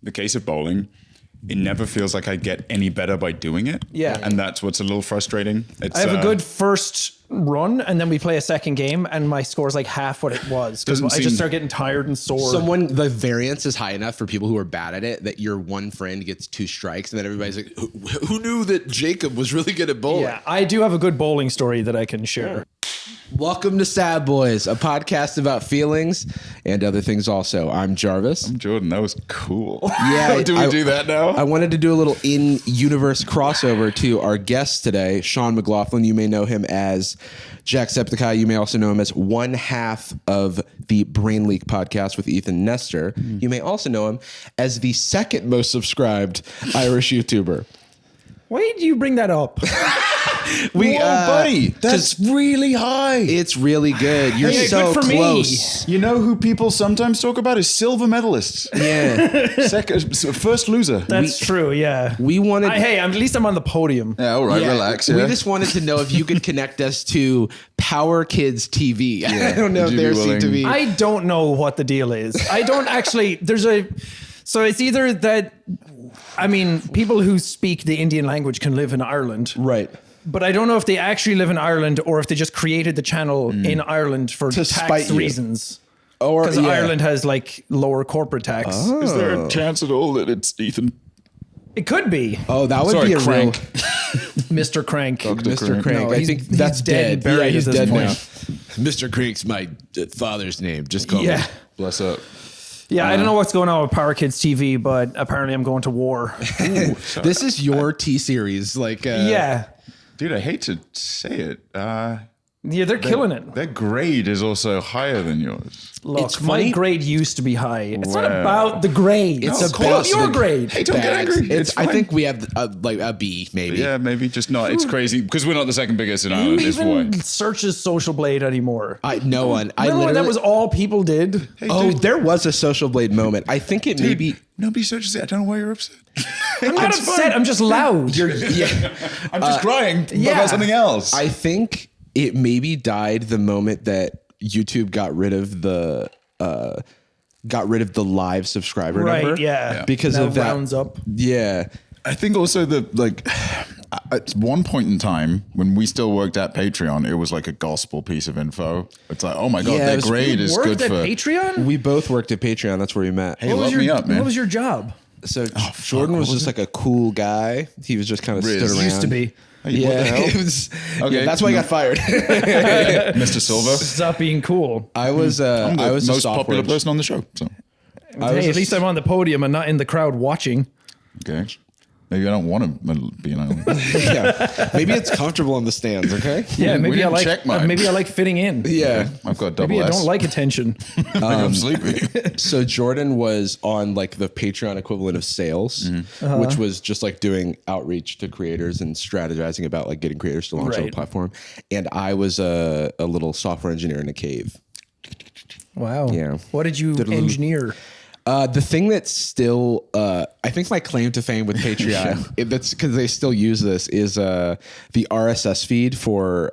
the case of bowling, it never feels like I get any better by doing it. Yeah. And that's what's a little frustrating. I have a good first run, and then we play a second game, and my score's like half what it was. Because I just start getting tired and sore. The variance is high enough for people who are bad at it that your one friend gets 2 strikes, and then everybody's like, who knew that Jacob was really good at bowling? Yeah, I do have a good bowling story that I can share. Welcome to Sad Boys, a podcast about feelings and other things also. I'm Jarvis. I'm Jordan. That was cool. Yeah. Do we do that now? I wanted to do a little in-universe crossover to our guest today, Sean McLaughlin. You may know him as Jacksepticeye. You may also know him as one half of the Brain Leak podcast with Ethan Nestor. You may also know him as the second most subscribed Irish YouTuber. Why did you bring that up? Whoa, buddy, that's really high. It's really good. You're so good for close. You know who people sometimes talk about is silver medalists. Yeah. First loser. That's true, yeah. We wanted... Hey, at least I'm on the podium. Yeah, all right, relax. Yeah. We just wanted to know if you could connect us to Power Kids TV. Yeah. I don't know if Would you there be seem willing? to be... I don't know what the deal is. I don't actually... So it's either that... I mean, people who speak the Indian language can live in Ireland. Right. But I don't know if they actually live in Ireland or if they just created the channel in Ireland for To tax spite you. reasons. Or Because Ireland has like lower corporate tax. Is there a chance at all that it's Ethan? It could be. Oh, that would Sorry, be a Crank. Mr. Crank. Mr. Crank. No, I he's- think he's that's dead and buried Yeah, he's at this dead point. now. Mr. Crank's my father's name. Just call Yeah. me. Bless up. Yeah, I don't know what's going on with Power Kids TV, but apparently I'm going to war. This is your T-series. Yeah. Dude, I hate to say it. Yeah, they're killing it. Their grade is also higher than yours. Look, It's my funny. grade used to be high. It's not Wow. about the grade. It's It's about about your the- grade. Hey, don't get angry. It's I fine. think we have a B, maybe. Yeah, maybe just not. It's crazy because we're not the second biggest in Who Ireland. Is why. even searches Social Blade anymore? No one. Remember when that was all people did? Oh, dude. there was a Social Blade moment. I think it maybe... Nobody searches it. I don't know why you're upset. I'm not upset. I'm just loud. I'm just crying yeah. about something else. I think it maybe died the moment that YouTube got rid of the live subscriber Right, number. yeah. Because Now of that. rounds up. Yeah. I think also at one point in time when we still worked at Patreon, it was like a gospel piece of info. It's like, oh my God, Yeah, it their was- grade is Worked good at for. Patreon? We both worked at Patreon. That's where we met. Hey, lock me up, man. What was your job? So Jordan was just like a cool guy. He was just kind of Riz. stood around. Used to be. Hey, Yeah, what the hell? it was, Okay, yeah, that's why he got fired. Mr. Silver. Stop being cool. I was I'm the I was a most software popular person on the show. So, Hey, at least I'm on the podium and not in the crowd watching. okay. Maybe I don't want to be an Ireland. Yeah. Maybe it's comfortable in the stands, okay? Yeah, We maybe I didn't like. check mine. Maybe I like fitting in. Yeah. I've got double Maybe I S. don't like attention. I'm sleepy. So Jordan was on like the Patreon equivalent of sales, which was just like doing outreach to creators and strategizing about like getting creators to launch on the Right. platform. And I was a little software engineer in a cave. Wow. Yeah. What did you engineer? The thing that's still, I think my claim to fame with Patreon, that's because they still use this, is the RSS feed for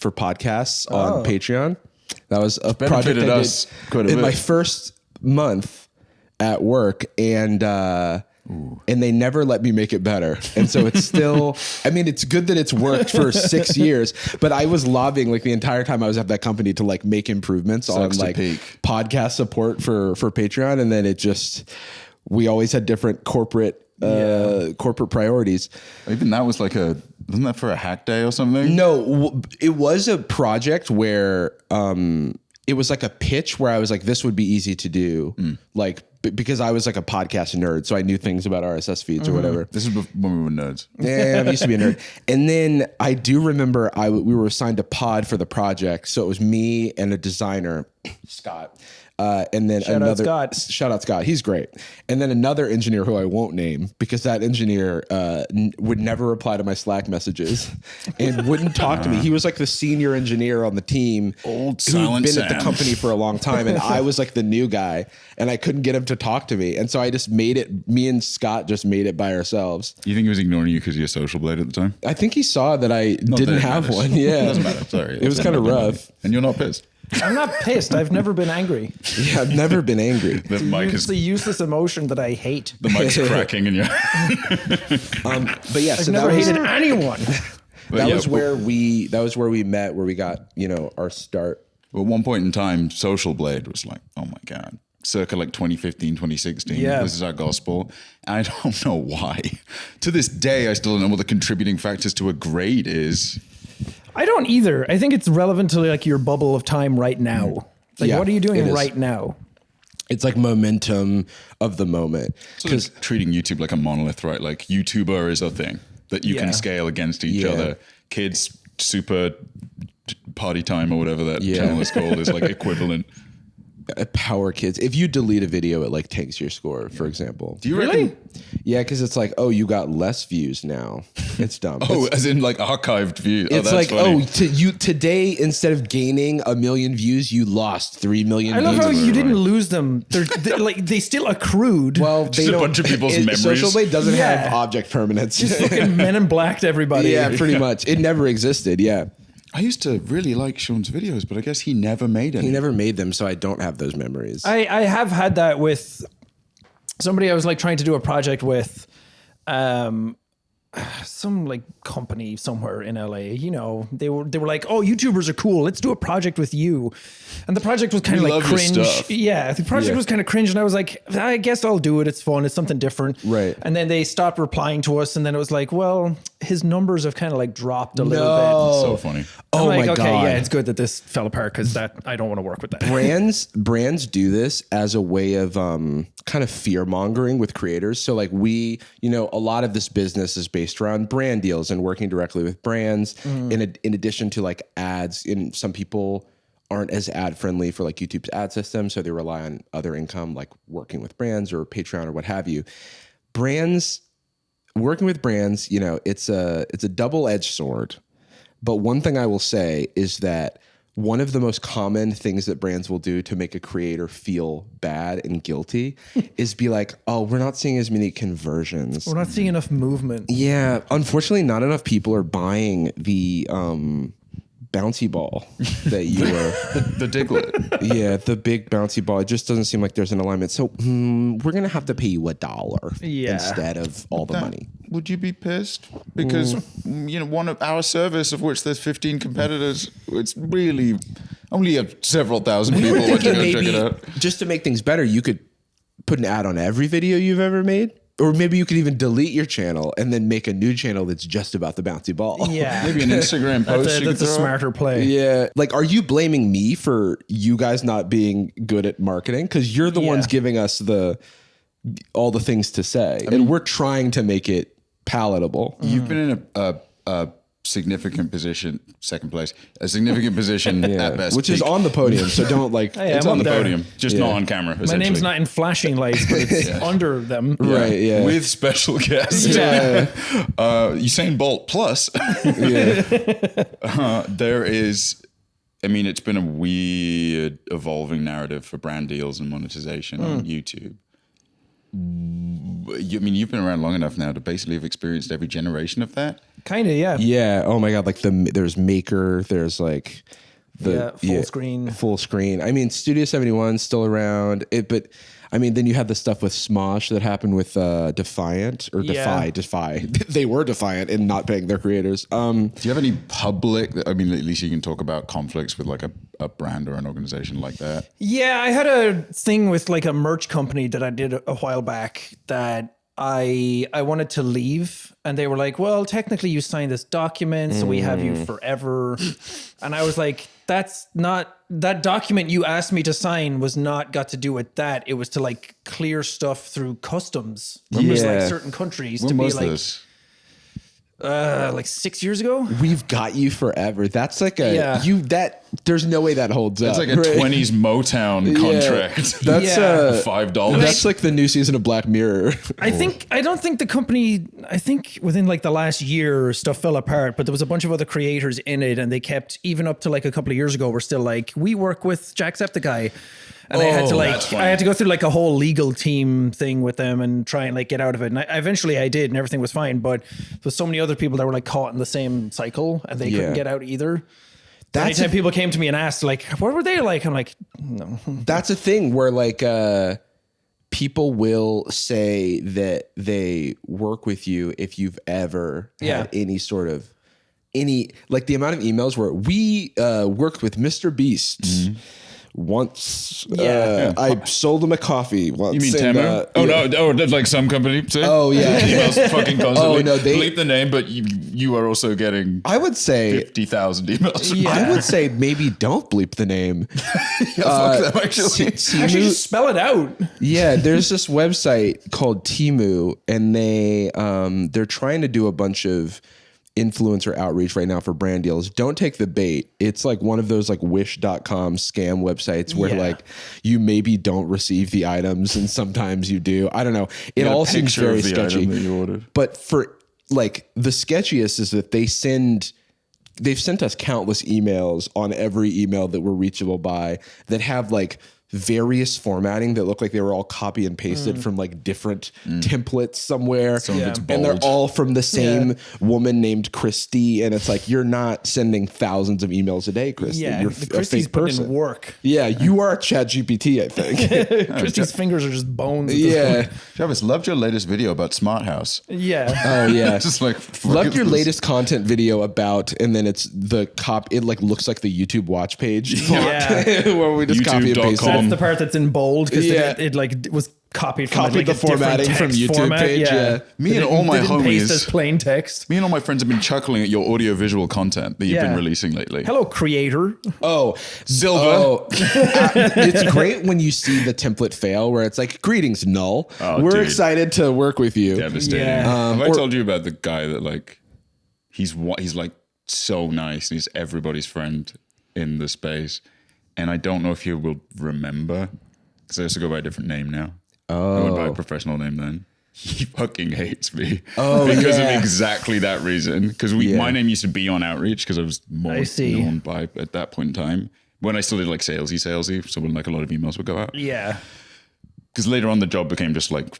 podcasts on Patreon. That was a project benefited I us did quite a in bit. my first month at work, and they never let me make it better. And so it's still, I mean, it's good that it's worked for 6 years, but I was lobbying like the entire time I was at that company to like make improvements on Sucks to like peak. podcast support for Patreon. And then it just, we always had different corporate priorities. Even that was like wasn't that for a hack day or something? No, it was a project where it was like a pitch where I was like, this would be easy to do. Like, because I was like a podcast nerd, so I knew things about RSS feeds or whatever. This is when we were nerds. Yeah, I used to be a nerd. And then I do remember we were assigned a pod for the project. So it was me and a designer, Scott. And then Shout out Scott. Shout out Scott. He's great. And then another engineer who I won't name because that engineer would never reply to my Slack messages and wouldn't talk to me. He was like the senior engineer on the team Old who'd Silent been at the Sam. company for a long time. And I was like the new guy and I couldn't get him to talk to me. And so I just made it, me and Scott just made it by ourselves. You think he was ignoring you because you're Social Blade at the time? I think he saw that I Not didn't that it have matters. one. Yeah. It doesn't matter. Sorry. It was kind of rough. And you're not pissed. I'm not pissed. I've never been angry. Yeah, I've never been angry. The mic It's is a useless emotion that I hate. the mic's cracking in your. But yeah, I've so never that was, hated anyone. that yeah, was where we met, where we got, our start. At one point in time, Social Blade was like, oh my God, circa like 2015, 2016. Yeah. This is our gospel. I don't know why. To this day, I still don't know what the contributing factors to a grade is. I don't either. I think it's relevant to like your bubble of time right now. Like, Yeah, what are you it doing is. right now? It's like momentum of the moment. Because treating YouTube like a monolith, right? Like YouTuber is a thing that you Yeah. can scale against each Yeah. other. Kids, super party time or whatever that Yeah. channel is called is like equivalent. Power Kids. If you delete a video, it like tanks your score, for example. Do you Really? reckon? Yeah, because it's like, oh, you got less views now. It's dumb. Oh, as in like archived views. It's that's like, funny. today, instead of gaining 1 million views, you lost 3 million I love views. how you right. didn't lose them. They're like they still accrued. Well, Just a bunch of people's memories. Social Blade doesn't Yeah. have object permanence. just fucking Men in Blacked everybody. yeah, pretty much. It never existed. Yeah. I used to really like Sean's videos, but I guess he never made any. He never made them, so I don't have those memories. I have had that with somebody I was like trying to do a project with, some like company somewhere in LA. They were like, oh, YouTubers are cool. Let's do a project with you. And the project was kind of We like love your cringe. stuff. Yeah, the project Yeah. was kind of cringe, and I was like, I guess I'll do it. It's fun. It's something different. Right. And then they stopped replying to us, and then it was like, well, his numbers have kind of like dropped a little No. bit. So funny. Oh I'm like, my okay, God. yeah, it's good that this fell apart because I don't want to work with that. brands do this as a way of kind of fear mongering with creators. So like a lot of this business is based around brand deals and working directly with brands in addition to like ads. And some people aren't as ad friendly for like YouTube's ad system, so they rely on other income like working with brands or Patreon or what have you. Working with brands, it's a double-edged sword. But one thing I will say is that one of the most common things that brands will do to make a creator feel bad and guilty is be like, oh, we're not seeing as many conversions. We're not seeing enough movement. Yeah, unfortunately, not enough people are buying the bouncy ball that you were. The Diglett. Yeah, the big bouncy ball. It just doesn't seem like there's an alignment. So we're going to have to pay you $1 Yeah. instead of all the money. Would you be pissed? Because, one of our service, of which there's 15 competitors, it's really only several thousand people want to go check it out. Just to make things better, you could put an ad on every video you've ever made. Or maybe you could even delete your channel and then make a new channel that's just about the bouncy ball. Yeah. Maybe an Instagram post. That's you a could throw up. smarter play. Yeah. Like, are you blaming me for you guys not being good at marketing? Because you're the ones giving us all the things to say. And we're trying to make it palatable. You've been in a significant position, second place, a significant position at best. Which is on the podium. So don't like. Hey, It's I'm on the up there. podium, just not on camera. My name's not in flashing lights, but it's under them. Right. Yeah. With special guests. Yeah. Usain Bolt plus. There is, it's been a weird evolving narrative for brand deals and monetization on YouTube. You've been around long enough now to basically have experienced every generation of that. Kind of, yeah. Yeah. Oh my God. Like there's Maker. There's like Full screen. Full screen. Studio 71 still around. But then you had the stuff with Smosh that happened with Defiant or Yeah. Defy. They were defiant in not paying their creators. Do you have any public, at least you can talk about conflicts with like a brand or an organization like that? Yeah, I had a thing with like a merch company that I did a while back that I wanted to leave, and they were like, well, technically you signed this document, so we have you forever. And I was like, that document you asked me to sign was not got to do with that. It was to like clear stuff through customs. It was like Yeah. certain countries When to be was like this? like 6 years ago. We've got you forever. That's like there's no way that holds It's up. like a right? 20s Motown contract. That's Yeah. $5. That's like the new season of Black Mirror. I don't think the company, I think within like the last year stuff fell apart, but there was a bunch of other creators in it, and they kept, even up to like a couple of years ago, we're still like, we work with Jacksepticeye. And I had to that's funny. I had to go through like a whole legal team thing with them and try and like get out of it. And eventually I did, and everything was fine. But there was so many other people that were like caught in the same cycle, and they couldn't Yeah. get out either. Anytime people came to me and asked, like, what were they like? I'm like, no. That's a thing where like people will say that they work with you if you've ever had any sort of like the amount of emails where we worked with Mr. Beast once. I sold him a coffee once. You mean Temu? No, that's like some company. Say? Oh yeah, emails fucking constantly. Oh no, they bleep the name, but you are also getting. I would say 50,000 emails. Yeah. I would say maybe don't bleep the name. Fuck them, actually. Actually, just spell it out. Yeah, there's this website called Temu, and they're trying to do a bunch of influencer outreach right now for brand deals. Don't take the bait. It's like one of those like wish.com scam websites where like you maybe don't receive the items and sometimes you do. I don't know. It all seems very sketchy. But for like the sketchiest is that they've sent us countless emails on every email that we're reachable by that have like various formatting that look like they were all copy and pasted from like different templates somewhere. Some of it's bold. And they're all from the same woman named Christy. And it's like, you're not sending thousands of emails a day, Christy. Yeah, You're Christy's a fake putting person. in work. Yeah, you are ChatGPT, I think. Christy's fingers are just bones. Yeah. Travis, loved your latest video about Smart House. Yeah. Oh yeah. Just like Loved your latest content video about, and then it's the it like looks like the YouTube watch page. Yeah. Where we just copy and paste That's it. the part that's in bold because Yeah. it like was copied from Copied like the a different formatting from text YouTube format. page, yeah. Me and all my they didn't paste homies- as plain text. Me and all my friends have been chuckling at your audio-visual content that you've been releasing lately. Hello, creator. Oh, Silver. Oh, it's great when you see the template fail where it's like, greetings, null. Oh, We're dude. excited to work with you. Devastating. Yeah. Have I told you about the guy that like he's like so nice and he's everybody's friend in the space, and I don't know if you will remember because I used to go by a different name now. I went by a professional name then. He fucking hates me because of exactly that reason. Because my name used to be on Outreach because I was more known by at that point in time when I still did like salesy. So when like a lot of emails would go out. Yeah. Because later on the job became just like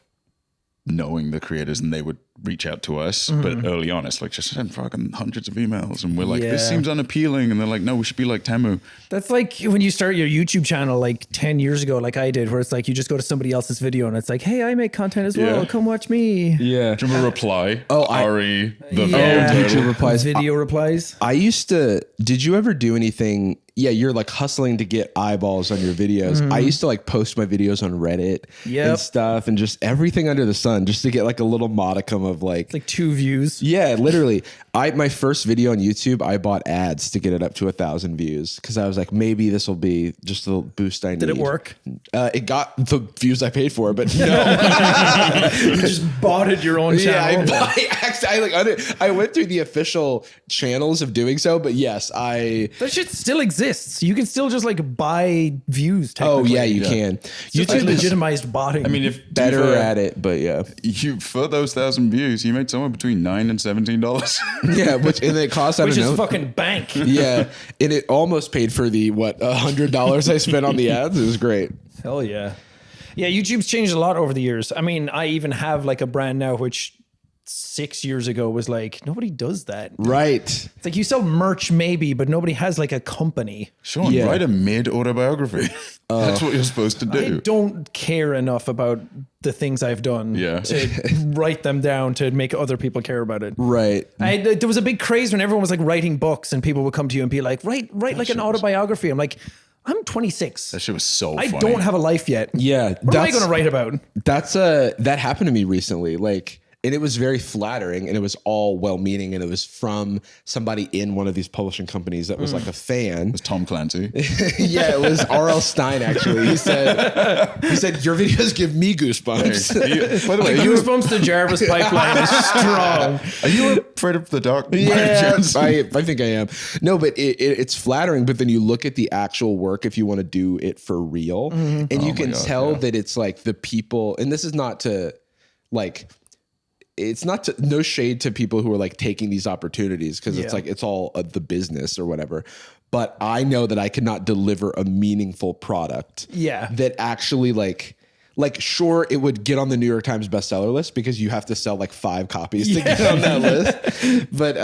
knowing the creators and they would reach out to us. But early on, it's like just send fucking hundreds of emails. And we're like, this seems unappealing. And they're like, no, we should be like Temu. That's like when you start your YouTube channel like 10 years ago, like I did, where it's like you just go to somebody else's video and it's like, hey, I make content as well. Yeah. Come watch me. Yeah. Do you remember Reply? Ari, the YouTube replies. Video replies. I used to, did you ever do anything? Yeah, you're like hustling to get eyeballs on your videos. I used to like post my videos on Reddit and stuff and just everything under the sun just to get like a little modicum of like 2 views. Yeah, literally. My first video on YouTube, I bought ads to get it up to 1,000 views because I was like, maybe this will be just the boost I need. Did it work? It got the views I paid for, but no. You just bought it your own channel. I went through the official channels of doing so, but yes, that shit still exists. You can still just like buy views. Oh yeah, you can. YouTube like legitimized botting. I mean, if better at it, but yeah. You for those 1,000 views, you made somewhere between $9 and $17. Yeah, and it cost which is fucking bank. Yeah, and it almost paid for the $100 I spent on the ads. It was great. Hell yeah. Yeah, YouTube's changed a lot over the years. I mean, I even have like a brand now, which 6 years ago was like, nobody does that. Right. It's like you sell merch maybe, but nobody has like a company. Sean, write a mid-autobiography. That's what you're supposed to do. I don't care enough about the things I've done to write them down to make other people care about it. Right. There was a big craze when everyone was like writing books and people would come to you and be like, write like an autobiography. I'm like, I'm 26. That shit was so funny. I don't have a life yet. Yeah. What am I going to write about? That happened to me recently. Like, and it was very flattering and it was all well-meaning and it was from somebody in one of these publishing companies that was like a fan. It was Tom Clancy. Yeah, it was R.L. Stein actually. He said your videos give me goosebumps. By the way, Goosebumps to Jarvis pipeline is strong. Are you afraid of the dark? Yeah, I think I am. No, but it's flattering. But then you look at the actual work if you want to do it for real, and you can tell that it's like the people. And this is not to like. It's not no shade to people who are like taking these opportunities because it's like it's all the business or whatever. But I know that I cannot deliver a meaningful product. Yeah, that actually like like, sure, it would get on the New York Times bestseller list because you have to sell like 5 copies to get on that list. But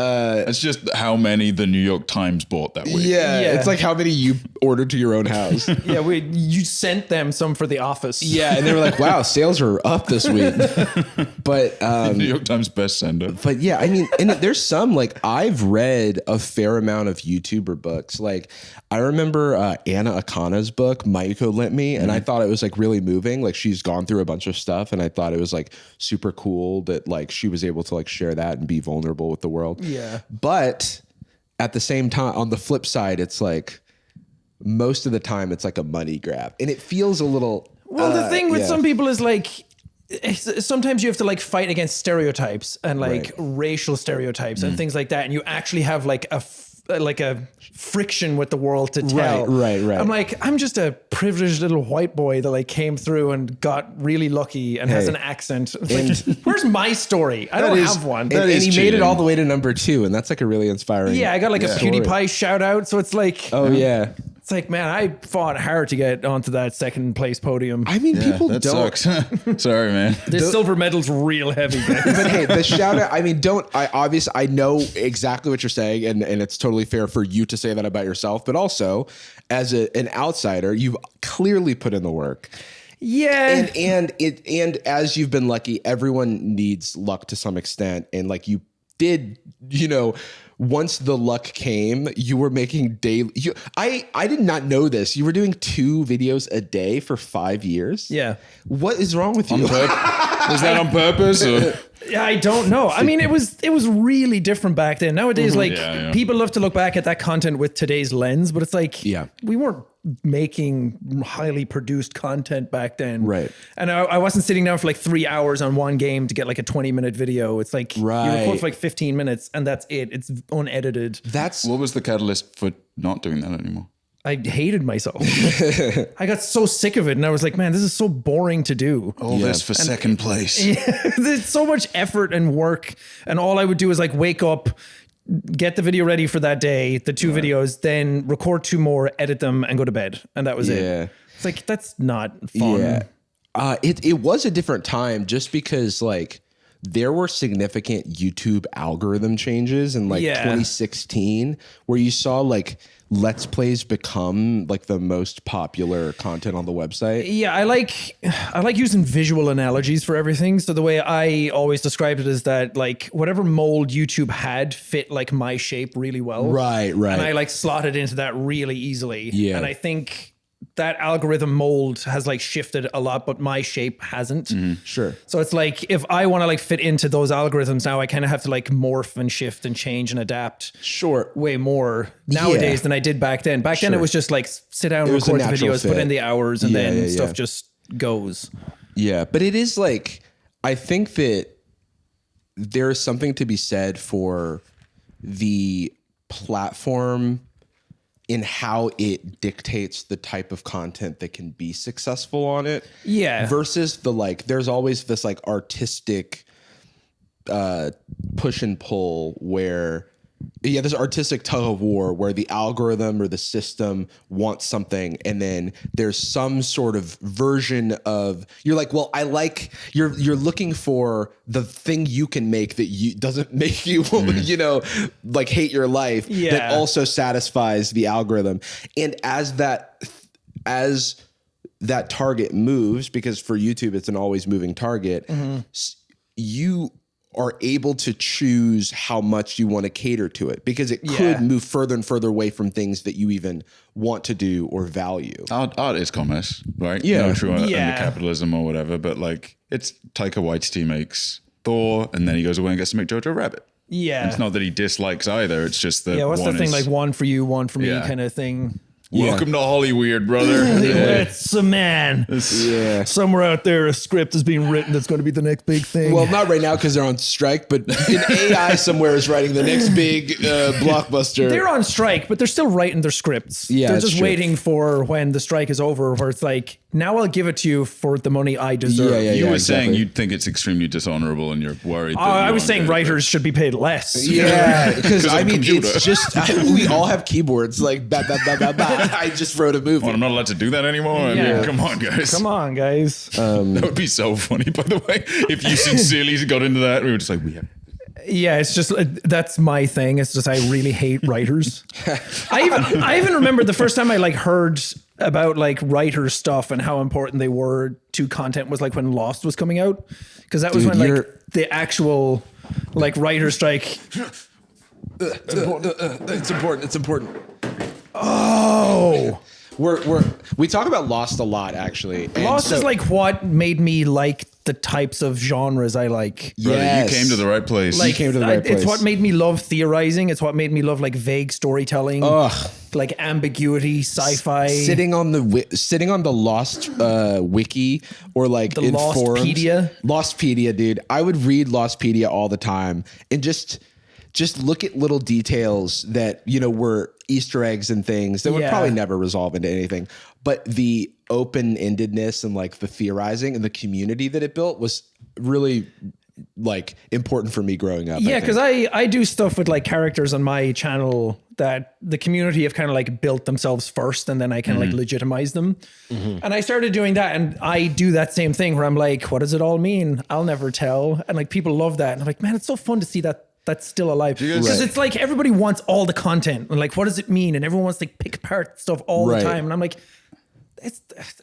it's just how many the New York Times bought that week. yeah, it's like how many you ordered to your own house. Yeah, you sent them some for the office. Yeah, and they were like, wow, sales are up this week. But New York Times best sender. But yeah, I mean, and there's some, like, I've read a fair amount of YouTuber books. Like, I remember Anna Akana's book, Mayuko lent me, and I thought it was like really moving. Like, she's gone through a bunch of stuff, and I thought it was like super cool that like she was able to like share that and be vulnerable with the world. Yeah. But at the same time, on the flip side, it's like most of the time it's like a money grab, and it feels a little. Well, the thing with some people is like, sometimes you have to like fight against stereotypes and like racial stereotypes and things like that, and you actually have like a friction with the world to tell. Right. I'm like, I'm just a privileged little white boy that like came through and got really lucky and has an accent. It's like, where's my story? I don't have one. And he made it all the way to number 2, and that's like a really inspiring. Yeah, I got like a PewDiePie shout out, so it's like, oh yeah. It's like, man, I fought hard to get onto that second place podium. I mean, people that don't. Sucks. Sorry, man. The silver medal's real heavy, guys. But hey, the shout out, I mean, I know exactly what you're saying, and it's totally fair for you to say that about yourself, but also as an outsider, you've clearly put in the work. Yeah. And as you've been lucky, everyone needs luck to some extent. And like you did, once the luck came, you were making daily. I did not know this. You were doing 2 videos a day for 5 years. Yeah. What is wrong with you? Was that on purpose? Or? Yeah, I don't know. I mean, it was really different back then. Nowadays, people love to look back at that content with today's lens, but it's like, we weren't making highly produced content back then. Right. And I wasn't sitting down for like 3 hours on one game to get like a 20-minute video. It's like you record for like 15 minutes and that's it. It's unedited. What was the catalyst for not doing that anymore? I hated myself. I got so sick of it, and I was like, man, this is so boring to do. All this for second place. There's so much effort and work, and all I would do is like wake up, get the video ready for that day, the 2 videos, then record 2 more, edit them, and go to bed. And that was it. It's like, that's not fun. Yeah. It was a different time just because like there were significant YouTube algorithm changes in like 2016 where you saw like Let's Plays become like the most popular content on the website. Yeah, I like using visual analogies for everything. So the way I always described it is that like whatever mold YouTube had fit like my shape really well. Right. And I like slotted into that really easily. Yeah. And I think that algorithm mold has like shifted a lot, but my shape hasn't. Sure. So it's like, if I want to like fit into those algorithms now, I kind of have to like morph and shift and change and adapt. Sure. Way more nowadays than I did back then. Back then it was just like sit down, record the videos, put in the hours, and then stuff just goes. Yeah. But it is like, I think that there's something to be said for the platform in how it dictates the type of content that can be successful on it. Yeah. Versus the like, there's always this like artistic push and pull where, this artistic tug of war where the algorithm or the system wants something, and then there's some sort of version of, you're like, well, I like, you're looking for the thing you can make that doesn't make you, like hate your life, that also satisfies the algorithm. And as that target moves, because for YouTube, it's an always moving target, you are able to choose how much you want to cater to it, because it could move further and further away from things that you even want to do or value. Art is commerce, right? Yeah. No true under capitalism or whatever, but like it's Taika Waititi makes Thor, and then he goes away and gets to make Jojo Rabbit. Yeah. It's not that he dislikes either. It's just that what's the thing, like one for you, one for me kind of thing. Welcome to Hollywood, brother. It's a man. Somewhere out there, a script is being written that's going to be the next big thing. Well, not right now because they're on strike, but an AI somewhere is writing the next big blockbuster. They're on strike, but they're still writing their scripts. Yeah, they're just waiting for when the strike is over, where it's like, now I'll give it to you for the money I deserve. You were saying you'd think it's extremely dishonorable and you're worried. I was saying writers should be paid less. Yeah, because I mean, it's just, we all have keyboards like, bah, bah, bah, bah, bah. I just wrote a movie. Well, I'm not allowed to do that anymore. I Yeah. mean, come on, guys. Come on, guys. That would be so funny, by the way, if you sincerely got into that. We were just like, we have. Yeah, it's just that's my thing. It's just I really hate writers. I even remember the first time I like heard about like writer stuff and how important they were to content was like when Lost was coming out, because that was when like the actual like writer strike. It's important. It's important. Oh, We talk about Lost a lot, actually. And Lost is like what made me like the types of genres I like. Brother, Yes. you came to the right place. Like- came to the right place. It's what made me love theorizing. It's what made me love like vague storytelling, like ambiguity, sci-fi. sitting on the Lost wiki or like The in forums. Lostpedia, dude. I would read Lostpedia all the time and just look at little details that, you know, were Easter eggs and things that would Yeah. probably never resolve into anything. But the open-endedness and like the theorizing and the community that it built was really like important for me growing up. Yeah, because I do stuff with like characters on my channel that the community have kind of like built themselves first, and then I kind of like legitimize them. And I started doing that, and I do that same thing where I'm like, what does it all mean? I'll never tell. And like people love that. And I'm like, man, it's so fun to see that that's still alive. Because it's like everybody wants all the content. And like, what does it mean? And everyone wants to like, pick apart stuff all the time. And I'm like,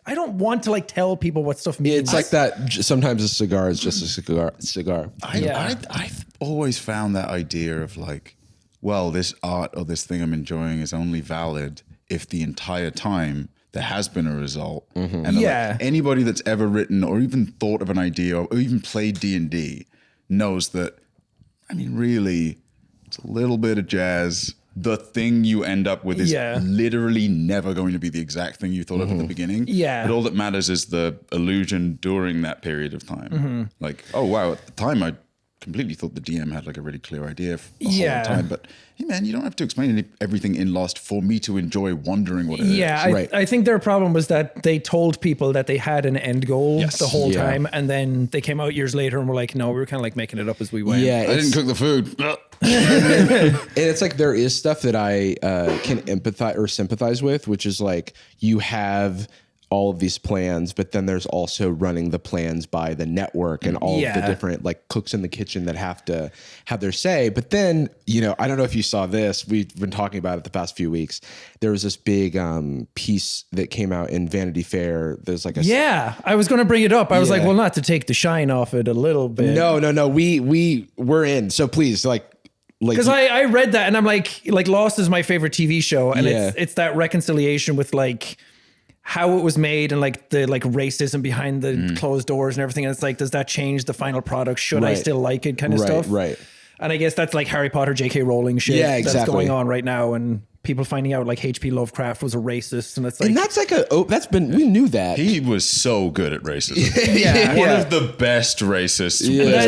I don't want to like tell people what stuff means. It's like that. Sometimes a cigar is just a cigar. I've always found that idea of like, well, this art or this thing I'm enjoying is only valid if the entire time there has been a result. And like, anybody that's ever written or even thought of an idea or even played D&D knows that, I mean, really, it's a little bit of jazz. The thing you end up with is literally never going to be the exact thing you thought of at the beginning. Yeah. But all that matters is the illusion during that period of time. Like, oh, wow, at the time I completely thought the DM had like a really clear idea for the whole time. But hey, man, you don't have to explain everything in Lost for me to enjoy wondering what it is. I think their problem was that they told people that they had an end goal the whole time, and then they came out years later and were like, no, we were kind of like making it up as we went. Yeah, I didn't cook the food. And it's like there is stuff that I can empathize or sympathize with, which is like you have all of these plans, but then there's also running the plans by the network and all of the different like cooks in the kitchen that have to have their say. But then, you know, I don't know if you saw this, we've been talking about it the past few weeks. There was this big piece that came out in Vanity Fair. There's like I was going to bring it up. I was like, well, not to take the shine off it a little bit. No. We're in. So please, like, because I read that and I'm like Lost is my favorite TV show, and it's that reconciliation with like how it was made and like the like racism behind the closed doors and everything. And it's like, does that change the final product? Should I still like it kind of stuff? Right. And I guess that's like Harry Potter, J.K. Rowling shit that's going on right now. And people finding out like H.P. Lovecraft was a racist. And it's like, and that's like we knew that. He was so good at racism. One of the best racists.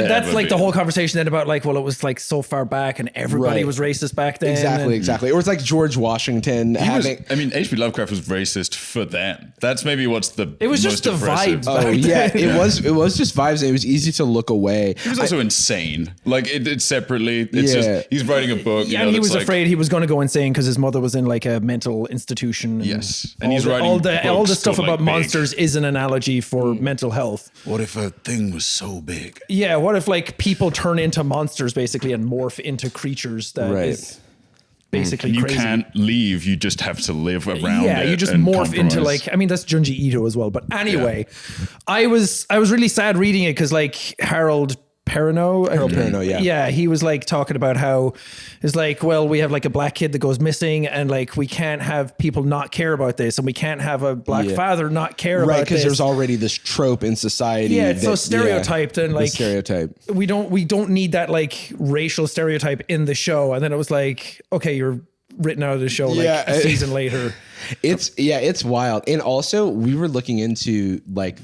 That's like the whole conversation then about like, well, it was like so far back and everybody was racist back then. Exactly. Or it's like George Washington H.P. Lovecraft was racist for them. That's maybe what's the It was just the vibes. Oh yeah, it was just vibes. And it was easy to look away. He was also insane. Like it's separately. It's just he's writing a book. Yeah, and he was afraid he was going to go insane because his mother was in like a mental institution. And he's writing all the stuff about monsters is an analogy for mental health. What if a thing was so big? Yeah, what if like people turn into monsters basically and morph into creatures that is basically you crazy. Can't leave. You just have to live around it. Yeah, you just morph into like, I mean, that's Junji Ito as well. But anyway, I was really sad reading it because like Harold Perrineau, yeah, he was like talking about how it's like, well, we have like a black kid that goes missing, and like we can't have people not care about this, and we can't have a black father not care about this, because there's already this trope in society. Yeah, it's so stereotyped, and like stereotype. We don't need that like racial stereotype in the show. And then it was like, okay, you're written out of the show like a season later. It's wild. And also we were looking into like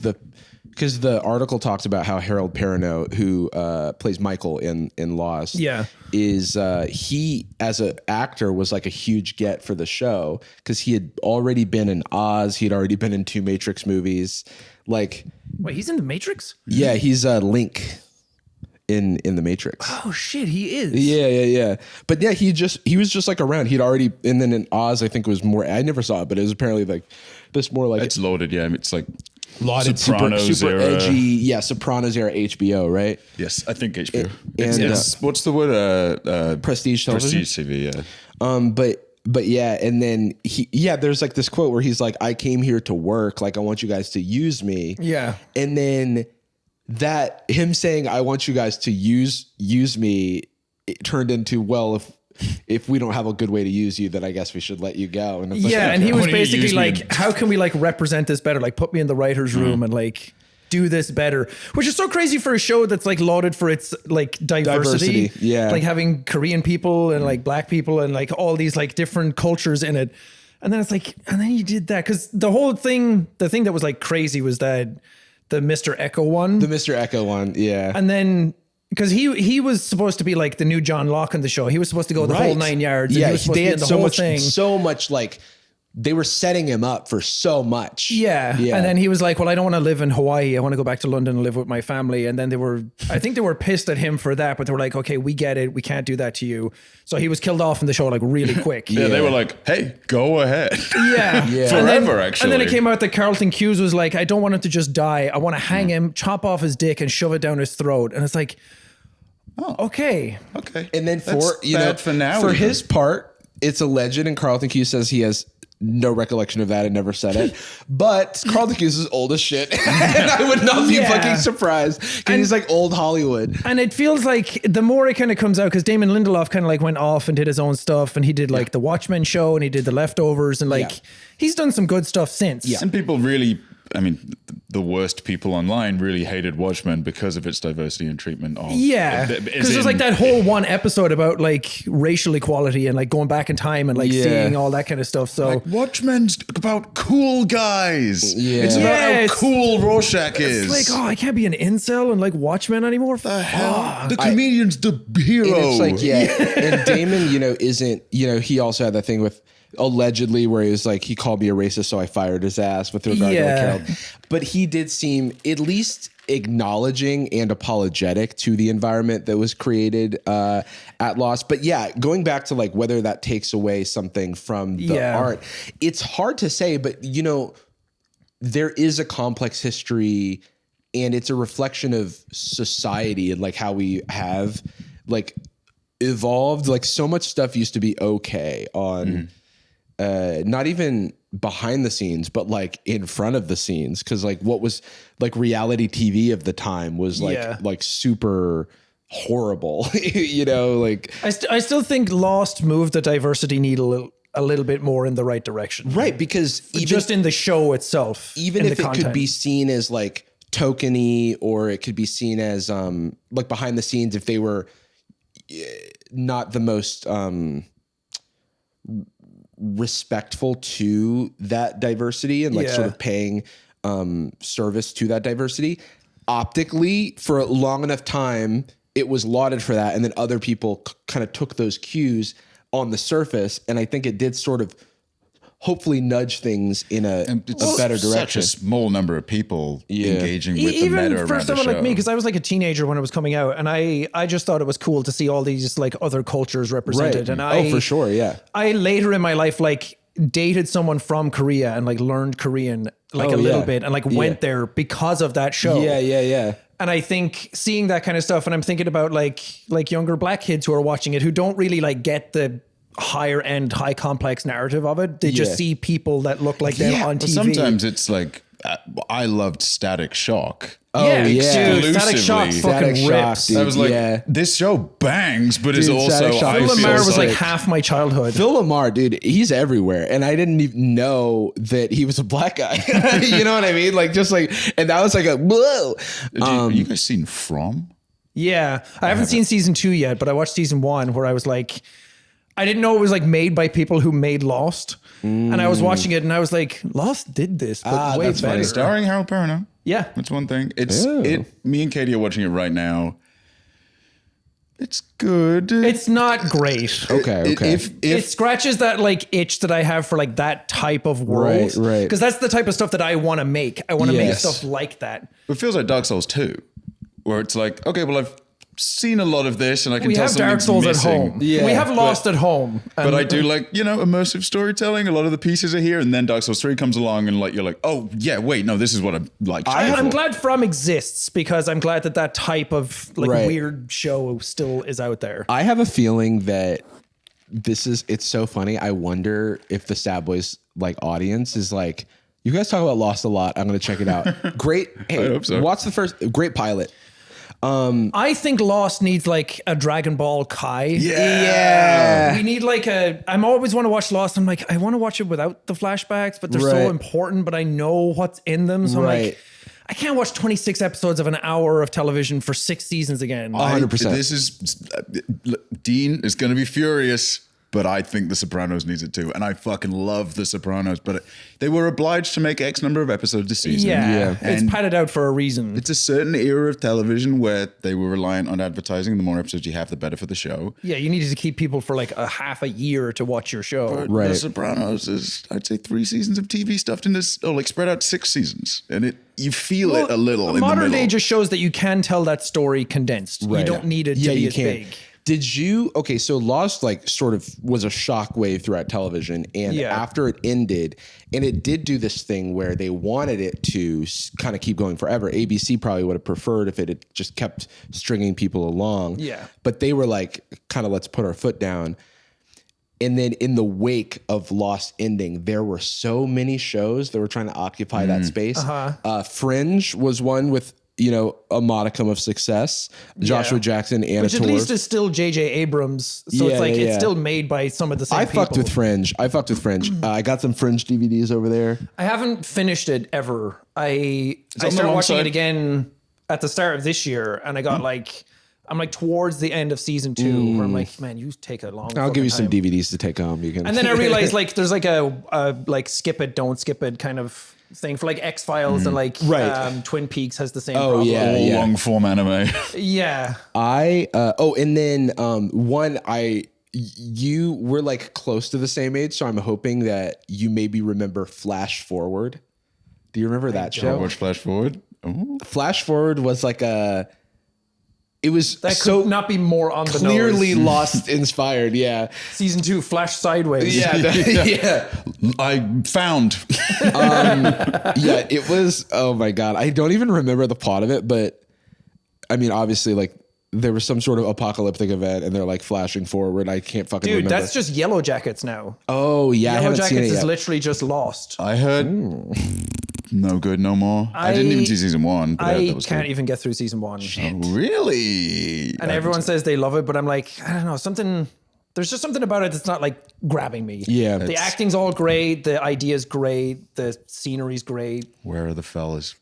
because the article talks about how Harold Perrineau, who plays Michael in Lost, is he as an actor was like a huge get for the show because he had already been in Oz, he'd already been in 2 Matrix movies. Like, wait, he's in the Matrix? Yeah, he's Link in The Matrix. Oh shit, he is. Yeah. But yeah, he was just like around. He'd already, and then in Oz, I think it was more. I never saw it, but it was apparently like this more like It's loaded. Yeah, it's like lauded, Sopranos super era. edgy. Yeah, Sopranos era HBO, right? Yes, I think HBO. And, It's what's the word? Prestige television. Prestige TV. Yeah. But yeah, and then there's like this quote where he's like, "I came here to work. Like, I want you guys to use me." Yeah. And then that him saying, "I want you guys to use me," it turned into, well, if we don't have a good way to use you, then I guess we should let you go. And it's like, And he was Why don't you basically use me like, how can we like represent this better? Like put me in the writer's room and like do this better, which is so crazy for a show that's like lauded for its like diversity. Yeah. Like having Korean people and like black people and like all these like different cultures in it. And then it's like, and then you did that. Cause the thing that was like crazy was that the Mr. Echo one. The Mr. Echo one. Yeah. And then, because he was supposed to be like the new John Locke in the show. He was supposed to go the whole 9 yards. Yeah, and he was supposed they to be had in the so whole much, thing. so much like they were setting him up for so much. Yeah. And then he was like, well, I don't want to live in Hawaii. I want to go back to London and live with my family. And then I think they were pissed at him for that, but they were like, okay, we get it. We can't do that to you. So he was killed off in the show like really quick. Yeah, they were like, "Hey, go ahead." Yeah. Forever, actually. And then it came out that Carlton Cuse was like, I don't want him to just die. I want to hang him, chop off his dick and shove it down his throat. And it's like, oh, okay. And then for now, for his part, it's alleged, and Carlton Cuse says he has no recollection of that and never said it. But Carlton Cuse is old as shit. And I would not be fucking surprised because he's like old Hollywood. And it feels like the more it kind of comes out, because Damon Lindelof kind of like went off and did his own stuff, and he did like the Watchmen show and he did The Leftovers, and like he's done some good stuff since. And people really, I mean, the worst people online really hated Watchmen because of its diversity and treatment of. Yeah. Because there's like that whole one episode about like racial equality and like going back in time and like seeing all that kind of stuff. So like, Watchmen's about cool guys. Yeah. It's about how cool Rorschach is. it's like, oh, I can't be an incel and like Watchmen anymore. The hell? The comedian's the hero. And it's like, and Damon, isn't, he also had that thing with allegedly where he was like, he called me a racist, so I fired his ass with regard to like Harold. But he did seem at least acknowledging and apologetic to the environment that was created at Lost. But yeah, going back to like whether that takes away something from the art, it's hard to say, but there is a complex history and it's a reflection of society and like how we have like evolved. Like so much stuff used to be okay on not even behind the scenes, but like in front of the scenes. Cause like what was like reality TV of the time was like super horrible, like I still think Lost moved the diversity needle a little bit more in the right direction. Right. Because even just in the show itself, even if it could be seen as like tokeny, or it could be seen as like behind the scenes, if they were not the most respectful to that diversity and like sort of paying service to that diversity, optically for a long enough time it was lauded for that, and then other people kind of took those cues on the surface, and I think it did sort of hopefully nudge things in a better direction. Such a small number of people engaging with the meta even for around someone the show. like me, because I was like a teenager when it was coming out, and I just thought it was cool to see all these like other cultures represented. And for sure, I later in my life like dated someone from Korea and like learned Korean like a little bit and like went there because of that show. Yeah. And I think seeing that kind of stuff, and I'm thinking about like younger black kids who are watching it who don't really like get the higher end, high complex narrative of it. They just see people that look like them on TV. Sometimes it's like, I loved Static Shock. Dude, Static Shock fucking rips. Dude, I was like, this show bangs, but is also Static Shock Phil is Lamar so was like sick. half my childhood. Phil Lamar, dude, he's everywhere. And I didn't even know that he was a black guy. You know what I mean? Like, just like, and that was like a, whoa. You guys seen From? Yeah. I haven't seen season 2 yet, but I watched season 1 where I was like, I didn't know it was like made by people who made Lost. And I was watching it and I was like, Lost did this, but way that's better. funny. Starring Harold Perrineau. Yeah. That's one thing. Me and Katie are watching it right now. It's good. It's not great. Okay. It scratches that like itch that I have for like that type of world. Right. Because that's the type of stuff that I want to make. I want to make Yes. stuff like that. It feels like Dark Souls 2, where it's like, okay, well, I've seen a lot of this, and I can We tell have Dark something's Souls missing. at home. Yeah, we have Lost at home. But I do like, immersive storytelling. A lot of the pieces are here, and then Dark Souls 3 comes along, and like you're like, oh yeah, wait, no, this is what I'm like. I'm glad From exists because I'm glad that type of like Right. weird show still is out there. I have a feeling that it's so funny. I wonder if the Sad Boys like audience is like, you guys talk about Lost a lot. I'm going to check it out. Great. Hey, I hope so. watch the first great pilot. I think Lost needs like a Dragon Ball Kai. Yeah. We need like I'm always want to watch Lost. I'm like, I want to watch it without the flashbacks, but they're Right. so important, but I know what's in them. So I'm Right. like, I can't watch 26 episodes of an hour of television for 6 seasons again. 100%. This is Dean is going to be furious, but I think The Sopranos needs it too, and I fucking love The Sopranos. But they were obliged to make X number of episodes a season. Yeah, it's And padded out for a reason. it's a certain era of television where they were reliant on advertising. The more episodes you have, the better for the show. Yeah, you needed to keep people for like a half a year to watch your show. Right. The Sopranos is, I'd say, 3 seasons of TV stuffed into, like spread out 6 seasons, and you feel it a little. In the Modern day middle. just shows that you can tell that story condensed. You Right. don't need it to Yeah, be you as can. big. Did you so Lost like sort of was a shockwave throughout television, and Yeah. after it ended, and it did do this thing where they wanted it to kind of keep going forever. ABC probably would have preferred if it had just kept stringing people along. Yeah. But they were like, kind of let's put our foot down. And then in the wake of Lost ending, there were so many shows that were trying to occupy that space. Fringe was one with a modicum of success. Joshua Jackson, Anna Which at Torv. least is still J.J. Abrams. So Yeah, it's like yeah, it's yeah. still made by some of the same I people. fucked with Fringe. I got some Fringe DVDs over there. I haven't finished it ever. I on the started long watching side. it again at the start of this year, and I got I'm like towards the end of season 2, where I'm like, man, you take a long. I'll give you some time. DVDs to take home. You can. And then I realized like there's like a like skip it, don't skip it kind of thing for like X-Files and like Right. Twin Peaks has the same Oh, problem. yeah. All long form anime. Yeah. And then you were like close to the same age, so I'm hoping that you maybe remember Flash Forward. Do you remember that show? Watch Flash Forward. Oh. Flash Forward was like it was That so could not be more on the clearly nose. Lost inspired. Yeah. Season 2, Flash Sideways. Yeah. Yeah. I found. Yeah, it was. Oh my god, I don't even remember the plot of it, but I mean, obviously, like there was some sort of apocalyptic event, and they're like flashing forward. I can't fucking Dude, remember. that's just Yellow Jackets now. Oh yeah, I Yellow haven't seen Jackets it is yet. literally just Lost. I heard. No good, no more. I didn't even see season 1. But I that was can't good. even get through season 1. Oh, really? And everyone says they love it, but I'm like, I don't know, something. There's just something about it that's not like grabbing me. Yeah. The acting's all great, the idea's great, the scenery's great. Where are the fellas?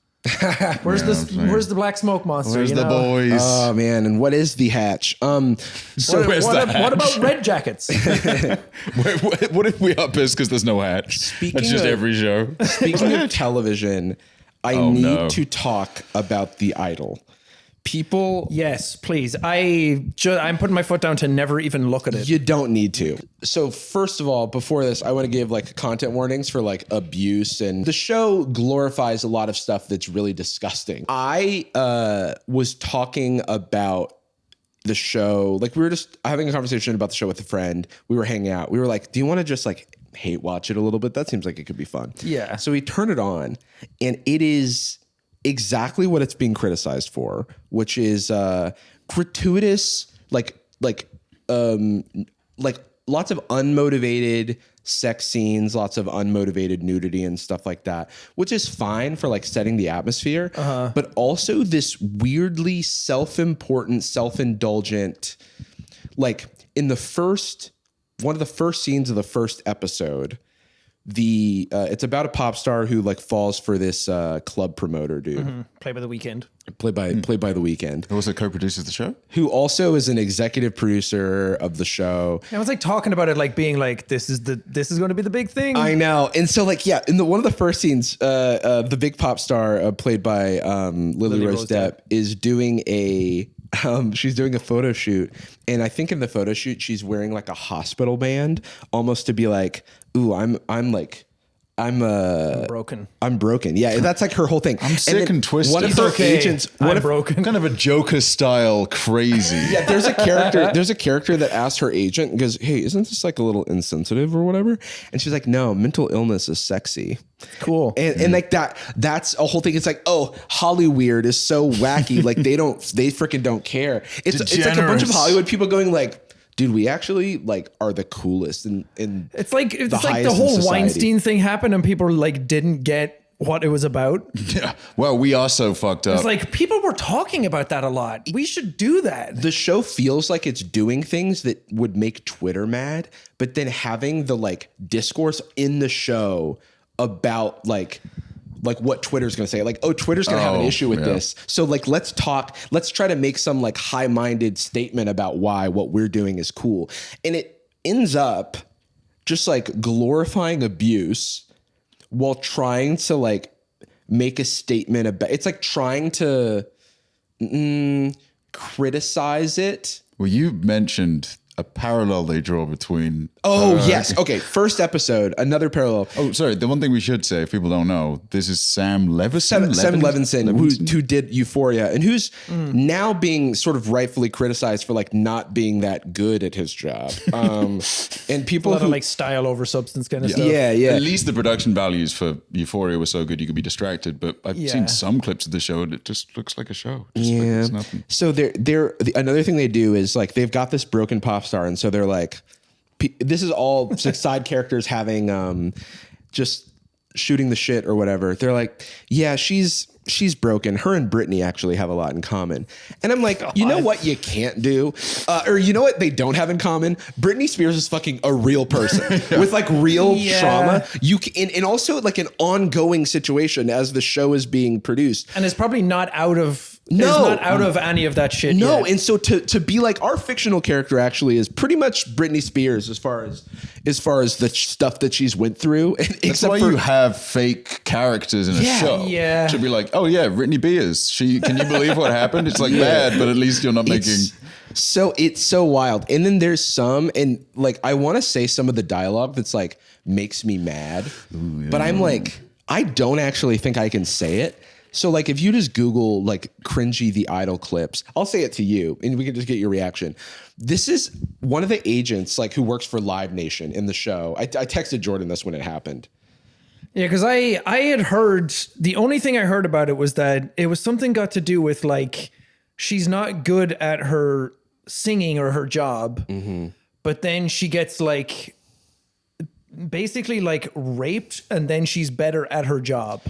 Where's I'm saying. where's the black smoke monster? Where's the boys? Oh man, and what is the hatch? So where's the hat? what about Red Jackets? What if we are pissed because there's no hat? That's just of- every show. Speaking of television, I Oh, need no. to talk about The Idol. People, Yes, please. I'm putting my foot down to never even look at it. you don't need to. So first of all, before this, I want to give like content warnings for like abuse, and the show glorifies a lot of stuff that's really disgusting. I was talking about the show, like we were just having a conversation about the show with a friend. We were hanging out. We were like, do you want to just like hate watch it a little bit? That seems like it could be fun. Yeah. So we turn it on, and it is exactly what it's being criticized for, which is gratuitous, like lots of unmotivated sex scenes, lots of unmotivated nudity and stuff like that, which is fine for like setting the atmosphere, but also this weirdly self-important, self-indulgent, like in one of the first scenes of the first episode, it's about a pop star who like falls for this club promoter dude, Play by the Weekend. played by The Weeknd, Who also co-produces the show? who also is an executive producer of the show. I was like talking about it, like being like, this is going to be the big thing. I know, and so like yeah, in one of the first scenes, the big pop star played by Lily Rose Depp is doing she's doing a photo shoot, and I think in the photo shoot she's wearing like a hospital band, almost to be like, ooh, I'm like, broken. I'm broken. Yeah, that's like her whole thing. I'm sick and twisted. One of her okay. agents, I'm broken. Kind of a Joker style crazy. yeah, there's a character that asks her agent and goes, "Hey, isn't this like a little insensitive or whatever?" And she's like, "No, mental illness is sexy." Cool. And like that's a whole thing. It's like, oh, Hollyweird is so wacky. Like they freaking don't care. It's like a bunch of Hollywood people going like, dude, we actually like are the coolest in it's like the highest whole in society. Weinstein thing happened and people like didn't get what it was about. Yeah. Well, we are so fucked up. It's like people were talking about that a lot. We should do that. The show feels like it's doing things that would make Twitter mad, but then having the like discourse in the show about like what Twitter's going to say, like, oh, Twitter's going to have an issue with this. So like, let's try to make some like high-minded statement about why what we're doing is cool. And it ends up just like glorifying abuse while trying to like make a statement about, it's like trying to criticize it. Well, you mentioned a parallel they draw between. Oh, yes. Okay. First episode, another parallel. Oh, sorry. The one thing we should say, if people don't know, this is Sam Levinson. Sam Levinson, who did Euphoria and who's now being sort of rightfully criticized for like not being that good at his job. And people A lot who of like style over substance kind of stuff. yeah. At least the production values for Euphoria were so good you could be distracted. But I've seen some clips of the show and it just looks like a show. Just like it's nothing. So another thing they do is like they've got this broken pop star, and so they're like, this is all side characters having just shooting the shit or whatever. They're like, yeah, she's broken. Her and Britney actually have a lot in common. And I'm like, you know what you can't do? Or you know what they don't have in common? Britney Spears is fucking a real person with like real trauma. You can, and also like an ongoing situation as the show is being produced. And it's probably not out of any of that shit yet. And so to be like our fictional character actually is pretty much Britney Spears as far as the stuff that she's went through. That's why you have fake characters in a show. Yeah. To be like, oh yeah, Britney Spears. Can you believe what happened? It's like bad, but at least you're not making. So it's so wild. And then there's some, and like I want to say some of the dialogue that's like makes me mad, but I'm like, I don't actually think I can say it. So like if you just Google like cringy The Idol clips, I'll say it to you and we can just get your reaction. This is one of the agents like who works for Live Nation in the show. I texted Jordan this when it happened. Yeah, because I had heard, the only thing I heard about it was that it was something got to do with like, she's not good at her singing or her job, but then she gets like, basically like raped and then she's better at her job.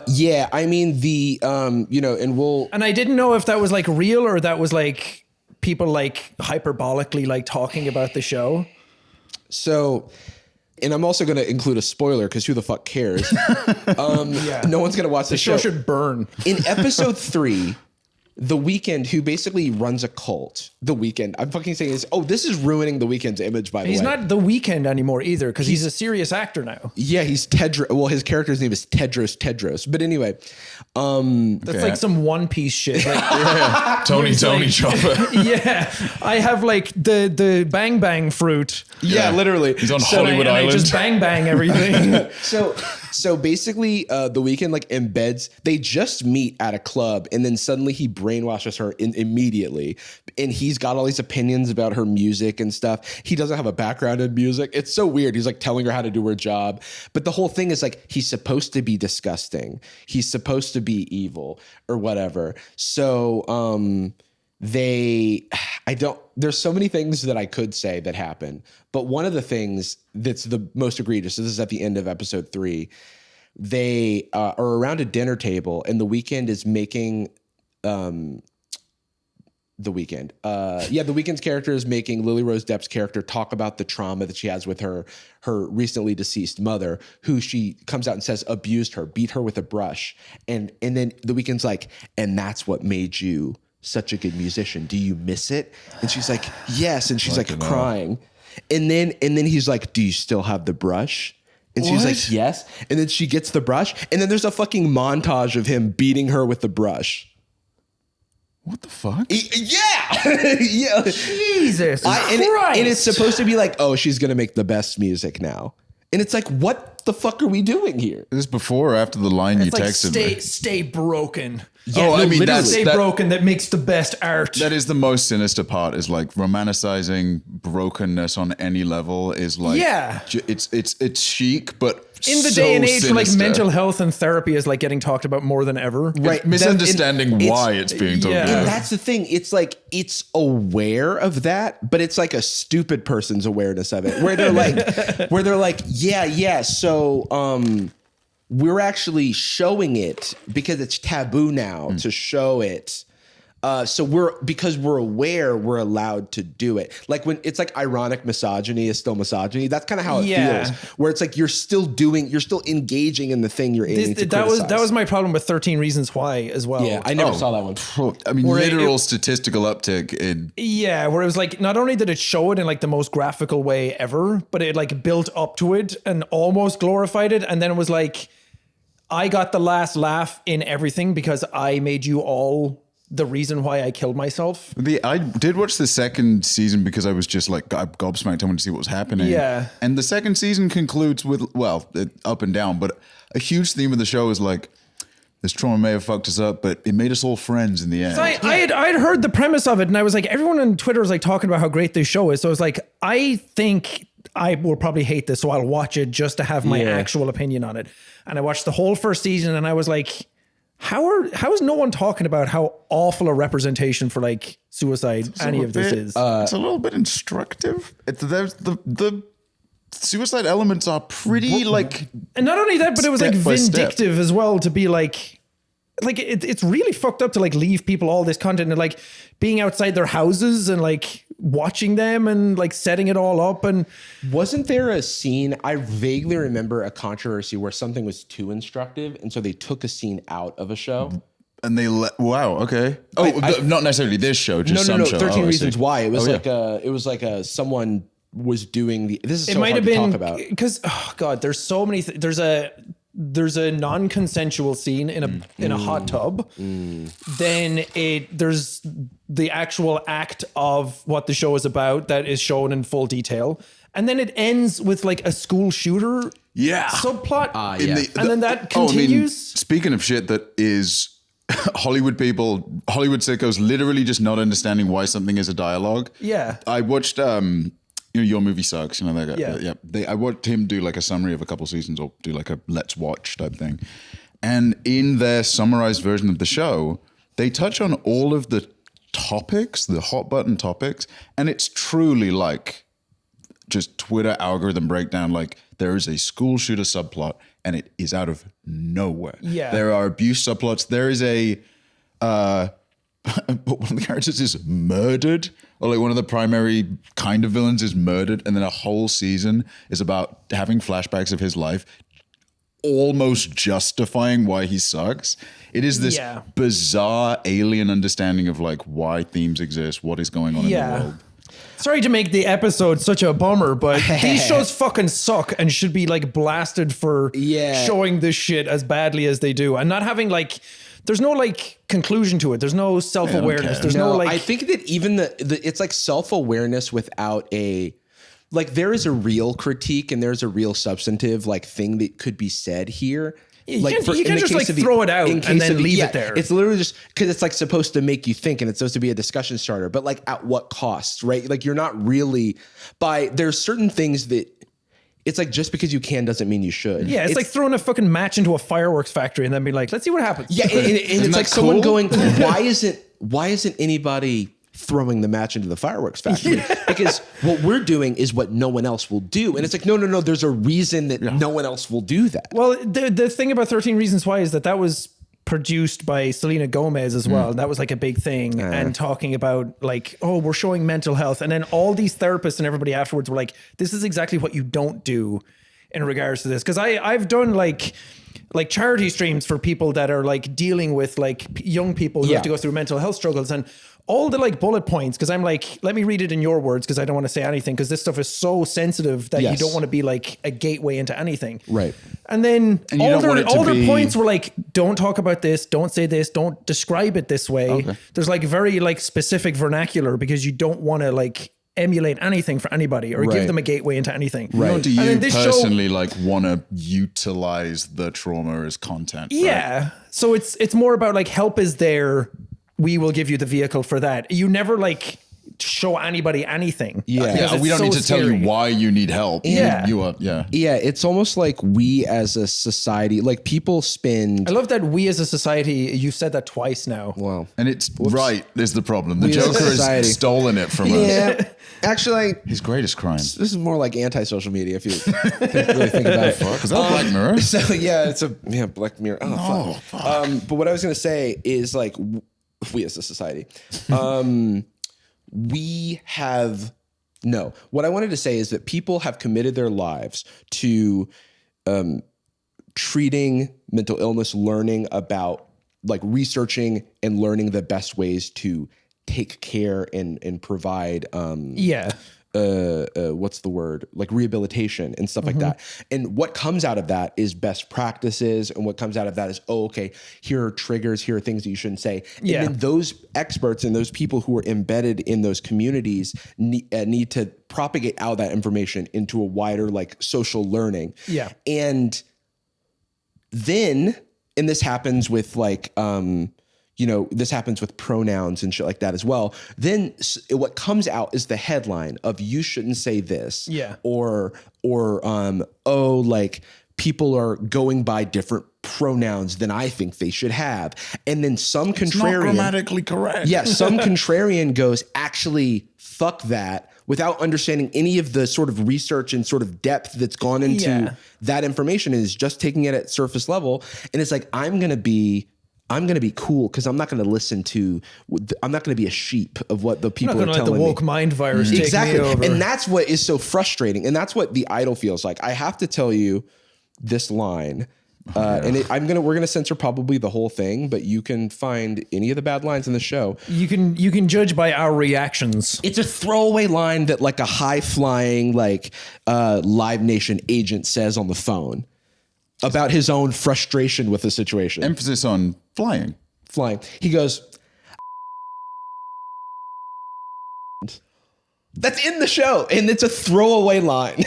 Yeah, I mean and I didn't know if that was like real or that was like people like hyperbolically like talking about the show. So, and I'm also going to include a spoiler because who the fuck cares? No one's going to watch the show. The show should burn. In episode 3, The Weeknd, who basically runs a cult, The Weeknd, I'm fucking saying this. Oh, this is ruining The Weeknd's image, by the way. He's not The Weeknd anymore either because he's a serious actor now. Yeah, he's Tedros. Well, his character's name is Tedros. But anyway. That's like some One Piece shit. Like, Tony Chopper. yeah. I have like the bang bang fruit. Yeah, literally. He's on Hollywood Island. I just bang bang everything. So basically, The Weeknd like embeds. They just meet at a club, and then suddenly he brainwashes her immediately, and he's got all these opinions about her music and stuff. He doesn't have a background in music. It's so weird. He's like telling her how to do her job, but the whole thing is like he's supposed to be disgusting. He's supposed to be evil or whatever. So there's so many things that I could say that happen, but one of the things that's the most egregious, this is at the end of episode 3, they are around a dinner table and The Weeknd is making The Weeknd's character is making Lily Rose Depp's character talk about the trauma that she has with her recently deceased mother, who she comes out and says abused her, beat her with a brush. And then The Weeknd's like, and that's what made you such a good musician. Do you miss it? And she's like, yes. And she's like crying. And then he's like, do you still have the brush? And she's like, yes. And then she gets the brush. And then there's a fucking montage of him beating her with the brush. What the fuck? Yeah. Yeah. Jesus Christ. And it's supposed to be like, oh, she's going to make the best music now. And it's like, what the fuck are we doing here? Is this before or after the line you It's like texted me? stay broken. Yeah, I mean, literally. Stay broken. That makes the best art. that is the most sinister part. Is like romanticizing brokenness on any level is like, Yeah. it's chic, but in the so day and age where like sinister. mental health and therapy is like getting talked about more than ever. Right. Misunderstanding It's- why it's being talked yeah. about. And that's the thing. It's like it's aware of that, but it's like a stupid person's awareness of it, where they're like, yeah. So we're actually showing it because it's taboo now to show it. So because we're aware, we're allowed to do it. Like when it's like ironic misogyny is still misogyny. That's kind of how it feels. Where it's like you're still engaging in the thing you're aiming to criticize. That was my problem with 13 Reasons Why as well. Yeah, I never saw that one. I mean, Or literal statistical uptick in. Yeah, where it was like not only did it show it in like the most graphical way ever, but it like built up to it and almost glorified it, and then it was like, I got the last laugh in everything because I made you all the reason why I killed myself. I did watch the second season because I was just like gobsmacked. I wanted to see what was happening. Yeah. And the second season concludes with, up and down, but a huge theme of the show is like, this trauma may have fucked us up, but it made us all friends in the end. So I had heard the premise of it, and I was like, everyone on Twitter was like talking about how great this show is. So I was like, I think I will probably hate this, so I'll watch it just to have my actual opinion on it. And I watched the whole first season, and I was like, how is no one talking about how awful a representation for like suicide any of this is? It's a little bit instructive. The suicide elements are pretty like, and not only that, but it was like step by step. vindictive as well to be like it's really fucked up to like leave people all this content and like being outside their houses and like watching them and like setting it all up. And wasn't there a scene? I vaguely remember a controversy where something was too instructive, and so they took a scene out of a show. and they wow, okay. Not necessarily this show, just some show. 13 I see. Reasons Why. It was yeah. Someone was doing the. This is it so might hard have to been talk about. because there's so many. There's a non-consensual scene in a hot tub. Then there's the actual act of what the show is about that is shown in full detail. And then it ends with like a school shooter subplot. And then that continues. Speaking of shit that is Hollywood sickos literally just not understanding why something is a dialogue. Yeah. I watched Your Movie Sucks, that guy. I watched him do like a summary of a couple seasons or do like a let's watch type thing. And in their summarized version of the show, they touch on all of the topics, the hot button topics, and it's truly like just Twitter algorithm breakdown. Like there is a school shooter subplot and it is out of nowhere. Yeah. There are abuse subplots. There is but one of the characters is murdered, or like one of the primary kind of villains is murdered, and then a whole season is about having flashbacks of his life, almost justifying why he sucks. It is this bizarre alien understanding of like why themes exist, what is going on in the world. Sorry to make the episode such a bummer, but these shows fucking suck and should be like blasted for showing this shit as badly as they do and not having like. There's no like conclusion to it. There's no self-awareness. There's no like. I think that even it's like self-awareness without a, like there is a real critique and there's a real substantive like thing that could be said here. You can just like throw it out and then leave it there. It's literally just because it's like supposed to make you think and it's supposed to be a discussion starter, but like at what cost, right? Like you're not really there's certain things that. It's like just because you can doesn't mean you should. Yeah, it's like throwing a fucking match into a fireworks factory and then be like, let's see what happens. Yeah, and it's like someone going, why isn't anybody throwing the match into the fireworks factory? Because what we're doing is what no one else will do. And it's like, no, there's a reason that no one else will do that. Well, the thing about 13 Reasons Why is that was produced by Selena Gomez as well. That was like a big thing and talking about like, oh, we're showing mental health. And then all these therapists and everybody afterwards were like, this is exactly what you don't do in regards to this. Cause I've done like charity streams for people that are like dealing with like young people who have to go through mental health struggles and all the like bullet points. Cause I'm like, let me read it in your words. Cause I don't want to say anything. Cause this stuff is so sensitive that you don't want to be like a gateway into anything. Right. And then all their points were like, don't talk about this. Don't say this. Don't describe it this way. Okay. There's like very like specific vernacular because you don't want to like emulate anything for anybody or Right. give them a gateway into anything. Nor do And you then this personally like want to utilize the trauma as content. right? Yeah. So it's more about like help is there. We will give you the vehicle for that. You never like show anybody anything. Yeah. because it's we don't so need to tell scary. you why you need help. Yeah. You are, yeah. Yeah, it's almost like we as a society, like people spend. I love that we as a society, you've said that twice now. Well, And it's right is the problem. The We as a Joker society. has stolen it from us. yeah, actually, His greatest crime. this is more like anti-social media if you really think about it. Is that Black Mirror? So yeah, it's a Black Mirror. Oh, fuck. But what I was gonna say is like we as a society, we have no. What I wanted to say is that people have committed their lives to treating mental illness, learning about like researching and learning the best ways to take care and provide Yeah. what's the word, like rehabilitation and stuff like that. And what comes out of that is best practices, and what comes out of that is, oh, okay, here are triggers, here are things that you shouldn't say. Yeah. And then those experts and those people who are embedded in those communities need to propagate out that information into a wider like social learning. Yeah. And then, and this happens with like this happens with pronouns and shit like that as well. Then what comes out is the headline of you shouldn't say this. Yeah. Or like people are going by different pronouns than I think they should have. And then some It's not contrarian. grammatically correct. Yeah, some contrarian goes, actually, fuck that, without understanding any of the sort of research and sort of depth that's gone into that information, and is just taking it at surface level. And it's like, I'm going to be cool because I'm not going to listen to, I'm not going to be a sheep of what the people I'm not are going to let telling the me. woke mind virus take Exactly. me over. And that's what is so frustrating. And that's what The Idol feels like. I have to tell you this line. And we're gonna censor probably the whole thing, but you can find any of the bad lines in the show. You can judge by our reactions. It's a throwaway line that like a high flying like Live Nation agent says on the phone about his own frustration with the situation. Emphasis on flying. He goes, that's in the show, and it's a throwaway line.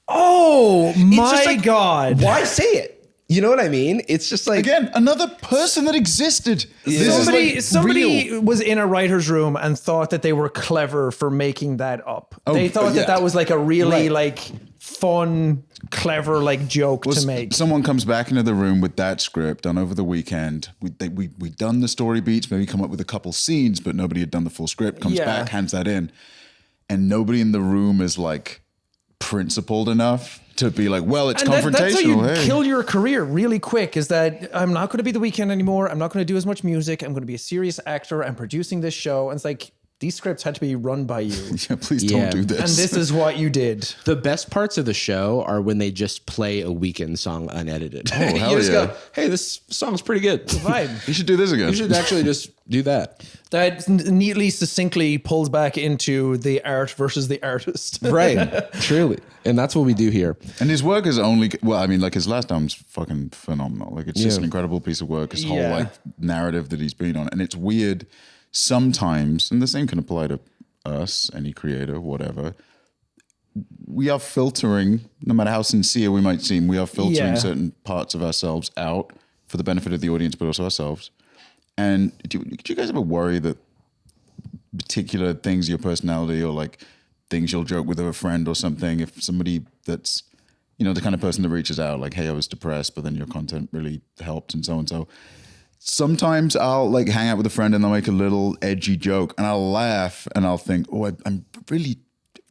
Oh It's my just like, God. why say it? You know what I mean? It's just like, Again, another person that existed. This is like Somebody real. was in a writer's room and thought that they were clever for making that up. They thought yeah. that was like a really Right. like fun, clever like joke to make. Someone comes back into the room with that script done over the weekend. We'd done the story beats, maybe come up with a couple scenes, but nobody had done the full script. Comes Yeah. back, hands that in, and nobody in the room is like principled enough to be like, well, it's And that's how confrontational. you Hey. kill your career really quick, is that I'm not going to be The Weeknd anymore. I'm not going to do as much music. I'm going to be a serious actor. I'm producing this show. And it's like, these scripts had to be run by you. Yeah, please Yeah. don't do this. And this is what you did. the best parts of the show are when they just play a Weeknd song unedited. Oh, hell you just yeah. go, hey, this song's pretty good. Vibe. you should do this again. You should actually just do that. That neatly, succinctly pulls back into the art versus the artist. Right. Truly. And that's what we do here. And his work is only, well, I mean, like his last album's fucking phenomenal. Like it's just an incredible piece of work. His whole Yeah. like narrative that he's been on. And it's weird sometimes, and the same can apply to us, any creator, whatever. We are filtering, no matter how sincere we might seem, we are filtering Yeah. certain parts of ourselves out for the benefit of the audience, but also ourselves. And do you guys ever worry that particular things, your personality, or like things you'll joke with a friend or something, if somebody that's, you know, the kind of person that reaches out like, hey, I was depressed, but then your content really helped and so, sometimes I'll like hang out with a friend and they'll make a little edgy joke and I'll laugh and I'll think, oh, I'm really,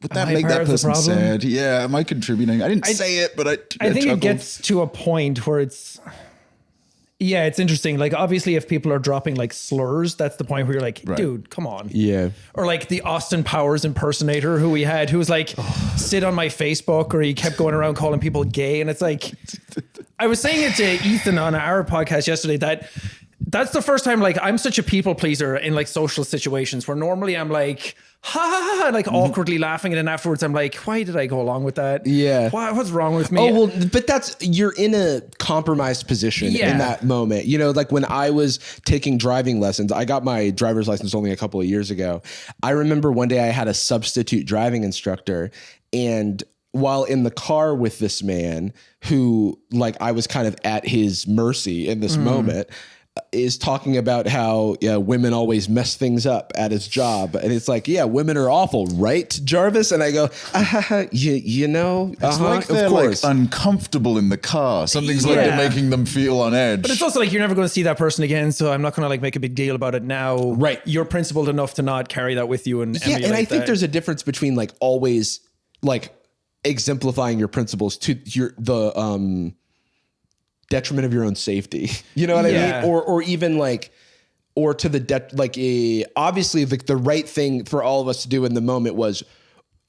would that I make part that of the person problem? sad? Yeah, am I contributing? I didn't say it, but I think chuckled. it gets to a point where it's interesting. Like obviously if people are dropping like slurs, that's the point where you're like, dude, come on. Yeah. Or like the Austin Powers impersonator who we had, who was like, sit on my Facebook, or he kept going around calling people gay. And it's like, I was saying it to Ethan on our podcast yesterday that that's the first time like I'm such a people pleaser in like social situations where normally I'm like, ha ha ha, like awkwardly laughing. And then afterwards I'm like, why did I go along with that? Yeah. What's wrong with me? Oh, well, but you're in a compromised position in that moment. You know, like when I was taking driving lessons, I got my driver's license only a couple of years ago. I remember one day I had a substitute driving instructor, and while in the car with this man who, like, I was kind of at his mercy in this moment, is talking about how women always mess things up at his job. And it's like, yeah, women are awful, right, Jarvis? And I go, you know, it's like they're like uncomfortable in the car. Something's like they're making them feel on edge. But it's also like, you're never going to see that person again. So I'm not going to like make a big deal about it now. Right. You're principled enough to not carry that with you. And and I think there's a difference between like always like exemplifying your principles to the detriment of your own safety. You know what I mean? Or even like, or to the obviously the right thing for all of us to do in the moment was,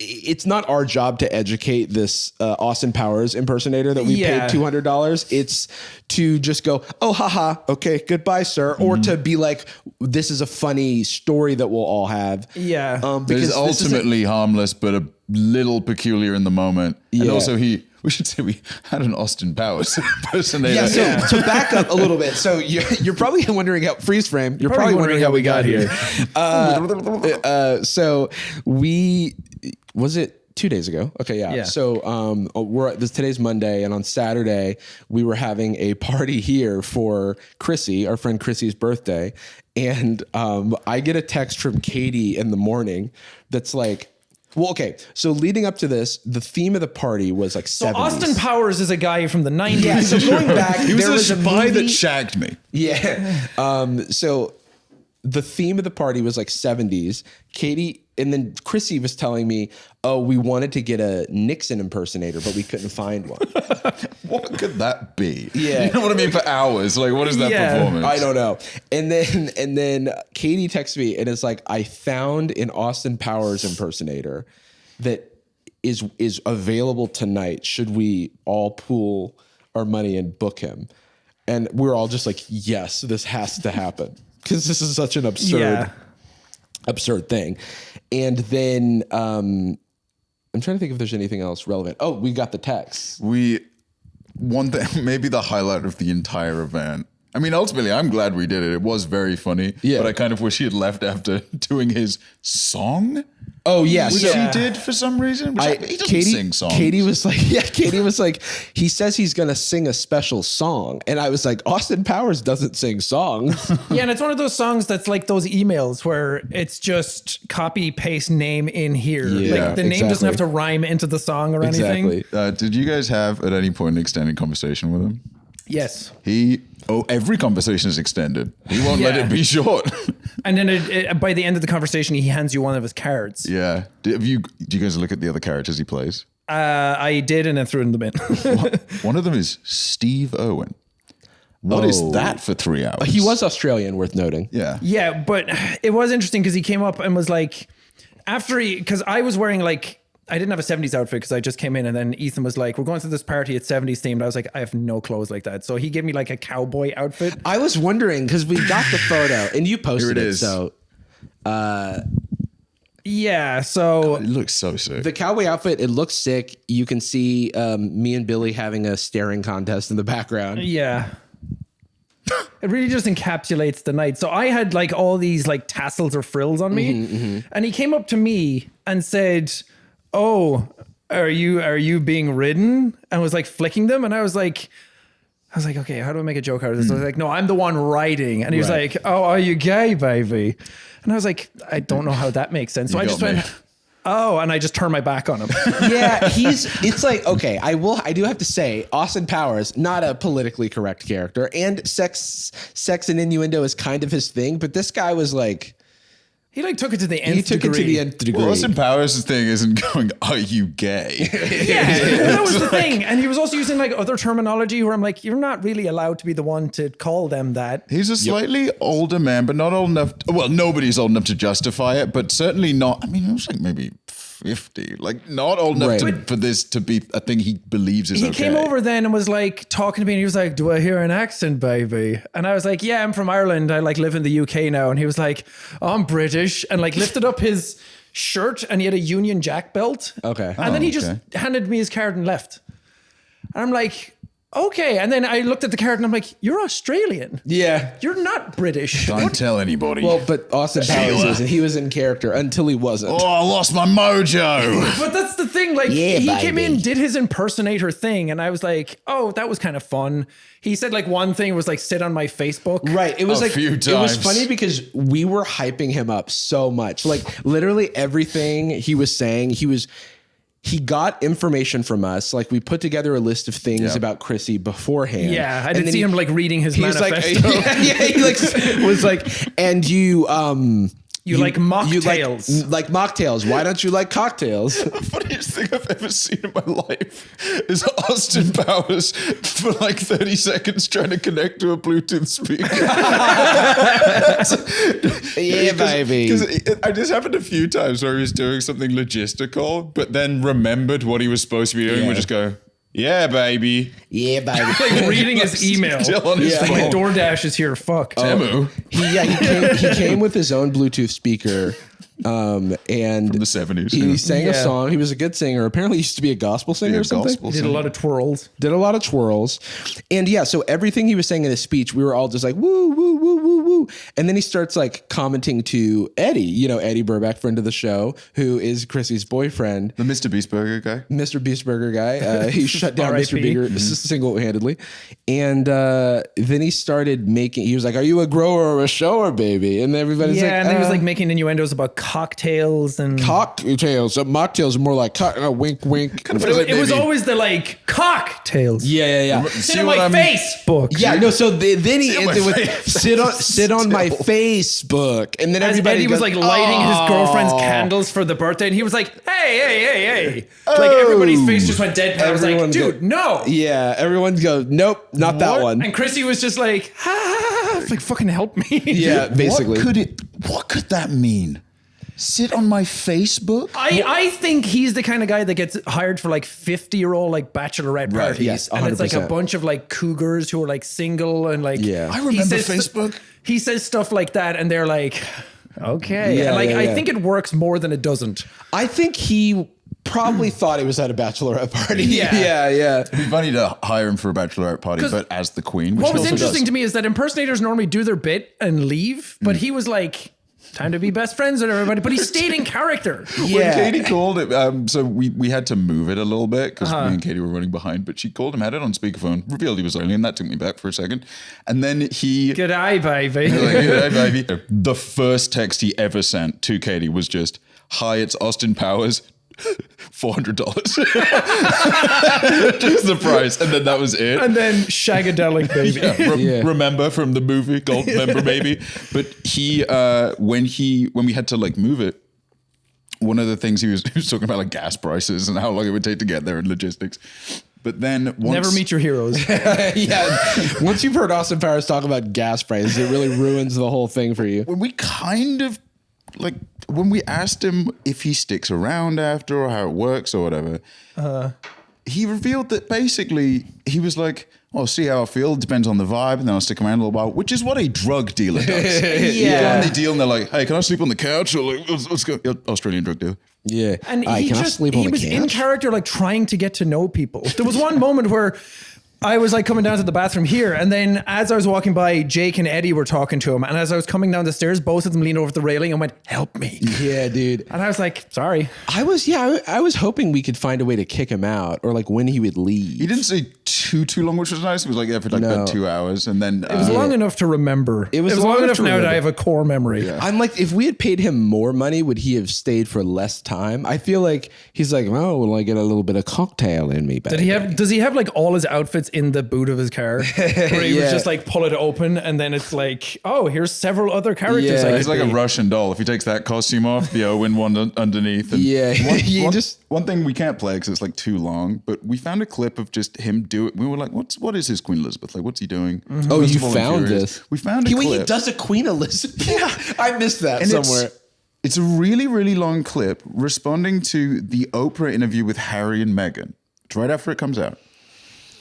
it's not our job to educate this Austin Powers impersonator that we paid $200. It's to just go, oh, haha, okay, goodbye, sir. Or to be like, this is a funny story that we'll all have. Yeah. Because it's ultimately harmless, but a little peculiar in the moment. And also we should say we had an Austin Powers impersonator. Yeah, so to back up a little bit. So you're probably wondering how, freeze frame, you're probably wondering how we got here. So was it 2 days ago? Okay, yeah. So today's Monday, and on Saturday we were having a party here for Chrissy, our friend Chrissy's birthday, and I get a text from Katie in the morning that's like, well, okay. So leading up to this, the theme of the party was like 70s. So Austin Powers is a guy from the 90s. Yeah. So going back, he was a spy that shagged me. Yeah. So the theme of the party was like 70s. Katie, and then Chrissy was telling me, oh, we wanted to get a Nixon impersonator, but we couldn't find one. What could that be? Yeah. You know what I mean? For hours. Like, what is that performance? I don't know. And then Katie texts me and it's like, I found an Austin Powers impersonator that is available tonight. Should we all pool our money and book him? And we're all just like, yes, this has to happen. Because this is such an absurd thing. And then I'm trying to think if there's anything else relevant. Oh, we got the text. One thing, maybe the highlight of the entire event. I mean, ultimately, I'm glad we did it. It was very funny. Yeah. But I kind of wish he had left after doing his song. Oh, yeah. Which he did for some reason. He doesn't sing songs. Katie was like, he says he's going to sing a special song. And I was like, Austin Powers doesn't sing songs. Yeah, and it's one of those songs that's like those emails where it's just copy, paste name in here. Yeah, like the name doesn't have to rhyme into the song or anything. Did you guys have at any point an extended conversation with him? Yes. Every conversation is extended. He won't let it be short. And then by the end of the conversation, he hands you one of his cards. Yeah. Do you guys look at the other characters he plays? I did, and then threw in the bin. One of them is Steve Owen. What is that for 3 hours? He was Australian, worth noting. Yeah. Yeah, but it was interesting because he came up and was like, because I was wearing like, I didn't have a 70s outfit because I just came in, and then Ethan was like, we're going to this party at 70s themed. I was like, I have no clothes like that. So he gave me like a cowboy outfit. I was wondering because we got the photo and you posted it. So yeah, so it looks so sick. The cowboy outfit, it looks sick. You can see me and Billy having a staring contest in the background. Yeah. It really just encapsulates the night. So I had like all these like tassels or frills on me, and he came up to me and said, oh, are you being ridden? And was like flicking them. And I was like, okay, how do I make a joke out of this? I was like, no, I'm the one riding. And he was like, oh, are you gay, baby? And I was like, I don't know how that makes sense. So I just went, oh, and I just turned my back on him. Yeah, it's like, okay, I do have to say, Austin Powers, not a politically correct character, and sex and innuendo is kind of his thing, but this guy was like, he like took it to the nth degree. He took it to the nth degree. Well, Austin Powers' thing isn't going, are you gay? Yeah, that was the thing. And he was also using like other terminology where I'm like, you're not really allowed to be the one to call them that. He's a slightly older man, but not old enough. Well, nobody's old enough to justify it, but certainly not. I mean, it was like maybe 50, like not old enough for this to be a thing he believes is okay. He came over then and was like talking to me, and he was like, do I hear an accent, baby? And I was like, yeah, I'm from Ireland. I like live in the UK now. And he was like, oh, I'm British, and like lifted up his shirt and he had a Union Jack belt. Okay. And then he just okay. handed me his card and left. And I'm like, okay. And then I looked at the card and I'm like, you're Australian. Yeah. You're not British. Don't tell anybody. Well, but Austin Powers is, and he was in character until he wasn't. oh, I lost my mojo. But that's the thing. Like, Yeah, he came baby. in, did his impersonator thing, and I was like, oh, that was kind of fun. He said like one thing was like sit on my Facebook. Right. It was A like few it was times. funny because we were hyping him up so much. Like literally everything he was saying, he got information from us. Like we put together a list of things Yeah. about Chrissy beforehand. Yeah, I And did then see him like reading his he was like, manifesto. he like was like, and you You like mocktails. like mocktails. Why don't you like cocktails? The funniest thing I've ever seen in my life is Austin Powers for like 30 seconds trying to connect to a Bluetooth speaker. Yeah, baby. Because I just happened a few times where he was doing something logistical, but then remembered what he was supposed to be doing. Yeah. Would just go, yeah, baby. Yeah, baby. like reading his email. Still on his Yeah. Like, my phone. DoorDash is here. Fucked. Temu. He came with his own Bluetooth speaker. And From the 70s. he yeah. sang a Yeah. song. He was a good singer. Apparently, he used to be a gospel singer Yeah, or something. gospel He did a lot of twirls. Did a lot of twirls. And yeah, so everything he was saying in his speech, we were all just like, woo, woo, woo, woo, woo. And then he starts like commenting to Eddie, Eddie Burback, friend of the show, who is Chrissy's boyfriend, The Mr. Beastburger guy. Mr. Beastburger guy. He shut down Mr. R.I.P. Beager single-handedly. And then he started he was like, are you a grower or a shower, baby? And everybody's like, Yeah, and then he was like making innuendos about cocktails and cocktails. Mocktails are more like wink, wink. it was always the like cocktails. Yeah. Sit on my Facebook. Yeah, no. So then he on my ended with face. sit on my Facebook, and then As everybody Eddie was goes, like lighting his "Oh." girlfriend's candles for the birthday, and he was like, hey. Like everybody's face just went dead. I was like, Everyone dude, no. Yeah, everyone goes, nope, not that one. And Chrissy was just like, like fucking help me. Yeah, basically. What could that mean? Sit on my Facebook? I think he's the kind of guy that gets hired for like 50-year-old like bachelorette Right, parties. yes, and it's like a 100%. bunch of like cougars who are like single and like Yeah. I he remember says Facebook. He says stuff like that and they're like, okay. Yeah, and like yeah, I yeah. think it works more than it doesn't. I think he probably thought he was at a bachelorette party. Yeah. yeah. It'd be funny to hire him for a bachelorette party, 'Cause but as the queen. Which What he was also interesting does. to me is that impersonators normally do their bit and leave, but he was like, time to be best friends with everybody, but he stayed in character. When Yeah. Katie called it, so we had to move it a little bit because me and Katie were running behind, but she called him, had it on speakerphone, revealed he was alien. That took me back for a second. And then he... G'day, baby. like, "G'day, baby." The first text he ever sent to Katie was just, "Hi, it's Austin Powers. $400." Just the price. And then that was it. And then Shagadelic, baby. Yeah. Remember from the movie Gold Member Baby. But he when we had to like move it, one of the things he was talking about like gas prices and how long it would take to get there and logistics. But then once, Never meet your heroes. Yeah. Once you've heard Austin Powers talk about gas prices, it really ruins the whole thing for you. when we kind of like when we asked him if he sticks around after or how it works or whatever, he revealed that basically he was like, "Well, see how I feel. It depends on the vibe, and then I'll stick around a little while," which is what a drug dealer does. You go on the deal and they're like, "Hey, can I sleep on the couch?" Or like, "Let's go." Australian drug dealer. Yeah. And Aye, he can I just, sleep on he the was in couch? character, like trying to get to know people. There was one moment where I was like coming down to the bathroom here, and then as I was walking by, Jake and Eddie were talking to him. And as I was coming down the stairs, both of them leaned over the railing and went, "Help me." Yeah, dude. And I was like, sorry. I was hoping we could find a way to kick him out or like when he would leave. He didn't say too long, which was nice. It was like there for like No. about 2 hours, and then It was long enough to remember. It was was long long enough enough to now that remember. I have a core memory. I'm like, if we had paid him more money, would he have stayed for less time? I feel like he's like, oh, well, I get a little bit of cocktail in me. Does he have like all his outfits in the boot of his car? Where he Yeah. would just like pull it open and then it's like, oh, here's several other characters. Yeah. I could he's like a be. Russian doll. If he takes that costume off, the Owen one underneath. And Yeah. You just- one thing we can't play because it's like too long, but we found a clip of just him do it. We were like, what is his Queen Elizabeth? Like, what's he doing? Oh, First you of all, found Furious. this? We found a Wait, clip. he does a Queen Elizabeth? Yeah. I missed that And somewhere. It's a really, really long clip responding to the Oprah interview with Harry and Meghan. It's right after it comes out.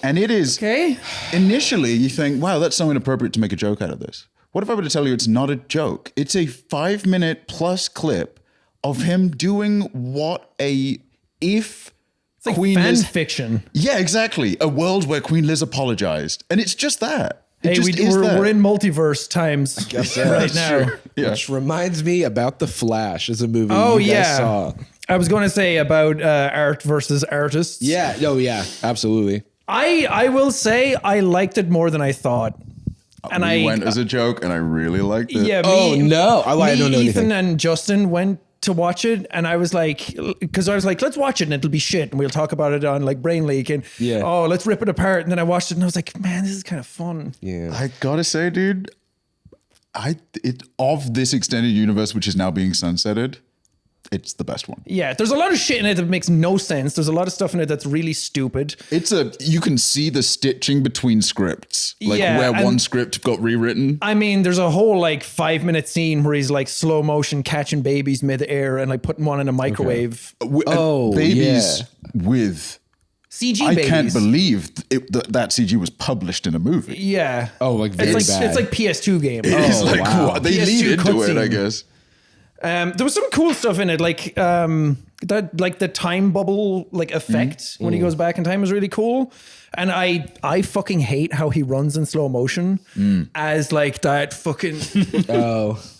And it is, Okay. initially you think, wow, that's so inappropriate to make a joke out of this. What if I were to tell you it's not a joke? It's a 5-minute plus clip of him doing what if It's like Queen fan Liz. fiction. Yeah, exactly. A world where Queen Liz apologized. And it's just that. It Hey, just is that. we're in multiverse times right now. True. Yeah. Which reminds me about The Flash as a movie Oh, you guys yeah. saw. I was going to say about art versus artists. Yeah. Oh, yeah. Absolutely. I will say I liked it more than I thought. And We went as a joke, and I really liked it. yeah, Oh, no. I me, don't know Ethan anything. and Justin went to watch it, and I was like, because I was like, let's watch it and it'll be shit, and we'll talk about it on like Brain Leak, and let's rip it apart. And then I watched it, and I was like, man, this is kind of fun. Yeah. I gotta say, dude, of this extended universe, which is now being sunsetted, it's the best one. Yeah, there's a lot of shit in it that makes no sense. There's a lot of stuff in it that's really stupid. You can see the stitching between scripts, like Yeah, where and- one script got rewritten. I mean, there's a whole like 5-minute scene where he's like slow motion catching babies midair and like putting one in a microwave. Babies with. CG I babies. can't believe that CG was published in a movie. Yeah. Oh, like very it's like, bad. It's like PS2 game. It's like wow. what? They PS2 lead into it, cutscene. I guess. There was some cool stuff in it, like that, like the time bubble like effect when he goes back in time was really cool. And I fucking hate how he runs in slow motion as like that fucking.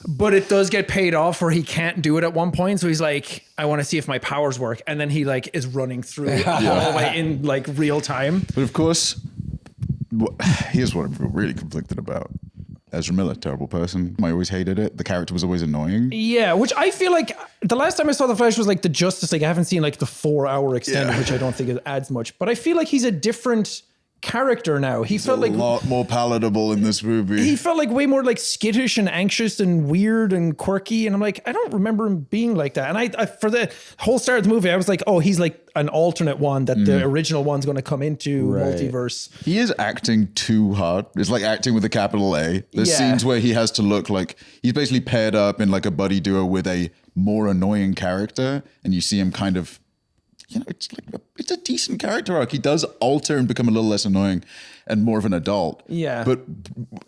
But it does get paid off where he can't do it at one point, so he's like, I want to see if my powers work, and then he like is running through all the way in like real time. But of course, here's what I'm really conflicted about. Ezra Miller, terrible person. I always hated it. The character was always annoying. Yeah, which I feel like the last time I saw The Flash was like the Justice League. I haven't seen like the 4-hour extended, which I don't think it adds much. But I feel like he's a different character now. He felt like a lot more palatable in this movie. he felt like way more like skittish and anxious and weird and quirky. And I'm like, I don't remember him being like that. And I for the whole start of the movie, I was like, oh, he's like an alternate one that the original one's going to come into multiverse. He is acting too hard. It's like acting with a capital A. There's Yeah. scenes where he has to look like he's basically paired up in like a buddy duo with a more annoying character, and you see him kind of, it's a decent character arc. He does alter and become a little less annoying and more of an adult. Yeah. But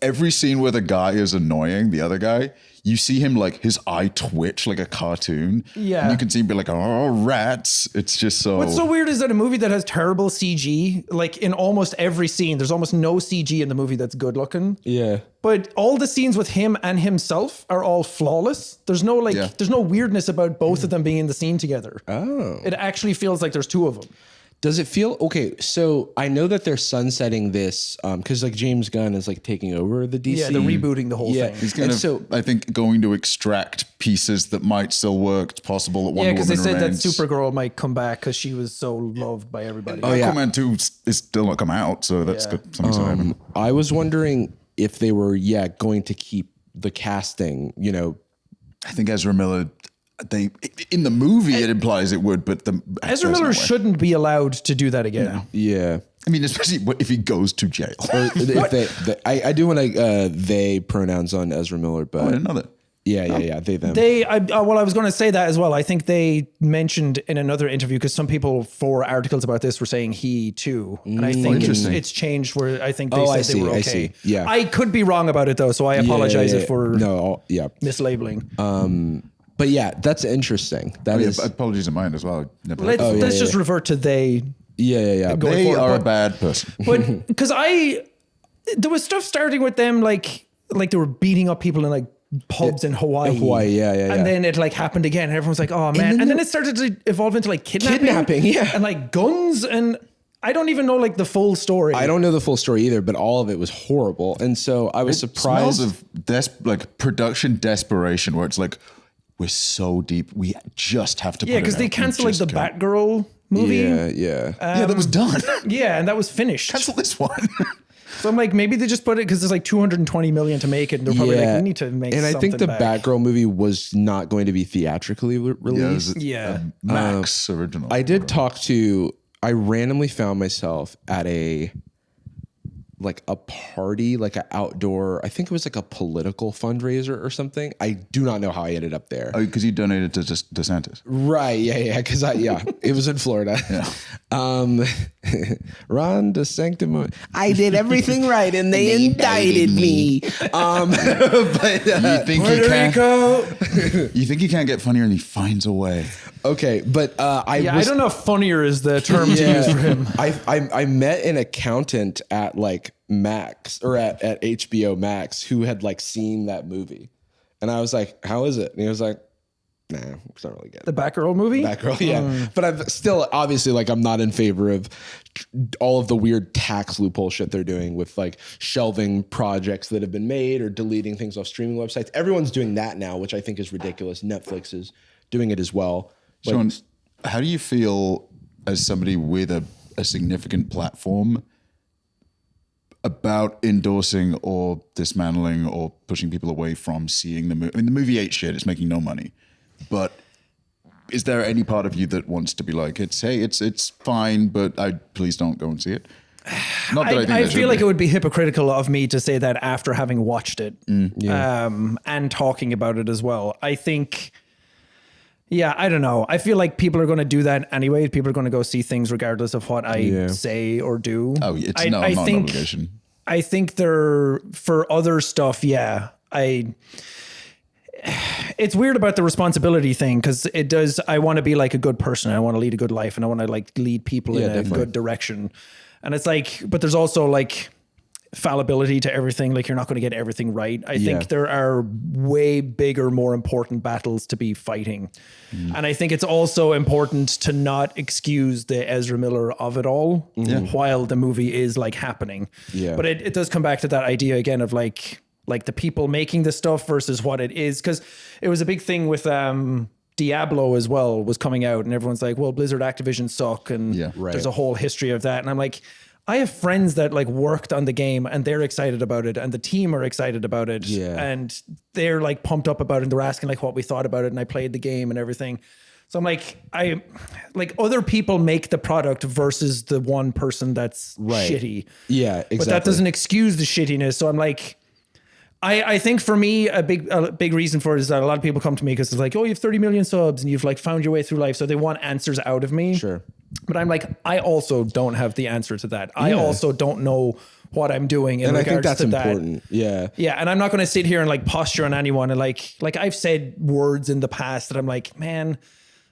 every scene where the guy is annoying, the other guy, you see him like his eye twitch like a cartoon. Yeah. And you can see him be like, oh, rats. It's just so. What's so weird is that a movie that has terrible CG, like in almost every scene, there's almost no CG in the movie that's good looking. Yeah. But all the scenes with him and himself are all flawless. There's no there's no weirdness about both of them being in the scene together. Oh. It actually feels like there's two of them. Does it feel okay? So I know that they're sunsetting this because like James Gunn is like taking over the DC. Yeah, they're rebooting the whole thing. He's kind of, I think, going to extract pieces that might still work. It's possible that Wonder Yeah, because Woman they said remains. that Supergirl might come back because she was so loved by everybody. Oh, yeah. Aquaman 2 is still not come out, so that's good. Something's gonna happen. I was wondering if they were going to keep the casting. I think Ezra Miller. In the movie it implies it would, but Ezra Miller shouldn't be allowed to do that again. Yeah. I mean, especially if he goes to jail. Or if I do want to they pronouns on Ezra Miller, but I didn't know that. Yeah, they them. I was going to say that as well. I think they mentioned in another interview, because some people for articles about this were saying he too, and I think it's changed where I think they said they were okay. I see. Yeah, I could be wrong about it though, so I apologize if we're mislabeling. But yeah, that's interesting. That is apologies on mine as well. Let's just revert to they. Yeah. They are a bad person. But because there was stuff starting with them like they were beating up people in like pubs in Hawaii. Yeah. And then it like happened again. And everyone's like, oh man. And then it started to evolve into like kidnapping. Yeah. And like guns. And I don't even know like the full story. I don't know the full story either, but all of it was horrible. And so I was surprised. Smells of like production desperation, where it's like, we're so deep, we just have to put it because they out. canceled like the Batgirl movie. Yeah. that was done. Yeah, and that was finished. Cancel this one. So I'm like, maybe they just put it because there's like 220 million to make it, and they're probably like, we need to make. And I think the back. Batgirl movie was not going to be theatrically released. Max original. I randomly found myself at like a party, like an outdoor, I think it was like a political fundraiser or something. I do not know how I ended up there. Oh, because you donated to DeSantis. Right. Yeah. Because it was in Florida. Ron DeSantis. I did everything right, and they indicted me. But You think Puerto Rico. You think he can't get funnier, and he finds a way. Okay, but I don't know if funnier is the term to use for him. I met an accountant at like Max or at HBO Max who had like seen that movie, and I was like, "How is it?" And he was like, "Nah, it's not really good." The Batgirl movie? Batgirl, yeah. But I'm still obviously like I'm not in favor of all of the weird tax loophole shit they're doing with like shelving projects that have been made or deleting things off streaming websites. Everyone's doing that now, which I think is ridiculous. Netflix is doing it as well. Sean, how do you feel as somebody with a significant platform about endorsing or dismantling or pushing people away from seeing the movie? I mean, the movie ain't shit. It's making no money. But is there any part of you that wants to be like, it's fine, but please don't go and see it? Not that I feel like it would be hypocritical of me to say that after having watched it and talking about it as well. I think... Yeah, I don't know. I feel like people are going to do that anyway. People are going to go see things regardless of what I say or do. Oh, it's not an obligation. I think they're for other stuff. Yeah, it's weird about the responsibility thing because it does. I want to be like a good person. I want to lead a good life and I want to like lead people in a good direction. And it's like, but there's also like fallibility to everything. Like you're not going to get everything right. I think there are way bigger, more important battles to be fighting. And I think it's also important to not excuse the Ezra Miller of it all while the movie is like happening. Yeah. But it does come back to that idea again of like the people making the stuff versus what it is. Cause it was a big thing with, Diablo as well was coming out and everyone's like, well, Blizzard Activision suck. And there's a whole history of that. And I'm like, I have friends that like worked on the game and they're excited about it and the team are excited about it and they're like pumped up about it and they're asking like what we thought about it and I played the game and everything. So I'm like, other people make the product versus the one person that's shitty. Yeah, exactly. But that doesn't excuse the shittiness. So I'm like, I think for me, a big reason for it is that a lot of people come to me because it's like, oh, you have 30 million subs and you've like found your way through life. So they want answers out of me. Sure. But I'm like, I also don't have the answer to that. I also don't know what I'm doing in regards to that. And I think that's important. Yeah. Yeah. And I'm not going to sit here and like posture on anyone. And like I've said words in the past that I'm like, man,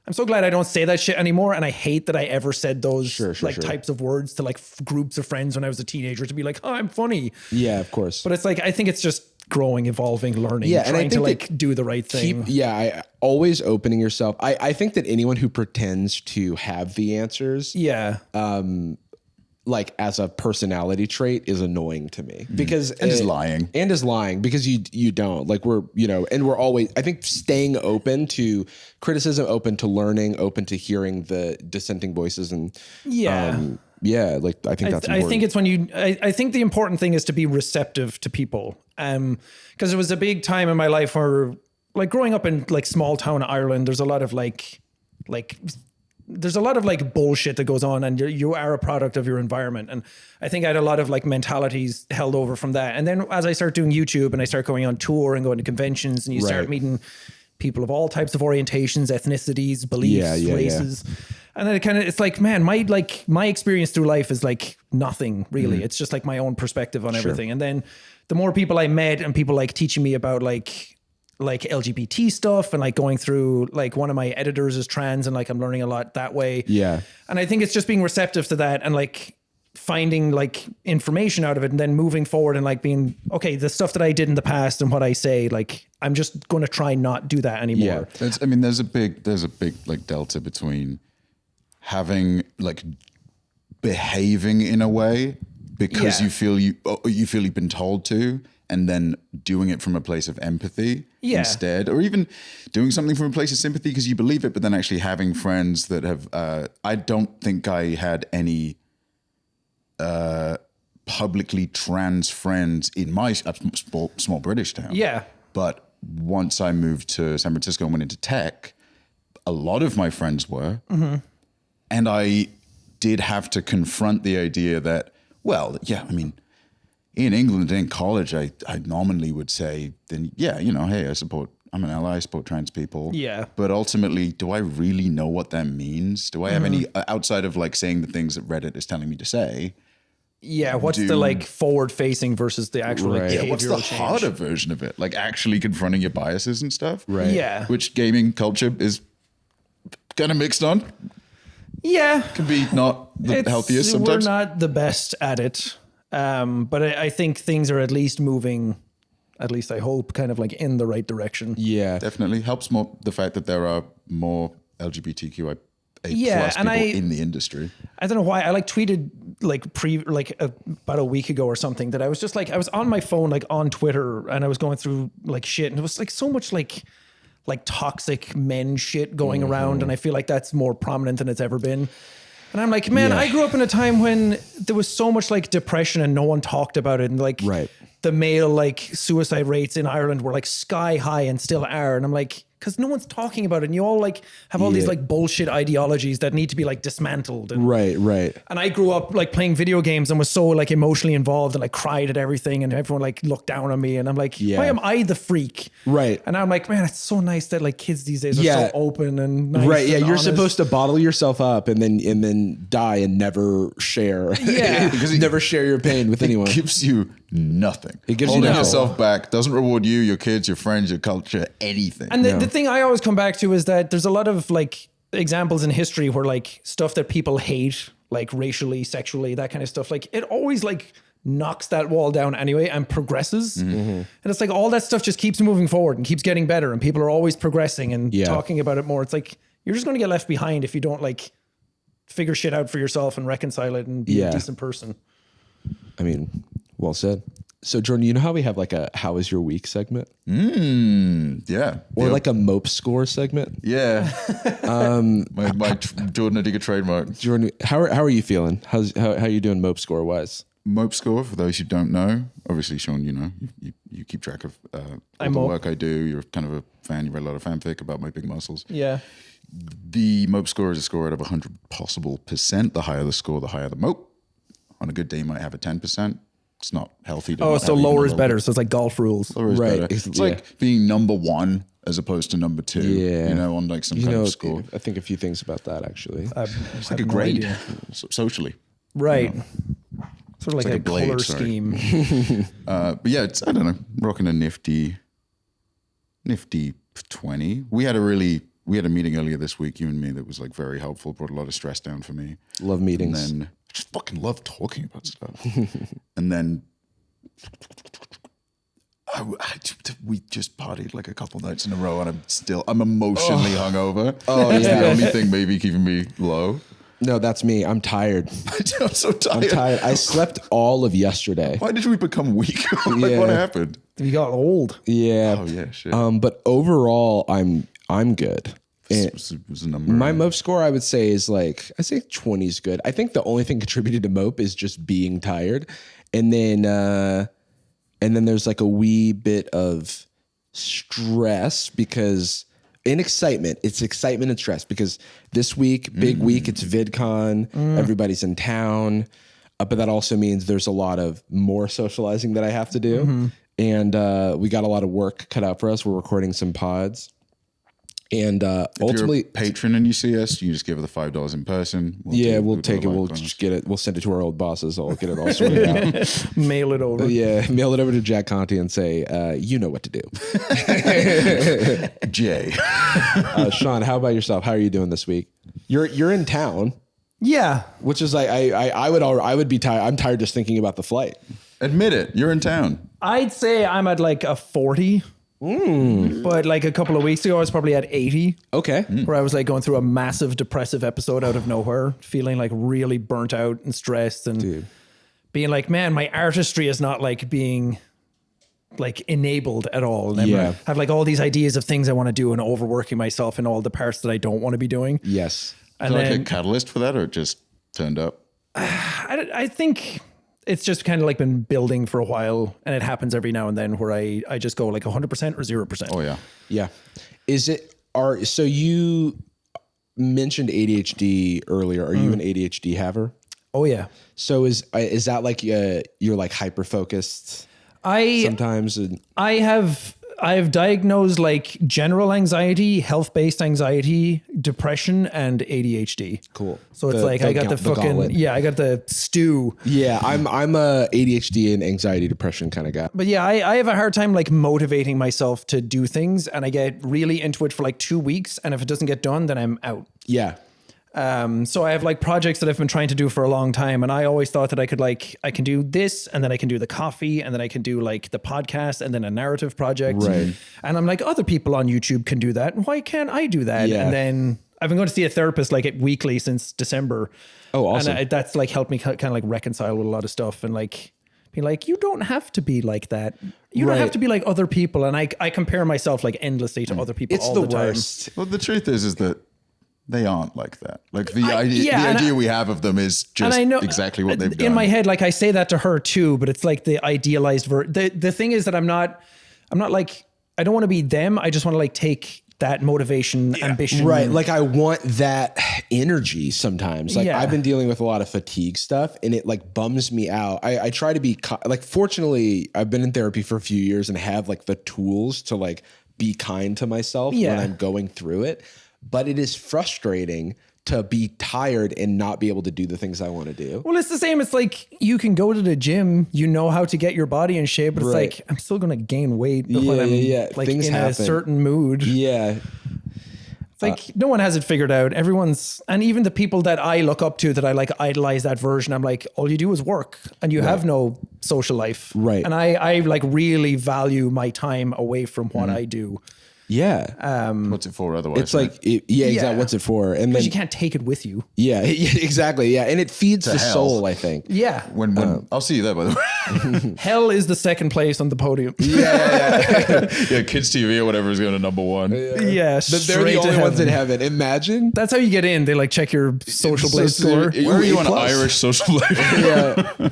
I'm so glad I don't say that shit anymore. And I hate that I ever said those types of words to like groups of friends when I was a teenager to be like, oh, I'm funny. Yeah, of course. But it's like, I think it's just growing, evolving, learning, trying to like do the right thing. Always opening yourself. I think that anyone who pretends to have the answers, like as a personality trait is annoying to me because is lying because you don't like we're always, I think, staying open to criticism, open to learning, open to hearing the dissenting voices and like I think that's important. I think it's when I think the important thing is to be receptive to people. Because it was a big time in my life where like growing up in like small town Ireland, there's a lot of like bullshit that goes on and you are a product of your environment. And I think I had a lot of like mentalities held over from that. And then as I start doing YouTube and I start going on tour and going to conventions and you start meeting people of all types of orientations, ethnicities, beliefs, races. And then it's like, man, my experience through life is like nothing really. It's just like my own perspective on everything. And then the more people I met and people like teaching me about like LGBT stuff and like going through, like one of my editors is trans and like I'm learning a lot that way. Yeah. And I think it's just being receptive to that and like finding like information out of it and then moving forward and like being, okay, the stuff that I did in the past and what I say, like, I'm just going to try not do that anymore. Yeah. There's a big like delta between having like behaving in a way because you feel you've been told to, and then doing it from a place of empathy instead, or even doing something from a place of sympathy because you believe it, but then actually having friends that have, I don't think I had any publicly trans friends in my small British town. Yeah. But once I moved to San Francisco and went into tech, a lot of my friends were, and I did have to confront the idea that, well, yeah, I mean, in England, in college, I nominally would say, then yeah, hey, I'm an ally, I support trans people. Yeah. But ultimately, do I really know what that means? Do I have any, outside of like saying the things that Reddit is telling me to say? Yeah, what's the like forward facing versus the actual like, behavioral what's the change? harder version of it? Like actually confronting your biases and stuff? Right. Yeah. Which gaming culture is kind of mixed on. Yeah. Can be not the healthiest sometimes. We're not the best at it. But I think things are at least moving, at least I hope, kind of like in the right direction. Yeah. Definitely helps more the fact that there are more LGBTQI Yeah, plus and people in the industry. I don't know why I like tweeted like about a week ago or something that I was just like, I was on my phone, like on Twitter, and I was going through like shit, and it was like so much like toxic men shit going around. And I feel like that's more prominent than it's ever been. And I'm like, man, I grew up in a time when there was so much like depression and no one talked about it. And like the male like suicide rates in Ireland were like sky high and still are. And I'm like, because no one's talking about it. And you all like have all these like bullshit ideologies that need to be like dismantled. And, Right. And I grew up like playing video games and was so like emotionally involved and like cried at everything. And everyone like looked down on me. And I'm like, why am I the freak? Right. And I'm like, man, it's so nice that like kids these days are so open and nice. Right. Yeah. and You're honest. supposed to bottle yourself up and then die and never share. Yeah. Because never share your pain with anyone. It gives you nothing. It gives you Holding nothing. yourself back doesn't reward you, your kids, your friends, your culture, anything. And the thing I always come back to is that there's a lot of like examples in history where like stuff that people hate, like racially, sexually, that kind of stuff, like it always like knocks that wall down anyway and progresses. And it's like all that stuff just keeps moving forward and keeps getting better and people are always progressing and talking about it more. It's like, you're just going to get left behind if you don't like figure shit out for yourself and reconcile it and be a decent person. I mean, well said. So Jordan, you know how we have like a "How was your week" segment, Yeah. or like a Mope Score segment? Yeah. my Jordan Adiga trademark. Jordan, how are you feeling? How you doing Mope Score wise? Mope Score, for those who don't know, obviously, Sean, you keep track of all the work I do. You're kind of a fan. You read a lot of fanfic about my big muscles. Yeah. The Mope Score is a score out of 100 possible percent. The higher the score, the higher the mope. On a good day, you might have a 10%. It's not healthy. Oh, so lower is better. So it's like golf rules. Lower is better. It's like being number one as opposed to number two. Yeah. On like some kind of score. I think a few things about that actually. It's like a grade socially. Right. Sort of like a blade, color sorry. scheme. But yeah, I don't know, rocking a nifty 20. We had a meeting earlier this week, you and me, that was like very helpful, brought a lot of stress down for me. Love meetings. And then I just fucking love talking about stuff. And then we just partied like a couple nights in a row, and I'm emotionally hungover. Oh, It's yeah. the only thing maybe keeping me low. No, that's me. I'm tired. I'm so tired. I'm tired. I slept all of yesterday. Why did we become weak? Like, Yeah. what happened? You got old. Yeah. Oh yeah, shit. But overall, I'm good. And It was a number. my Mope score, I would say, is like, I say 20 is good. I think the only thing contributed to Mope is just being tired. And then there's like a wee bit of stress because in excitement, it's excitement and stress because this week, big week, it's VidCon, everybody's in town. But that also means there's a lot of more socializing that I have to do. And we got a lot of work cut out for us. We're recording some pods. And ultimately, if you're a patron and you see us, you just give it the $5 in person. we'll take it. We'll just get it. We'll send it to our old bosses. I'll get it all sorted out. Mail it over. Yeah, mail it over to Jack Conti and say, you know what to do. Jay. Sean, how about yourself? How are you doing this week? You're in town, Yeah. which is like I would be tired. I'm tired just thinking about the flight. Admit it. You're in town. I'd say I'm at like a 40. But like a couple of weeks ago, I was probably at 80. Okay. Where I was like going through a massive depressive episode out of nowhere, feeling like really burnt out and stressed and being like, man, my artistry is not like being like enabled at all. And I have like all these ideas of things I want to do and overworking myself in all the parts that I don't want to be doing. Yes. Is there like a catalyst for that, or it just turned up? I think it's just kind of like been building for a while, and it happens every now and then where I just go like 100% or 0%. Oh yeah. Yeah. So you mentioned ADHD earlier. Are you an ADHD haver? Oh yeah. So is that like you're like hyper focused sometimes? I have diagnosed like general anxiety, health-based anxiety, depression, and ADHD. Cool. So it's like I got the fucking gauntlet. I got the stew. Yeah, I'm a ADHD and anxiety depression kind of guy. But yeah, I have a hard time like motivating myself to do things, and I get really into it for like 2 weeks, and if it doesn't get done, then I'm out. Yeah. So I have like projects that I've been trying to do for a long time, and I always thought that I can do this, and then I can do the coffee, and then I can do like the podcast, and then a narrative project. Right. And I'm like, other people on YouTube can do that. Why can't I do that? Yeah. And then I've been going to see a therapist like weekly since December. Oh, awesome. And that's like helped me kind of like reconcile with a lot of stuff, and like be like, you don't have to be like that. You don't have to be like other people. And I compare myself like endlessly to other people. It's all the the time. worst. Well, the truth is that they aren't like that. Like the idea we have of them is just exactly what they've done. In my head, like I say that to her too, but it's like the idealized the thing is that I'm not like, I don't want to be them. I just want to like take that motivation, ambition. Right. Like I want that energy sometimes. Like I've been dealing with a lot of fatigue stuff and it like bums me out. I try to be like, fortunately I've been in therapy for a few years and have like the tools to like be kind to myself when I'm going through it. But it is frustrating to be tired and not be able to do the things I want to do. Well, it's the same. It's like you can go to the gym, you know how to get your body in shape, but it's like I'm still going to gain weight when I'm like things in a certain mood. Yeah. It's like no one has it figured out. And even the people that I look up to that I like idolize that version, I'm like, all you do is work and you have no social life. Right. And I like really value my time away from what I do. Yeah. What's it for otherwise? It's like, exactly. What's it for? And then you can't take it with you. Yeah, exactly. Yeah. And it feeds the soul, I think. Yeah. When I'll see you there, by the way. Hell is the second place on the podium. Yeah, Kids TV or whatever is going to number one. Yeah. They're the only ones in heaven. Imagine. That's how you get in. They like check your social Blaze score. Where are you on Irish social life? Yeah.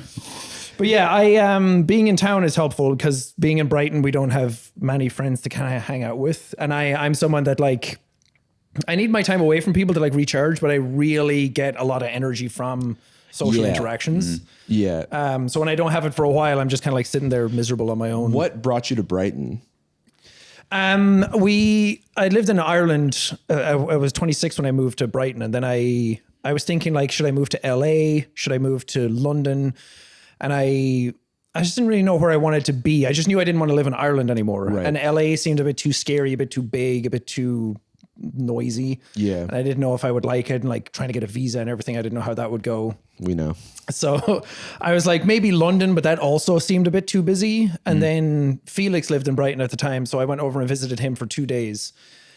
But yeah, being in town is helpful because being in Brighton, we don't have many friends to kind of hang out with. And I'm someone that like, I need my time away from people to like recharge, but I really get a lot of energy from social interactions. Yeah. So when I don't have it for a while, I'm just kind of like sitting there miserable on my own. What brought you to Brighton? I lived in Ireland. I was 26 when I moved to Brighton. And then I was thinking like, should I move to LA? Should I move to London? And I just didn't really know where I wanted to be. I just knew I didn't want to live in Ireland anymore. Right. And LA seemed a bit too scary, a bit too big, a bit too noisy. Yeah. And I didn't know if I would like it, and like trying to get a visa and everything. I didn't know how that would go. We know. So I was like, maybe London, but that also seemed a bit too busy. And then Felix lived in Brighton at the time. So I went over and visited him for 2 days.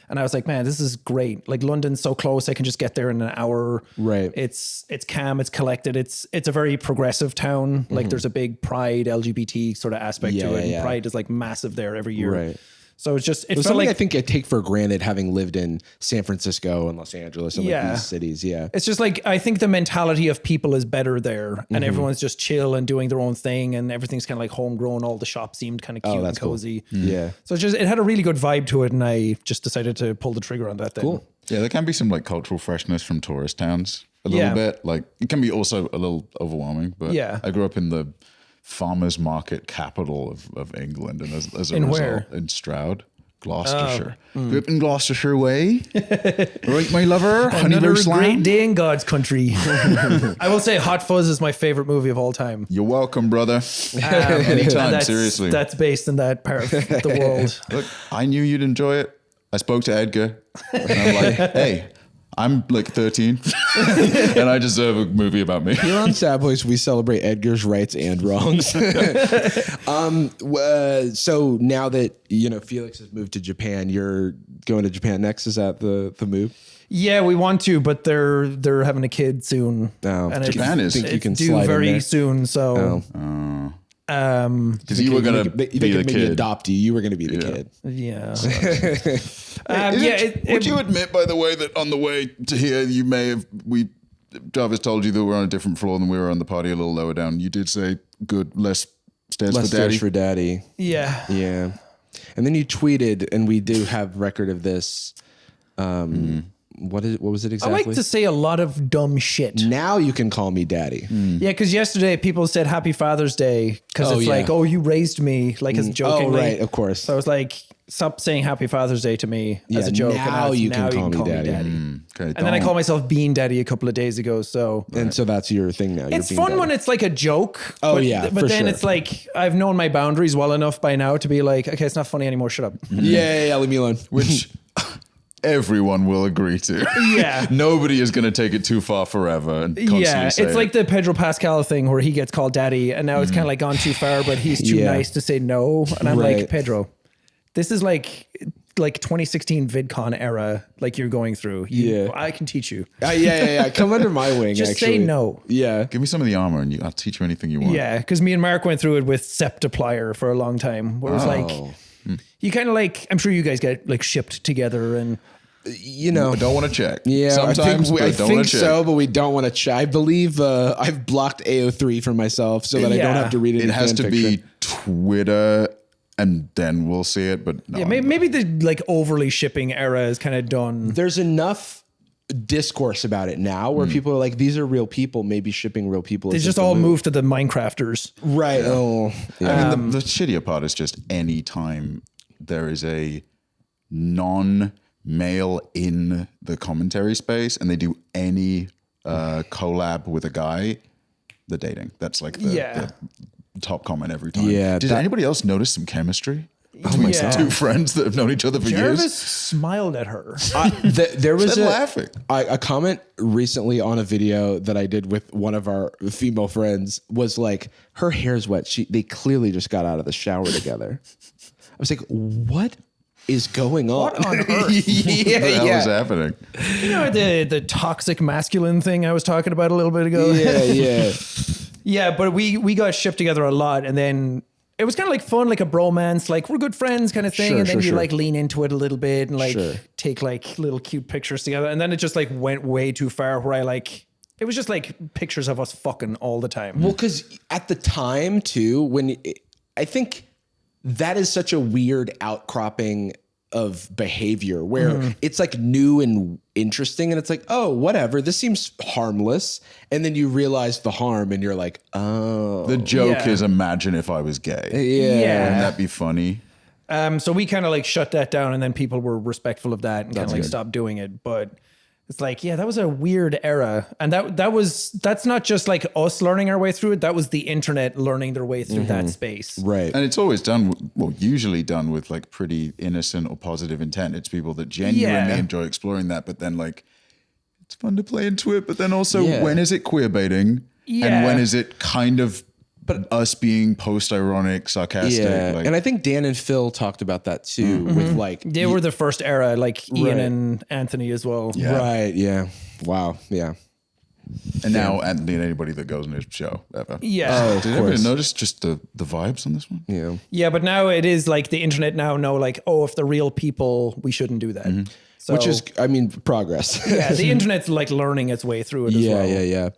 And I was like, man, this is great. Like London's so close. I can just get there in an hour. Right. It's calm. It's collected. It's a very progressive town. Like there's a big pride LGBT sort of aspect to it. And Pride is like massive there every year. Right. So it's just, it felt like, I think I take for granted having lived in San Francisco and Los Angeles and like these cities. Yeah. It's just like, I think the mentality of people is better there and everyone's just chill and doing their own thing and everything's kind of like homegrown. All the shops seemed kind of cute and cozy. Cool. Yeah. So it had a really good vibe to it. And I just decided to pull the trigger on that thing. Cool. Yeah. There can be some like cultural freshness from tourist towns a little bit. Like it can be also a little overwhelming, but I grew up in the farmers market capital of England. And as a result, where? In Stroud. Gloucestershire. Grew up in Gloucestershire way. Right, my lover. Another great day in God's country. I will say Hot Fuzz is my favorite movie of all time. You're welcome, brother. Anytime, seriously. That's based in that part of the world. Look, I knew you'd enjoy it. I spoke to Edgar. And I'm like, hey, I'm like 13 and I deserve a movie about me. Here on Sad Boys, we celebrate Edgar's rights and wrongs. So now that, Felix has moved to Japan, you're going to Japan next. Is that the move? Yeah, we want to, but they're having a kid soon. Oh, and Japan is. Think you can due slide very in there? soon. So, because you were going to be the kid. Adopt you. You were going to be the kid. Yeah. Would you admit, by the way, that on the way to here, you may have, Jarvis told you that we're on a different floor than we were on the party a little lower down. You did say good, less stairs for daddy. Yeah. Yeah. And then you tweeted, and we do have record of this, what was it I exactly? like to say a lot of dumb shit. Now you can call me daddy. Yeah, because yesterday people said Happy Father's Day because Oh, it's yeah. like, oh, you raised me, like as jokingly. Oh, right, of course. So I was like, stop saying Happy Father's Day to me as a joke. Now you can call me daddy. Okay, And then I called myself Bean Daddy a couple of days ago. So And so that's your thing now. it's fun when it's like a joke. Oh, but, yeah, But for then sure. it's like, I've known my boundaries well enough by now to be like, okay, it's not funny anymore. Shut up. Yeah, leave me alone. which everyone will agree to. Yeah. Nobody is going to take it too far forever and constantly Yeah, say it's like the Pedro Pascal thing where he gets called daddy and now it's kind of like gone too far, but he's too Yeah. nice to say no. And I'm Right. like, Pedro, this is like 2016 VidCon era, like you're going through. Yeah. I can teach you. Yeah. Come under my wing. Just actually. say no. Yeah. give me some of the armor and I'll teach you anything you want. Yeah, because me and Mark went through it with Septiplier for a long time, where it was like, you kind of like, I'm sure you guys get like shipped together and You know, I don't want to check. Yeah, Sometimes, I but don't think want to check. so, but we don't want to check. I believe I've blocked AO3 for myself so that I don't Yeah. have to read it. It has to be Twitter and then we'll see it. But no, yeah, maybe the like overly shipping era is kind of done. There's enough discourse about it now where people are like, these are real people. Maybe shipping real people. They is just a all move. moved to the Minecrafters. Right. Oh, yeah. I mean, the shittier part is just any time there is a non-male in the commentary space and they do any collab with a guy, they're dating. That's like the top comment every time. Yeah, Did that- anybody else notice some chemistry between Yeah. two friends that have known each other for Jarvis years? smiled at her. There was They're laughing. a comment recently on a video that I did with one of our female friends was like, her hair's wet. They clearly just got out of the shower together. I was like, what is going on? What on earth? yeah, What the hell yeah. is happening? You know the toxic masculine thing I was talking about a little bit ago? Yeah. Yeah, but we got shipped together a lot, and then it was kind of like fun, like a bromance, like we're good friends kind of thing. Sure, and then sure, you sure. like lean into it a little bit and like Sure. take like little cute pictures together. And then it just like went way too far where I like, it was just like pictures of us fucking all the time. Well, because at the time too, I think that is such a weird outcropping of behavior where it's like new and interesting and it's like, oh, whatever, this seems harmless. And then you realize the harm and you're like, oh. The joke Yeah. is imagine if I was gay. Yeah. Wouldn't that be funny? So we kind of like shut that down, and then people were respectful of that and kind of like stopped doing it. But it's like, yeah, that was a weird era, and that's not just like us learning our way through it. That was the internet learning their way through that space. Right. And it's always done, usually done with like pretty innocent or positive intent. It's people that genuinely Yeah. enjoy exploring that, but then like, it's fun to play into it. But then also, Yeah. when is it queer baiting? Yeah. And when is it kind of us being post-ironic, sarcastic? Yeah. Like, And I think Dan and Phil talked about that too with like, They were the first era, like Ian Right. and Anthony as well. Yeah. right. Yeah. Wow. Yeah. and now Anthony and anybody that goes on his show ever. Yeah. Did everybody notice just the vibes on this one? Yeah. Yeah, but now it is like the internet now know like, oh, if they're real people, we shouldn't do that. So, Which is, I mean, progress. yeah, the internet's like learning its way through it as well. yeah.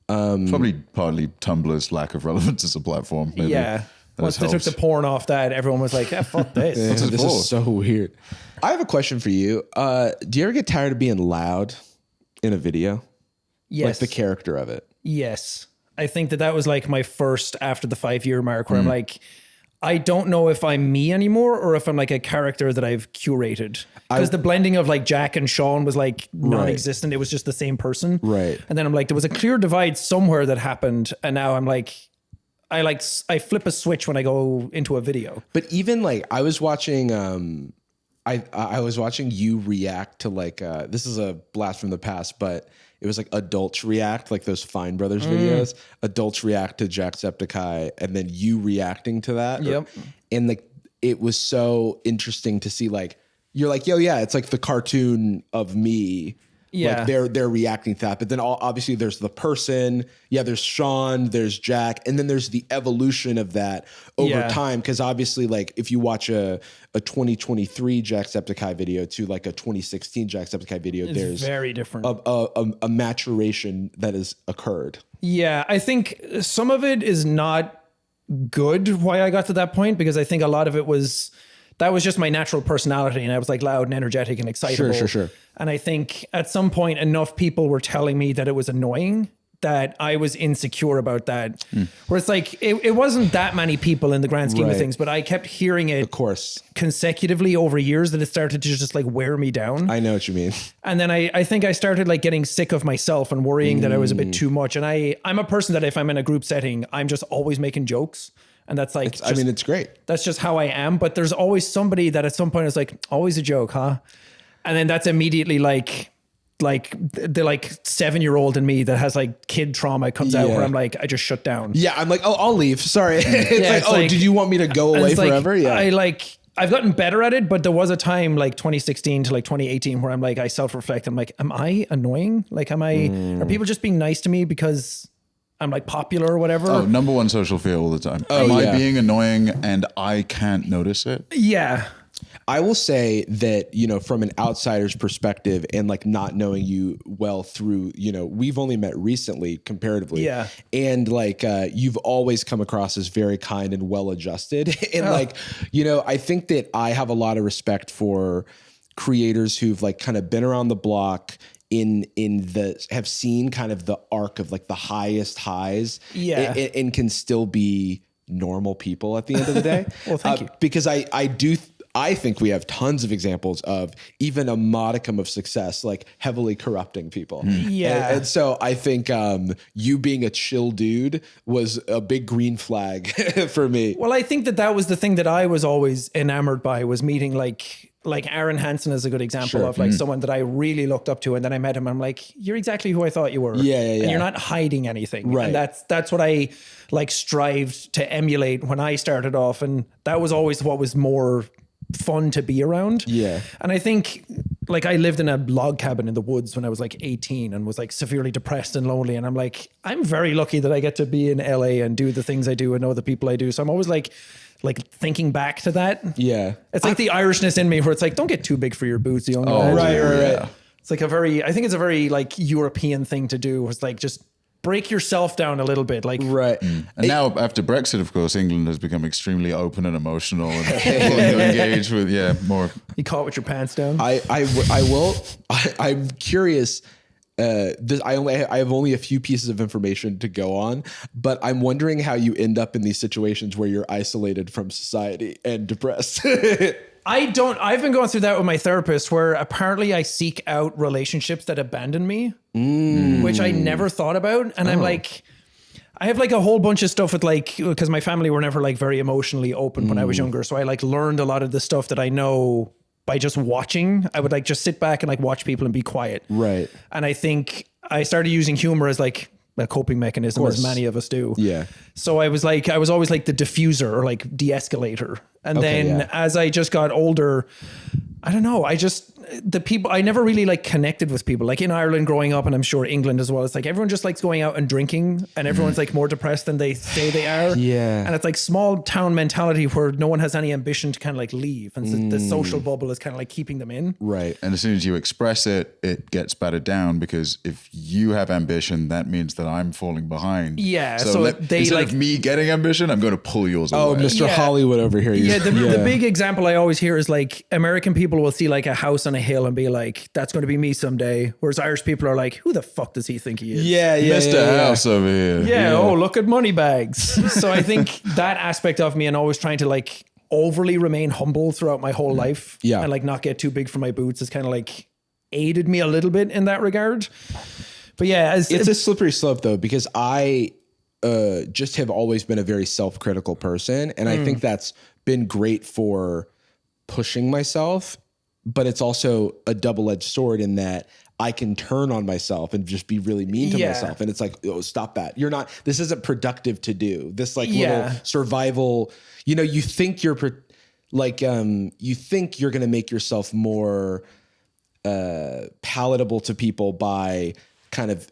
Probably partly Tumblr's lack of relevance as a platform. Maybe. Yeah. That Once they took helps. the porn off that, everyone was like, fuck this. it This for? is so weird. I have a question for you. Do you ever get tired of being loud in a video? Yes. Like the character of it? Yes. I think that was like my first after the 5-year mark where I'm like, I don't know if I'm me anymore or if I'm like a character that I've curated. Because the blending of like Jack and Sean was like non-existent. It was just the same person. Right. And then I'm like, there was a clear divide somewhere that happened. And now I'm like, I flip a switch when I go into a video. But even like I was watching I was watching you react to like this is a blast from the past, but it was like adults react, like those Fine Brothers videos. Adults react to Jacksepticeye, and then you reacting to that. Yep. And like it was so interesting to see like you're like, yo, yeah, it's like the cartoon of me. Yeah. Like they're reacting to that. But then obviously there's the person. Yeah, there's Sean, there's Jack, and then there's the evolution of that over Yeah. time. Because obviously, like if you watch a 2023 Jacksepticeye video to like a 2016 Jacksepticeye video, It's there's very different. a maturation that has occurred. Yeah, I think some of it is not good why I got to that point because I think a lot of it was that was just my natural personality. And I was like loud and energetic and excitable. Sure. And I think at some point enough people were telling me that it was annoying that I was insecure about that. Where it's like, it wasn't that many people in the grand scheme of things, but I kept hearing it Of course. consecutively over years that it started to just like wear me down. I know what you mean. And then I think I started like getting sick of myself and worrying that I was a bit too much. And I'm a person that if I'm in a group setting, I'm just always making jokes. And that's like, it's great. That's just how I am. But there's always somebody that at some point is like, always a joke, huh? And then that's immediately like the like 7-year-old in me that has like kid trauma comes out where I'm like, I just shut down. Yeah, I'm like, oh, I'll leave. Sorry. It's like, did you want me to go away forever? I've gotten better at it, but there was a time like 2016 to like 2018 where I'm like, I self-reflect. I'm like, am I annoying? Like, are people just being nice to me because I'm like popular or whatever? Oh, number one social fear all the time. Am I being annoying and I can't notice it? Yeah. I will say that, from an outsider's perspective and like not knowing you well through, we've only met recently comparatively. Yeah. And like, you've always come across as very kind and well-adjusted. And I think that I have a lot of respect for creators who've like kind of been around the block have seen kind of the arc of like the highest highs and can still be normal people at the end of the day. Well, thank you. Because I think we have tons of examples of even a modicum of success, like heavily corrupting people. Yeah. And so I think you being a chill dude was a big green flag for me. Well, I think that was the thing that I was always enamored by, was meeting like Aaron Hansen is a good example of like someone that I really looked up to. And then I met him and I'm like, you're exactly who I thought you were. Yeah. And you're not hiding anything. Right. And that's what I like strived to emulate when I started off. And that was always what was more fun to be around. Yeah. And I think like I lived in a log cabin in the woods when I was like 18 and was like severely depressed and lonely. And I'm like, I'm very lucky that I get to be in LA and do the things I do and know the people I do. So I'm always like thinking back to that. Yeah. It's like the Irishness in me where it's like, don't get too big for your boots, young man. Right. It's like I think it's a very like European thing to do. It's like, just break yourself down a little bit. Like, right. And now after Brexit, of course, England has become extremely open and emotional and engaged with, more. You caught with your pants down. I'm curious. I have only a few pieces of information to go on, but I'm wondering how you end up in these situations where you're isolated from society and depressed. I've been going through that with my therapist, where apparently I seek out relationships that abandon me, which I never thought about. And I'm like, I have like a whole bunch of stuff with like, because my family were never like very emotionally open when I was younger. So I like learned a lot of the stuff that I know by just watching. I would like just sit back and like watch people and be quiet. Right. And I think I started using humor as like a coping mechanism, as many of us do. Yeah. So I was always like the diffuser or like de-escalator. And then as I just got older, I don't know, I never really like connected with people. Like in Ireland growing up, and I'm sure England as well, it's like everyone just likes going out and drinking, and everyone's like more depressed than they say they are. Yeah. And it's like small town mentality where no one has any ambition to kind of like leave. And so the social bubble is kind of like keeping them in. Right. And as soon as you express it, it gets battered down, because if you have ambition, that means that I'm falling behind. Yeah. So instead of me getting ambition, I'm going to pull yours away. Oh, Mr. Hollywood over here. Yeah, the big example I always hear is like American people will see like a house on a hill and be like, that's going to be me someday. Whereas Irish people are like, who the fuck does he think he is? Yeah. Mr. House over here. Yeah. Oh, look at money bags. So I think that aspect of me, and always trying to like overly remain humble throughout my whole life. Yeah. And like not get too big for my boots has kind of like aided me a little bit in that regard. But yeah, it's a slippery slope though, because I just have always been a very self-critical person. And I think that's been great for pushing myself, but it's also a double-edged sword in that I can turn on myself and just be really mean to myself. And it's like, oh, stop that. This isn't productive to do. This like little survival, you think you're going to make yourself more palatable to people by kind of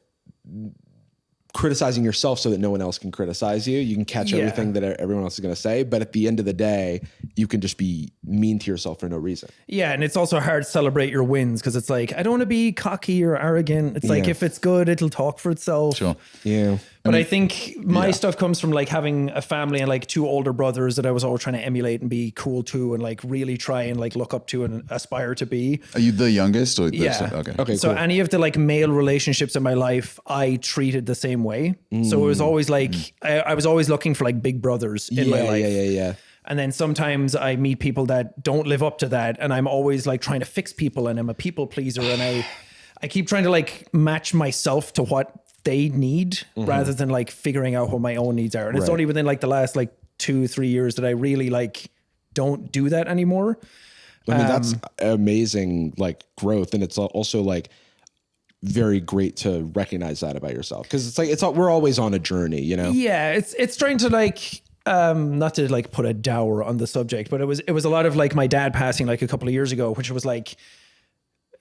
criticizing yourself so that no one else can criticize you. You can catch everything that everyone else is going to say, but at the end of the day, you can just be mean to yourself for no reason. Yeah, and it's also hard to celebrate your wins, because it's like, I don't want to be cocky or arrogant. It's like, if it's good, it'll talk for itself. Sure. Yeah. But I think my stuff comes from like having a family and like 2 older brothers that I was always trying to emulate and be cool to and like really try and like look up to and aspire to be. Are you the youngest? Or Yeah. Okay, So cool. any of the like male relationships in my life, I treated the same way. So it was always like, I was always looking for like big brothers in my life. Yeah. And then sometimes I meet people that don't live up to that. And I'm always like trying to fix people and I'm a people pleaser. And I keep trying to like match myself to what they need rather than like figuring out what my own needs are. And it's only within like the last like 2-3 years that I really like don't do that anymore. I mean, that's amazing, like growth. And it's also like very great to recognize that about yourself. Cause it's like, we're always on a journey, you know? Yeah. It's trying to like, not to like put a dower on the subject, but it was a lot of like my dad passing like a couple of years ago, which was like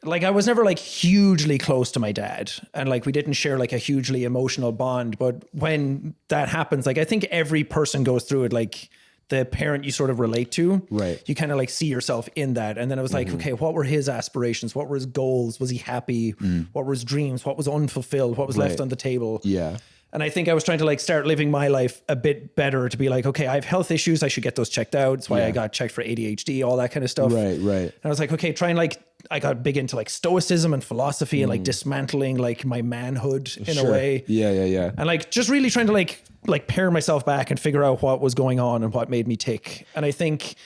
I was never like hugely close to my dad and like we didn't share like a hugely emotional bond. But when that happens, like I think every person goes through it, like the parent you sort of relate to, right? You kind of like see yourself in that. And then I was like, okay, what were his aspirations? What were his goals? Was he happy? What were his dreams? What was unfulfilled? What was left on the table? Yeah. And I think I was trying to like start living my life a bit better to be like, okay, I have health issues. I should get those checked out. That's why I got checked for ADHD, all that kind of stuff. Right. And I was like, okay, try and like, I got big into like stoicism and philosophy and like dismantling like my manhood in a way. Yeah. And like just really trying to like pare myself back and figure out what was going on and what made me tick. And I think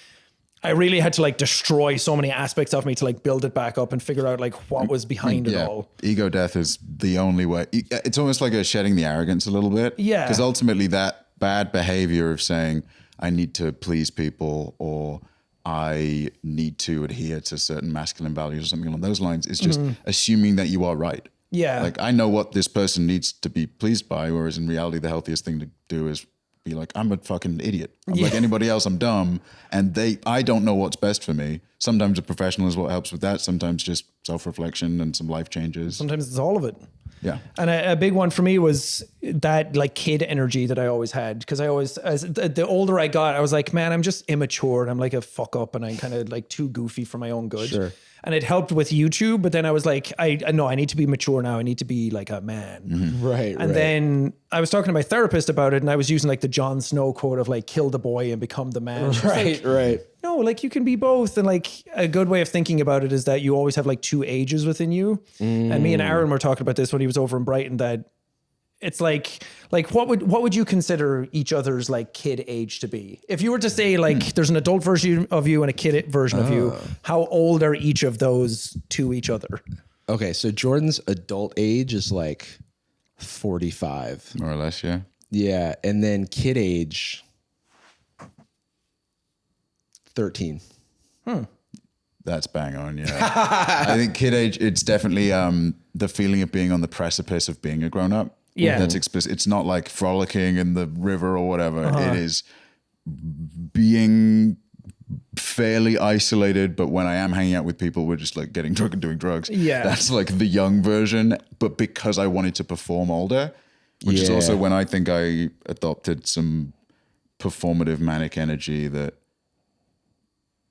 I really had to like destroy so many aspects of me to like build it back up and figure out like what was behind it all. Ego death is the only way. It's almost like a shedding the arrogance a little bit. Yeah. Because ultimately that bad behavior of saying, I need to please people or I need to adhere to certain masculine values or something along those lines is just assuming that you are right. Yeah. Like I know what this person needs to be pleased by, whereas in reality, the healthiest thing to do is be like, I'm a fucking idiot. I'm like anybody else, I'm dumb. And I don't know what's best for me. Sometimes a professional is what helps with that. Sometimes just self-reflection and some life changes. Sometimes it's all of it. Yeah. And a big one for me was that like kid energy that I always had. Cause I always, as the older I got, I was like, man, I'm just immature and I'm like a fuck up and I'm kind of like too goofy for my own good. Sure. And it helped with YouTube. But then I was like, I know I need to be mature now. I need to be like a man. Right. And then I was talking to my therapist about it and I was using like the Jon Snow quote of like, kill the boy and become the man. Right. No, like you can be both. And like a good way of thinking about it is that you always have like 2 ages within you. And me and Aaron were talking about this when he was over in Brighton, that it's like what would you consider each other's like kid age to be? If you were to say like there's an adult version of you and a kid version of you, how old are each of those to each other? Okay, so Jordan's adult age is like 45. More or less, yeah. Yeah, and then kid age 13. That's bang on, yeah. I think kid age, it's definitely the feeling of being on the precipice of being a grown-up. Yeah. That's explicit. It's not like frolicking in the river or whatever. It is being fairly isolated, but when I am hanging out with people, we're just like getting drunk and doing drugs. Yeah. That's like the young version, but because I wanted to perform older, which is also when I think I adopted some performative manic energy that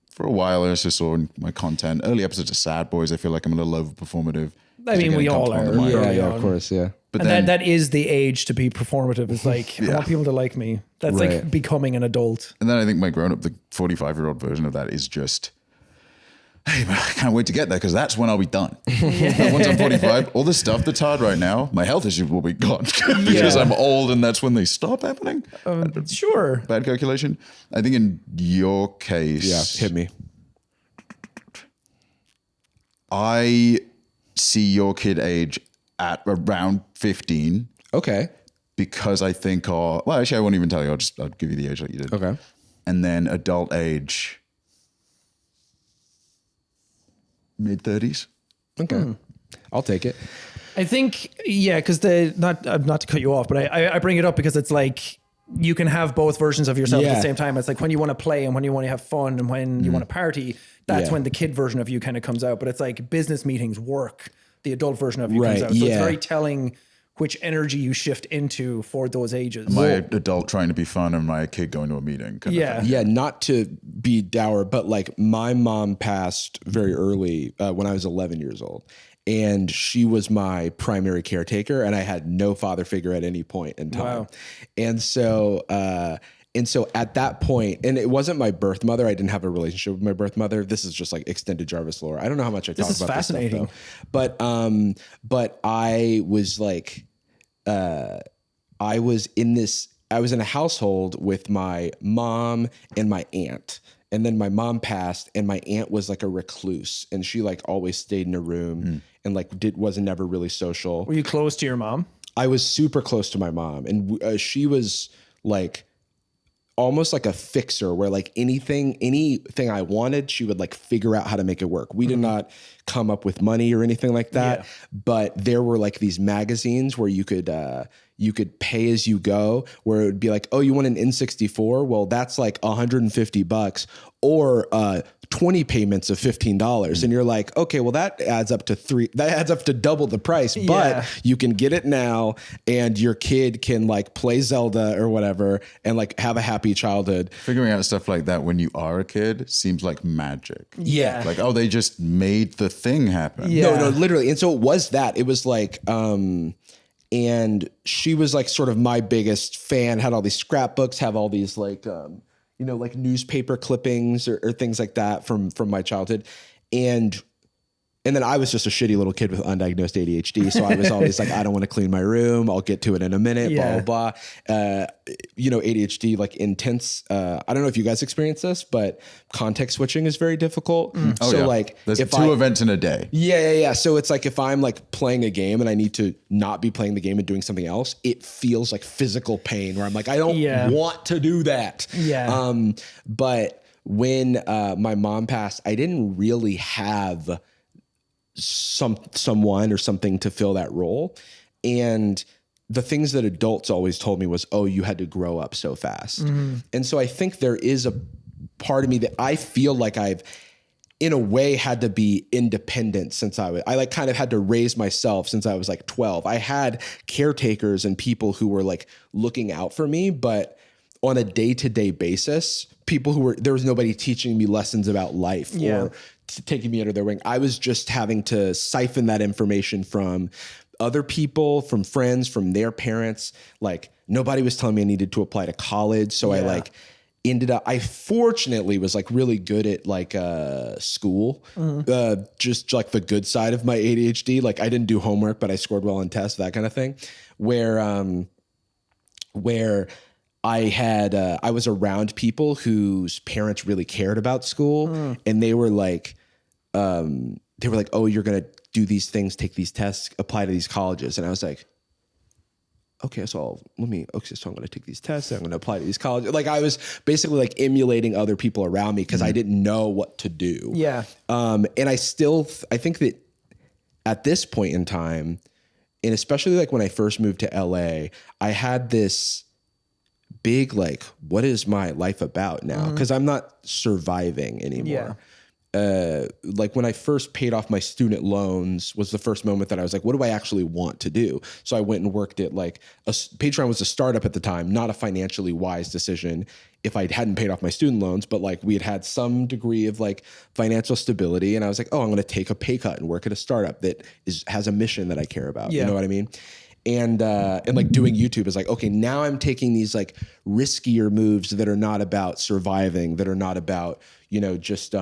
for a while I also saw in my content. Early episodes of Sad Boys, I feel like I'm a little over performative. I mean, we all are. Yeah, of course, yeah. But And then, that is the age to be performative. It's like, I want people to like me. That's like Right. becoming an adult. and then I think my grown-up, the 45-year-old version of that is just, hey, man, I can't wait to get there because that's when I'll be done. Once I'm 45, all the stuff that's hard right now, my health issues will be gone because I'm old and that's when they stop happening. Sure. Bad calculation. I think in your case, Yeah, hit me. I see your kid age at around 15 Okay. because I think, well, actually, I won't even tell you. I'll give you the age like you did. Okay. And then adult age, mid-30s. Okay. I'll take it. I think, yeah, because not to cut you off, but I bring it up because it's like you can have both versions of yourself at Yeah. the same time. It's like when you want to play and when you want to have fun and when you want to party, that's Yeah. when the kid version of you kind of comes out. But it's like business meetings, work, the adult version of you Right, comes out. So yeah. it's very telling which energy you shift into for those ages. My adult trying to be fun and my kid going to a meeting. Kind Yeah. of thing. Yeah, not to be dour, but like my mom passed very early when I was 11 years old. and she was my primary caretaker, and I had no father figure at any point in time. Wow. And so at that point, and it wasn't my birth mother. I didn't have a relationship with my birth mother. This is just like extended Jarvis lore. I don't know how much I talk is about fascinating. this stuff, though. But I was like, I was in a household with my mom and my aunt. And then my mom passed, and my aunt was like a recluse, and she like always stayed in a room and like wasn't never really social. Were you close to your mom? I was super close to my mom, and she was like almost like a fixer, where like anything I wanted, she would like figure out how to make it work. We did not come up with money or anything like that, but there were like these magazines where you could pay as you go, where it would be like, oh, you want an N64? Well, that's like $150, or 20 payments of $15. And you're like, okay, well, that adds up to double the price, but you can get it now, and your kid can like play Zelda or whatever and like have a happy childhood. Figuring out stuff like that when you are a kid seems like magic. Yeah. Like, oh, they just made the thing happen. Yeah. No, literally. And so it was that. It was like, and she was like sort of my biggest fan, had all these scrapbooks, have all these like, like newspaper clippings or things like that from my childhood. And then I was just a shitty little kid with undiagnosed ADHD. So I was always like, I don't want to clean my room. I'll get to it in a minute, blah, blah, blah. ADHD, like intense. I don't know if you guys experience this, but context switching is very difficult. So like there's two events in a day. Yeah. So it's like if I'm like playing a game and I need to not be playing the game and doing something else, it feels like physical pain where I'm like, I don't want to do that. Yeah. But when my mom passed, I didn't really have someone or something to fill that role. And the things that adults always told me was, oh, you had to grow up so fast. And so I think there is a part of me that I feel like I've in a way had to be independent since I like kind of had to raise myself since I was like 12. I had caretakers and people who were like looking out for me, but on a day-to-day basis, there was nobody teaching me lessons about life or taking me under their wing. I was just having to siphon that information from other people, from friends, from their parents. Like nobody was telling me I needed to apply to college. So I I fortunately was like really good at like school, just like the good side of my ADHD. Like I didn't do homework, but I scored well on tests, that kind of thing, where I was around people whose parents really cared about school, and they were like, oh, you're going to do these things, take these tests, apply to these colleges. And I was like, okay, so I'm going to take these tests, and I'm going to apply to these colleges. Like I was basically like emulating other people around me because I didn't know what to do. Yeah. And I think that at this point in time, and especially like when I first moved to LA, I had this big, like, what is my life about now? Because I'm not surviving anymore. Like when I first paid off my student loans was the first moment that I was like, what do I actually want to do? So I went and worked at like Patreon was a startup at the time, not a financially wise decision if I hadn't paid off my student loans, but like we had some degree of like financial stability. And I was like, oh, I'm going to take a pay cut and work at a startup that has a mission that I care about. You know what I mean? And like doing YouTube is like, okay, now I'm taking these like riskier moves that are not about surviving, that are not about, just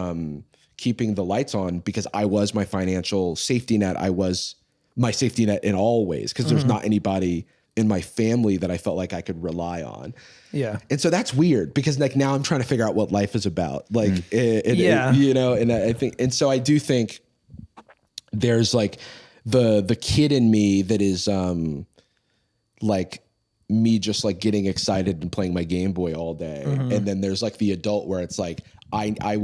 keeping the lights on, because I was my financial safety net. I was my safety net in all ways, because there's not anybody in my family that I felt like I could rely on. Yeah. And so that's weird, because like now I'm trying to figure out what life is about. Like, and I think, and so I do think there's like, the kid in me that is like me just like getting excited and playing my Game Boy all day. And then there's like the adult where it's like, I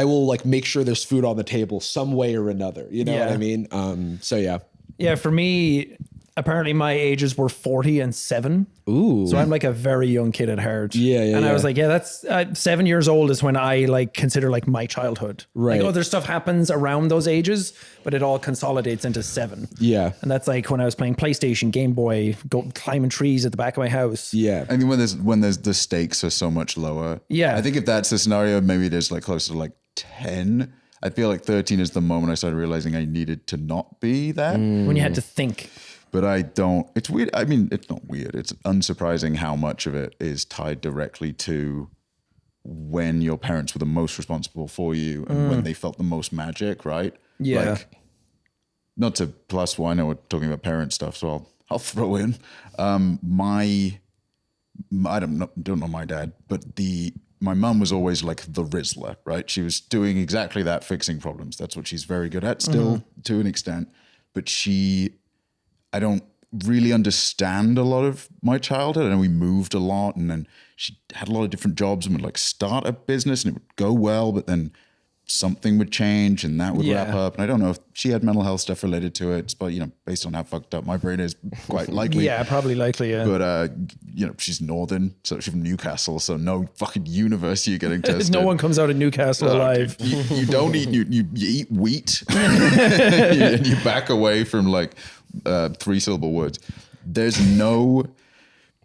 will like make sure there's food on the table some way or another. You know what I mean? So yeah. Yeah. For me, apparently my ages were 40 and 7. Ooh. So I'm like a very young kid at heart. And I was like, that's 7 years old is when I like consider like my childhood. Right. Like other stuff happens around those ages, but it all consolidates into 7. Yeah. And that's like when I was playing PlayStation, Game Boy, climbing trees at the back of my house. Yeah. I think when there's the stakes are so much lower. Yeah. I think if that's the scenario, maybe there's like closer to like 10. I feel like 13 is the moment I started realizing I needed to not be that. When you had to think. But I don't, it's weird. I mean, it's not weird. It's unsurprising how much of it is tied directly to when your parents were the most responsible for you and when they felt the most magic, right? Yeah. Like, not to plus one, I know we're talking about parent stuff, so I'll throw in I don't know my dad, but my mum was always like the Rizzler, right? She was doing exactly that, fixing problems. That's what she's very good at still to an extent. But I don't really understand a lot of my childhood. And we moved a lot, and then she had a lot of different jobs and would like start a business and it would go well, but then something would change and that would wrap up. And I don't know if she had mental health stuff related to it, but based on how fucked up my brain is, quite likely. Yeah, probably likely. Yeah. But she's northern, so she's from Newcastle, so no fucking university you're getting tested. No one comes out of Newcastle alive. You don't eat you eat wheat and you back away from like 3-syllable words. There's no.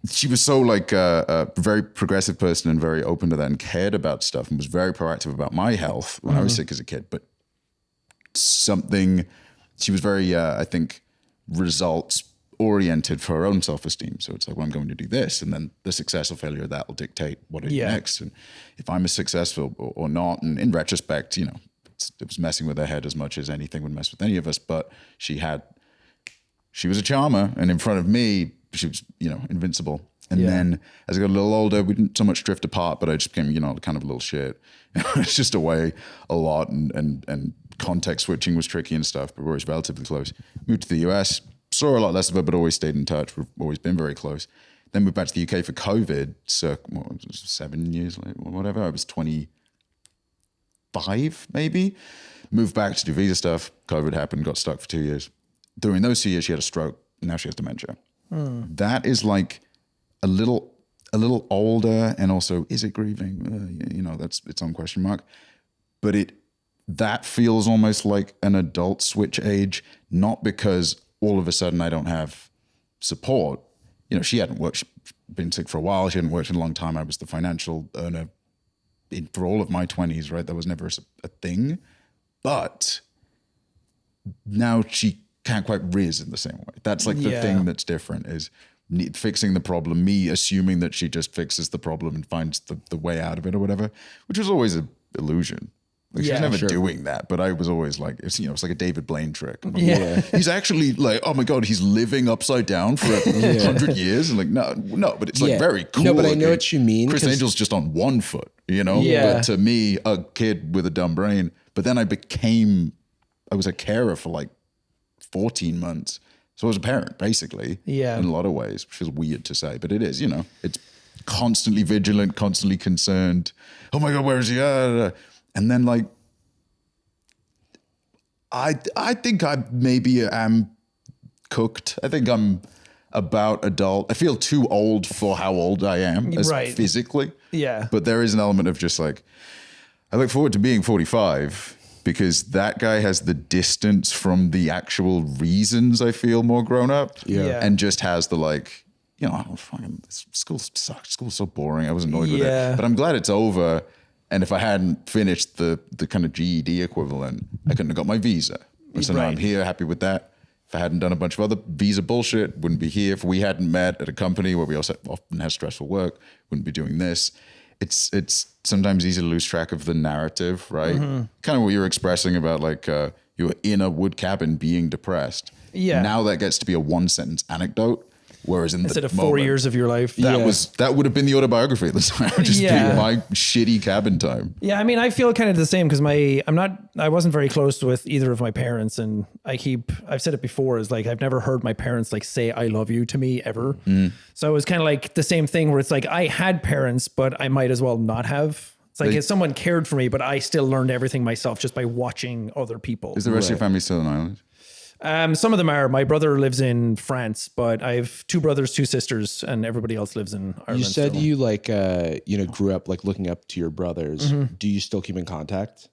She was so like a very progressive person and very open to that and cared about stuff and was very proactive about my health when I was sick as a kid. But she was very, I think, results oriented for her own self-esteem. So it's like, well, I'm going to do this, and then the success or failure of that will dictate what I do next. And if I'm as successful or not, and in retrospect, it was messing with her head as much as anything would mess with any of us. But she was a charmer, and in front of me, she was, invincible. And then as I got a little older, we didn't so much drift apart, but I just became, kind of a little shit. It's just away a lot, and context switching was tricky and stuff, but we're always relatively close. Moved to the US, saw a lot less of her, but always stayed in touch. We've always been very close. Then moved back to the UK for COVID, so 7 years later, whatever. I was 25, maybe. Moved back to do visa stuff. COVID happened, got stuck for 2 years. During those 2 years, she had a stroke. Now she has dementia. That is like a little older, and also, is it grieving? That's its own question mark. But that feels almost like an adult switch age, not because all of a sudden I don't have support. She hadn't worked, she'd been sick for a while. She hadn't worked in a long time. I was the financial earner for all of my 20s, right? That was never a thing. But now she can't quite riz in the same way. That's like the thing that's different, is fixing the problem, me assuming that she just fixes the problem and finds the way out of it or whatever, which was always an illusion. Like, she's never doing that, but I was always like, it's like a David Blaine trick. Like, he's actually like, oh my God, he's living upside down for 100 years. And like, no, but it's like very cool. No, but I know what you mean. Chris Angel's just on one foot, but to me, a kid with a dumb brain, but then I was a carer for like 14 months. So I was a parent, basically, in a lot of ways, which feels weird to say, but it is, it's constantly vigilant, constantly concerned. Oh my God, where is he? And then like, I think I maybe am cooked. I think I'm about adult. I feel too old for how old I am physically. Yeah. But there is an element of just like, I look forward to being 45 because that guy has the distance from the actual reasons I feel more grown up. Yeah. And just has the like, school sucks. School's so boring. I was annoyed with it. But I'm glad it's over. And if I hadn't finished the kind of GED equivalent, I couldn't have got my visa. So now I'm here, happy with that. If I hadn't done a bunch of other visa bullshit, wouldn't be here. If we hadn't met at a company where we also often have stressful work, wouldn't be doing this. It's sometimes easy to lose track of the narrative, right? Mm-hmm. Kind of what you're expressing about like you were in a wood cabin being depressed. Yeah. Now that gets to be a 1-sentence anecdote. Whereas instead of 4 years of your life, that would have been the autobiography at the time. Just be my shitty cabin time. Yeah, I mean, I feel kind of the same because I wasn't very close with either of my parents, and I've said it before, is like I've never heard my parents like say "I love you" to me ever. Mm. So it was kind of like the same thing where it's like I had parents, but I might as well not have. It's like someone cared for me, but I still learned everything myself just by watching other people. Is the rest of your family still in Ireland? Some of them are. My brother lives in France, but I have 2 brothers, 2 sisters, and everybody else lives in Ireland. You said still. You like, grew up like looking up to your brothers. Mm-hmm. Do you still keep in contact?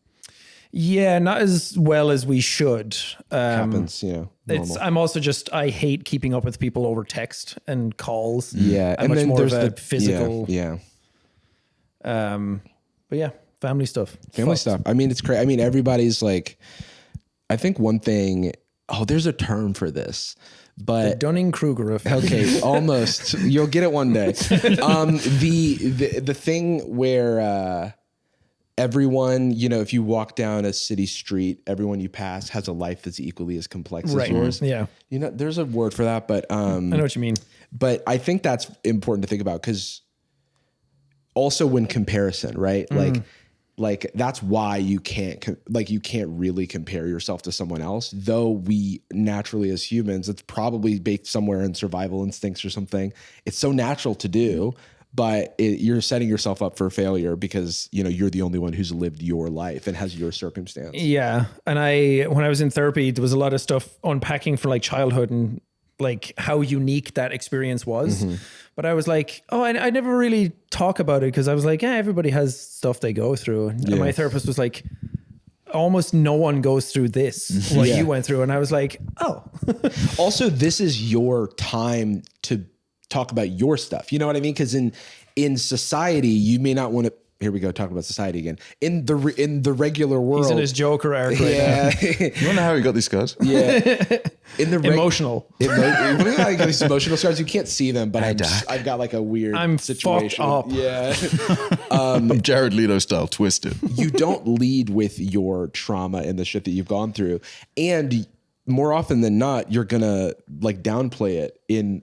Yeah, not as well as we should. Happens, I'm also I hate keeping up with people over text and calls. Yeah, I'm and much then more there's of a the physical. Yeah. But yeah, Family stuff. Family stuff. I mean, it's crazy. I mean, everybody's like, I think one thing, there's a term for this, but Dunning-Kruger effect. okay, almost. You'll get it one day. The thing where everyone, if you walk down a city street, everyone you pass has a life that's equally as complex as yours. Yeah. There's a word for that, but I know what you mean. But I think that's important to think about because also when comparison, right? Like that's why you can't really compare yourself to someone else. Though we naturally as humans, it's probably baked somewhere in survival instincts or something. It's so natural to do, but you're setting yourself up for failure because you're the only one who's lived your life and has your circumstance. Yeah, and when I was in therapy, there was a lot of stuff unpacking for like childhood and like how unique that experience was. But I was like, I never really talk about it because I was like, everybody has stuff they go through. And my therapist was like, almost no one goes through this, what you went through. And I was like, oh. Also, this is your time to talk about your stuff. You know what I mean? Because in society, you may not want to. Here we go, talking about society again. In the regular world, he's in his Joker arc right now. You want to know how he got these scars? Yeah, in the emotional. I got these emotional scars. You can't see them, but I've got like a weird situation. Fucked up. Yeah, I'm Jared Leto style, twisted. You don't lead with your trauma and the shit that you've gone through, and more often than not, you're gonna like downplay it in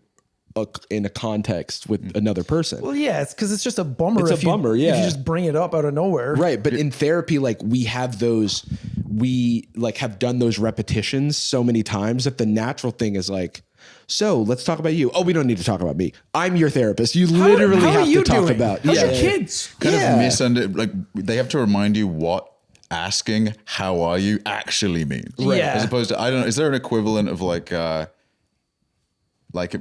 a context with another person. Well, yeah, it's because it's just a bummer. It's a bummer, yeah. If you just bring it up out of nowhere. Right. But in therapy, like we have done those repetitions so many times that the natural thing is like, so let's talk about you. Oh, we don't need to talk about me. I'm your therapist. You literally have to talk about. How's your kids? Kind of misunderstood. Like they have to remind you what asking "How are you?" actually means. Right. Yeah. As opposed to, I don't know. Is there an equivalent of like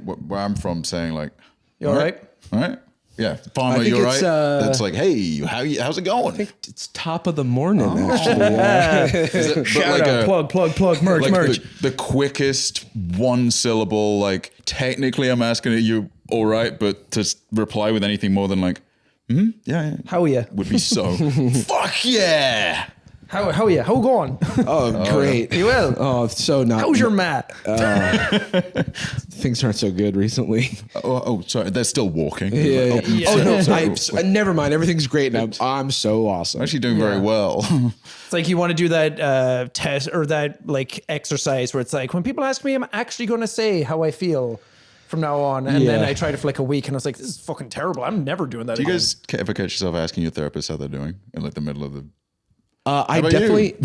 where I'm from, saying like, "You all right? All right, yeah, farmer, you all right?" That's like, "Hey, how's it going?" I think it's top of the morning. Actually, Shout out, plug, merch. The quickest one syllable. Like technically, I'm asking you all right, but to reply with anything more than like, yeah, how are you? would be so fuck yeah. How are you? How going? Oh, great. You will. Oh, so not. How's your mat? Things aren't so good recently. Oh, sorry. They're still walking. Yeah. Like, no. Never mind. Everything's great. And I'm so awesome. I'm actually doing very well. It's like you want to do that test or that like exercise where it's like when people ask me, I'm actually going to say how I feel from now on. And then I try to for like a week and I was like, this is fucking terrible. I'm never doing that Do you again. guys ever catch yourself asking your therapist how they're doing in like the middle of the... I definitely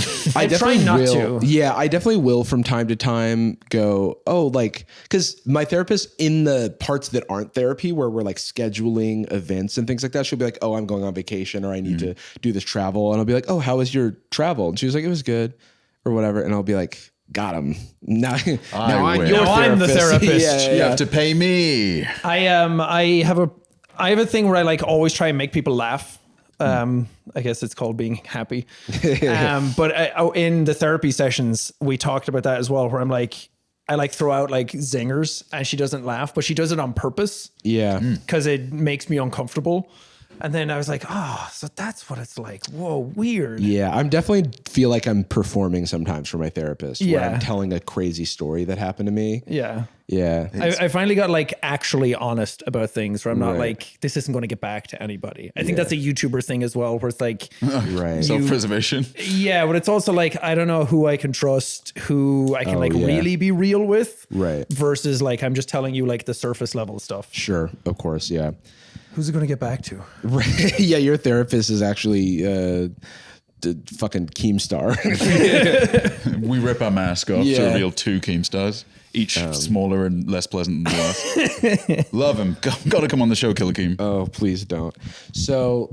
try not will. to. Yeah, I definitely will from time to time go, because my therapist in the parts that aren't therapy where we're like scheduling events and things like that, she'll be like, oh, I'm going on vacation or I need to do this travel. And I'll be like, oh, how was your travel? And she was like, it was good or whatever. And I'll be like, got him. Now I'm the therapist. You have to pay me. I have a thing where I like always try and make people laugh. I guess it's called being happy. But in the therapy sessions, we talked about that as well, where I like throw out like zingers and she doesn't laugh, but she does it on purpose. Yeah. Because it makes me uncomfortable. And then I was like, oh, so that's what it's like. Whoa, weird. Yeah, I'm definitely feel like I'm performing sometimes for my therapist. Where I'm telling a crazy story that happened to me. Yeah. Yeah. I finally got like actually honest about things where I'm not like, this isn't going to get back to anybody. I think that's a YouTuber thing as well, where it's like, self-preservation. Yeah, but it's also like, I don't know who I can trust, who I can really be real with. Right. Versus like, I'm just telling you like the surface level stuff. Sure. Of course. Yeah. Who's it going to get back to? Right. Yeah. Your therapist is actually the fucking Keemstar. We rip our mask off to reveal 2 Keemstars, each smaller and less pleasant than the last. Love him. Got to come on the show, Killer Keem. Oh, please don't. So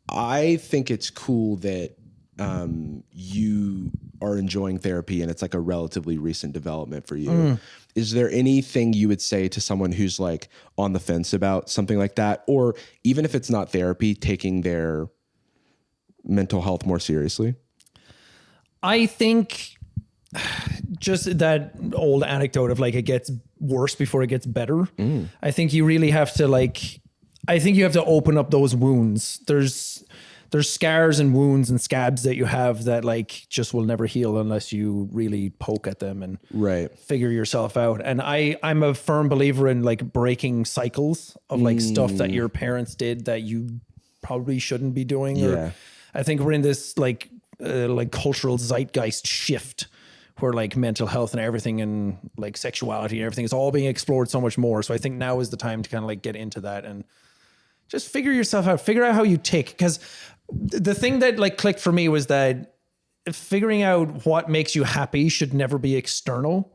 I think it's cool that you are enjoying therapy and it's like a relatively recent development for you. Is there anything you would say to someone who's like on the fence about something like that? Or even if it's not therapy, taking their mental health more seriously? I think just that old anecdote of like, it gets worse before it gets better. I think you really have to I think you have to open up those wounds. there's scars and wounds and scabs that you have that like just will never heal unless you really poke at them and figure yourself out. And I'm a firm believer in like breaking cycles of like stuff that your parents did that you probably shouldn't be doing. Yeah. Or I think we're in this like cultural zeitgeist shift where like mental health and everything and like sexuality and everything is all being explored so much more. So I think now is the time to kind of like get into that and just figure yourself out, figure out how you tick. Because the thing that like clicked for me was that figuring out what makes you happy should never be external.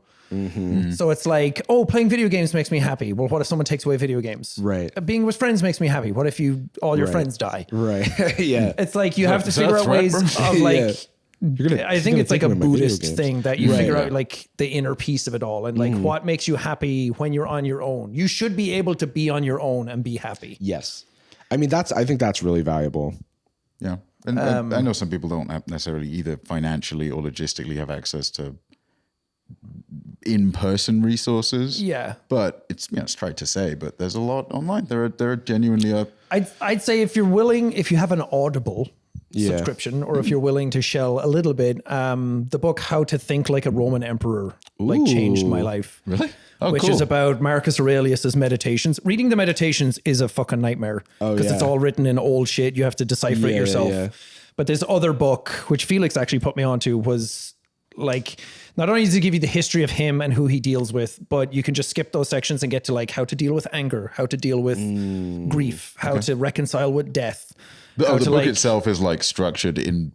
So it's like, oh, playing video games makes me happy. Well, what if someone takes away video games? Right. Being with friends makes me happy. What if all your friends die? Right. Yeah. It's like you have to figure out ways of like, I think it's like a Buddhist thing that you figure out like the inner piece of it all and like what makes you happy when you're on your own. You should be able to be on your own and be happy. Yes. I mean, I think that's really valuable. Yeah. And I know some people don't necessarily either financially or logistically have access to in-person resources. Yeah. But it's trite to say, but there's a lot online. There are genuinely I'd say if you're willing, if you have an Audible subscription, or if you're willing to shell a little bit, the book How to Think Like a Roman Emperor like changed my life. Really? Oh, which is about Marcus Aurelius's meditations. Reading the meditations is a fucking nightmare because it's all written in old shit. You have to decipher it yourself. Yeah. But this other book, which Felix actually put me onto, was like, not only does it give you the history of him and who he deals with, but you can just skip those sections and get to like how to deal with anger, how to deal with grief, how to reconcile with death. The book itself is like structured in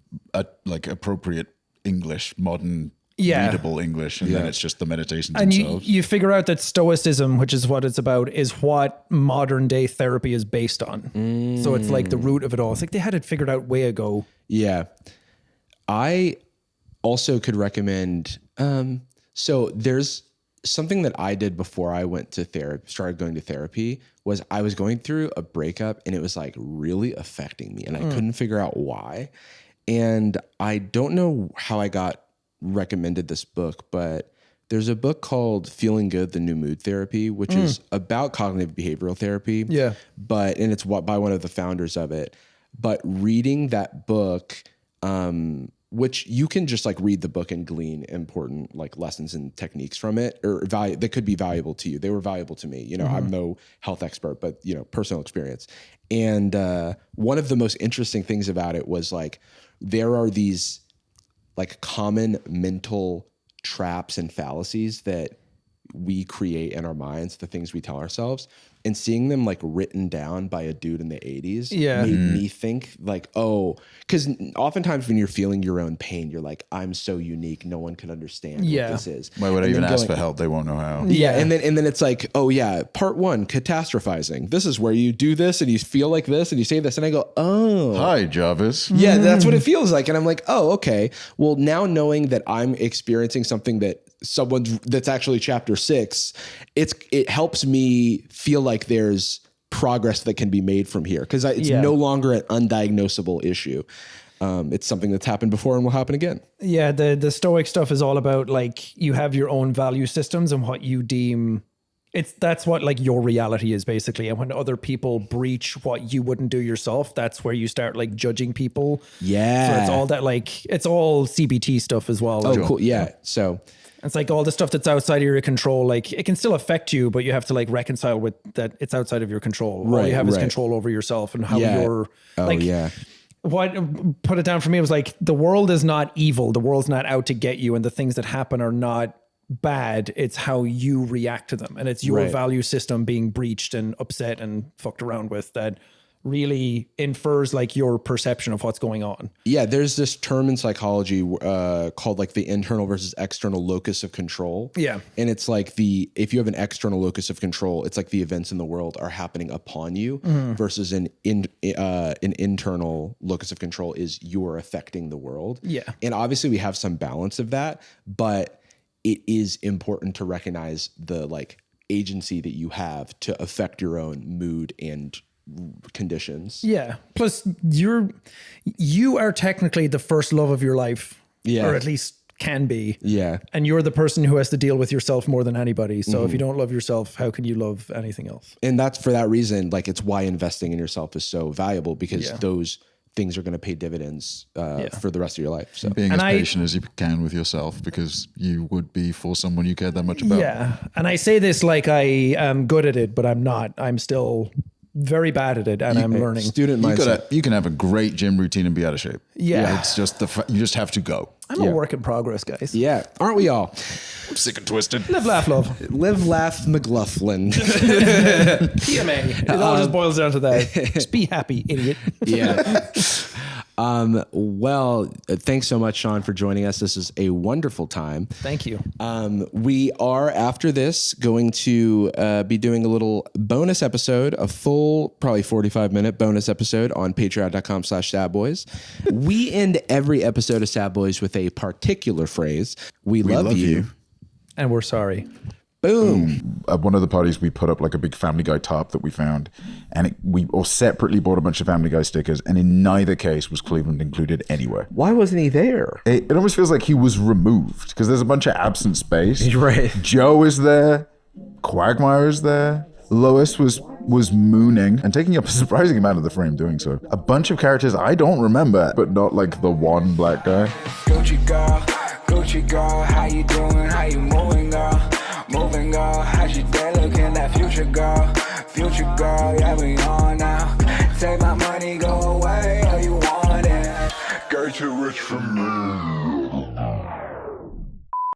like appropriate English, modern, readable English, and then it's just the meditations themselves. You figure out that Stoicism, which is what it's about, is what modern day therapy is based on. So it's like the root of it all. It's like they had it figured out way ago. Yeah. I also could recommend, so there's something that I did before I went to started going to therapy, was I was going through a breakup and it was like really affecting me and I couldn't figure out why. And I don't know how I got recommended this book, but there's a book called Feeling Good, The New Mood Therapy, which is about cognitive behavioral therapy. Yeah. And it's by one of the founders of it. But reading that book, which you can just like read the book and glean important like lessons and techniques from it, or that could be valuable to you. They were valuable to me. You know, I'm no health expert, but personal experience. And one of the most interesting things about it was like, there are these like common mental traps and fallacies that we create in our minds, the things we tell ourselves, and seeing them like written down by a dude in the 80s made me think like, oh, because oftentimes when you're feeling your own pain, you're like, I'm so unique. No one can understand what this is. Why would I even ask for help? They won't know how. Yeah. And then it's like, oh yeah, part 1, catastrophizing. This is where you do this and you feel like this and you say this. And I go, oh. Hi, Jarvis. Yeah, that's what it feels like. And I'm like, oh, okay. Well, now knowing that I'm experiencing something that's actually chapter 6, it helps me feel like there's progress that can be made from here, because it's no longer an undiagnosable issue. It's something that's happened before and will happen again. Yeah, the Stoic stuff is all about like you have your own value systems and what you deem that's what like your reality is basically. And when other people breach what you wouldn't do yourself, that's where you start like judging people. Yeah. So it's all that like it's all CBT stuff as well. Oh, cool. Yeah. So it's like all the stuff that's outside of your control, like it can still affect you, but you have to like reconcile with that it's outside of your control. All you have is control over yourself and how you're what put it down for me was like, the world is not evil. The world's not out to get you. And the things that happen are not bad. It's how you react to them. And it's your value system being breached and upset and fucked around with that really infers like your perception of what's going on. Yeah, there's this term in psychology called like the internal versus external locus of control. Yeah. And it's like if you have an external locus of control, it's like the events in the world are happening upon you versus an internal locus of control is you're affecting the world. Yeah. And obviously we have some balance of that, but it is important to recognize the like agency that you have to affect your own mood and conditions. Yeah. Plus you are technically the first love of your life. Yeah. Or at least can be. Yeah. And you're the person who has to deal with yourself more than anybody. So if you don't love yourself, how can you love anything else? And that's for that reason, like it's why investing in yourself is so valuable, because those things are going to pay dividends for the rest of your life. So Being as patient as you can with yourself, because you would be for someone you cared that much about. Yeah. And I say this like I am good at it, but I'm not. I'm still very bad at it, and I'm learning. Student mindset. You can have a great gym routine and be out of shape. Yeah. It's just you just have to go. I'm a work in progress, guys. Yeah. Aren't we all? I'm sick and twisted. Live, laugh, love. Live, laugh, McLaughlin. PMA. It all just boils down to that. Just be happy, idiot. Yeah. Well, thanks so much, Sean, for joining us. This is a wonderful time. Thank you. We are, after this, going to be doing a little bonus episode, a full, probably 45-minute bonus episode on patreon.com/sadboys. We end every episode of Sad Boys with a particular phrase. We love you. And we're sorry. Boom. At one of the parties, we put up like a big Family Guy top that we found, and we all separately bought a bunch of Family Guy stickers, and in neither case was Cleveland included anywhere. Why wasn't he there? It almost feels like he was removed, because there's a bunch of absent space. Right. Joe is there. Quagmire is there. Lois was mooning and taking up a surprising amount of the frame doing so. A bunch of characters I don't remember, but not like the one black guy. Gucci girl, how you doing? How you moving, girl? Moving, girl. How's your day looking? That future girl, yeah, we on now. Take my money, go away, all you want it. Girl, too rich for me.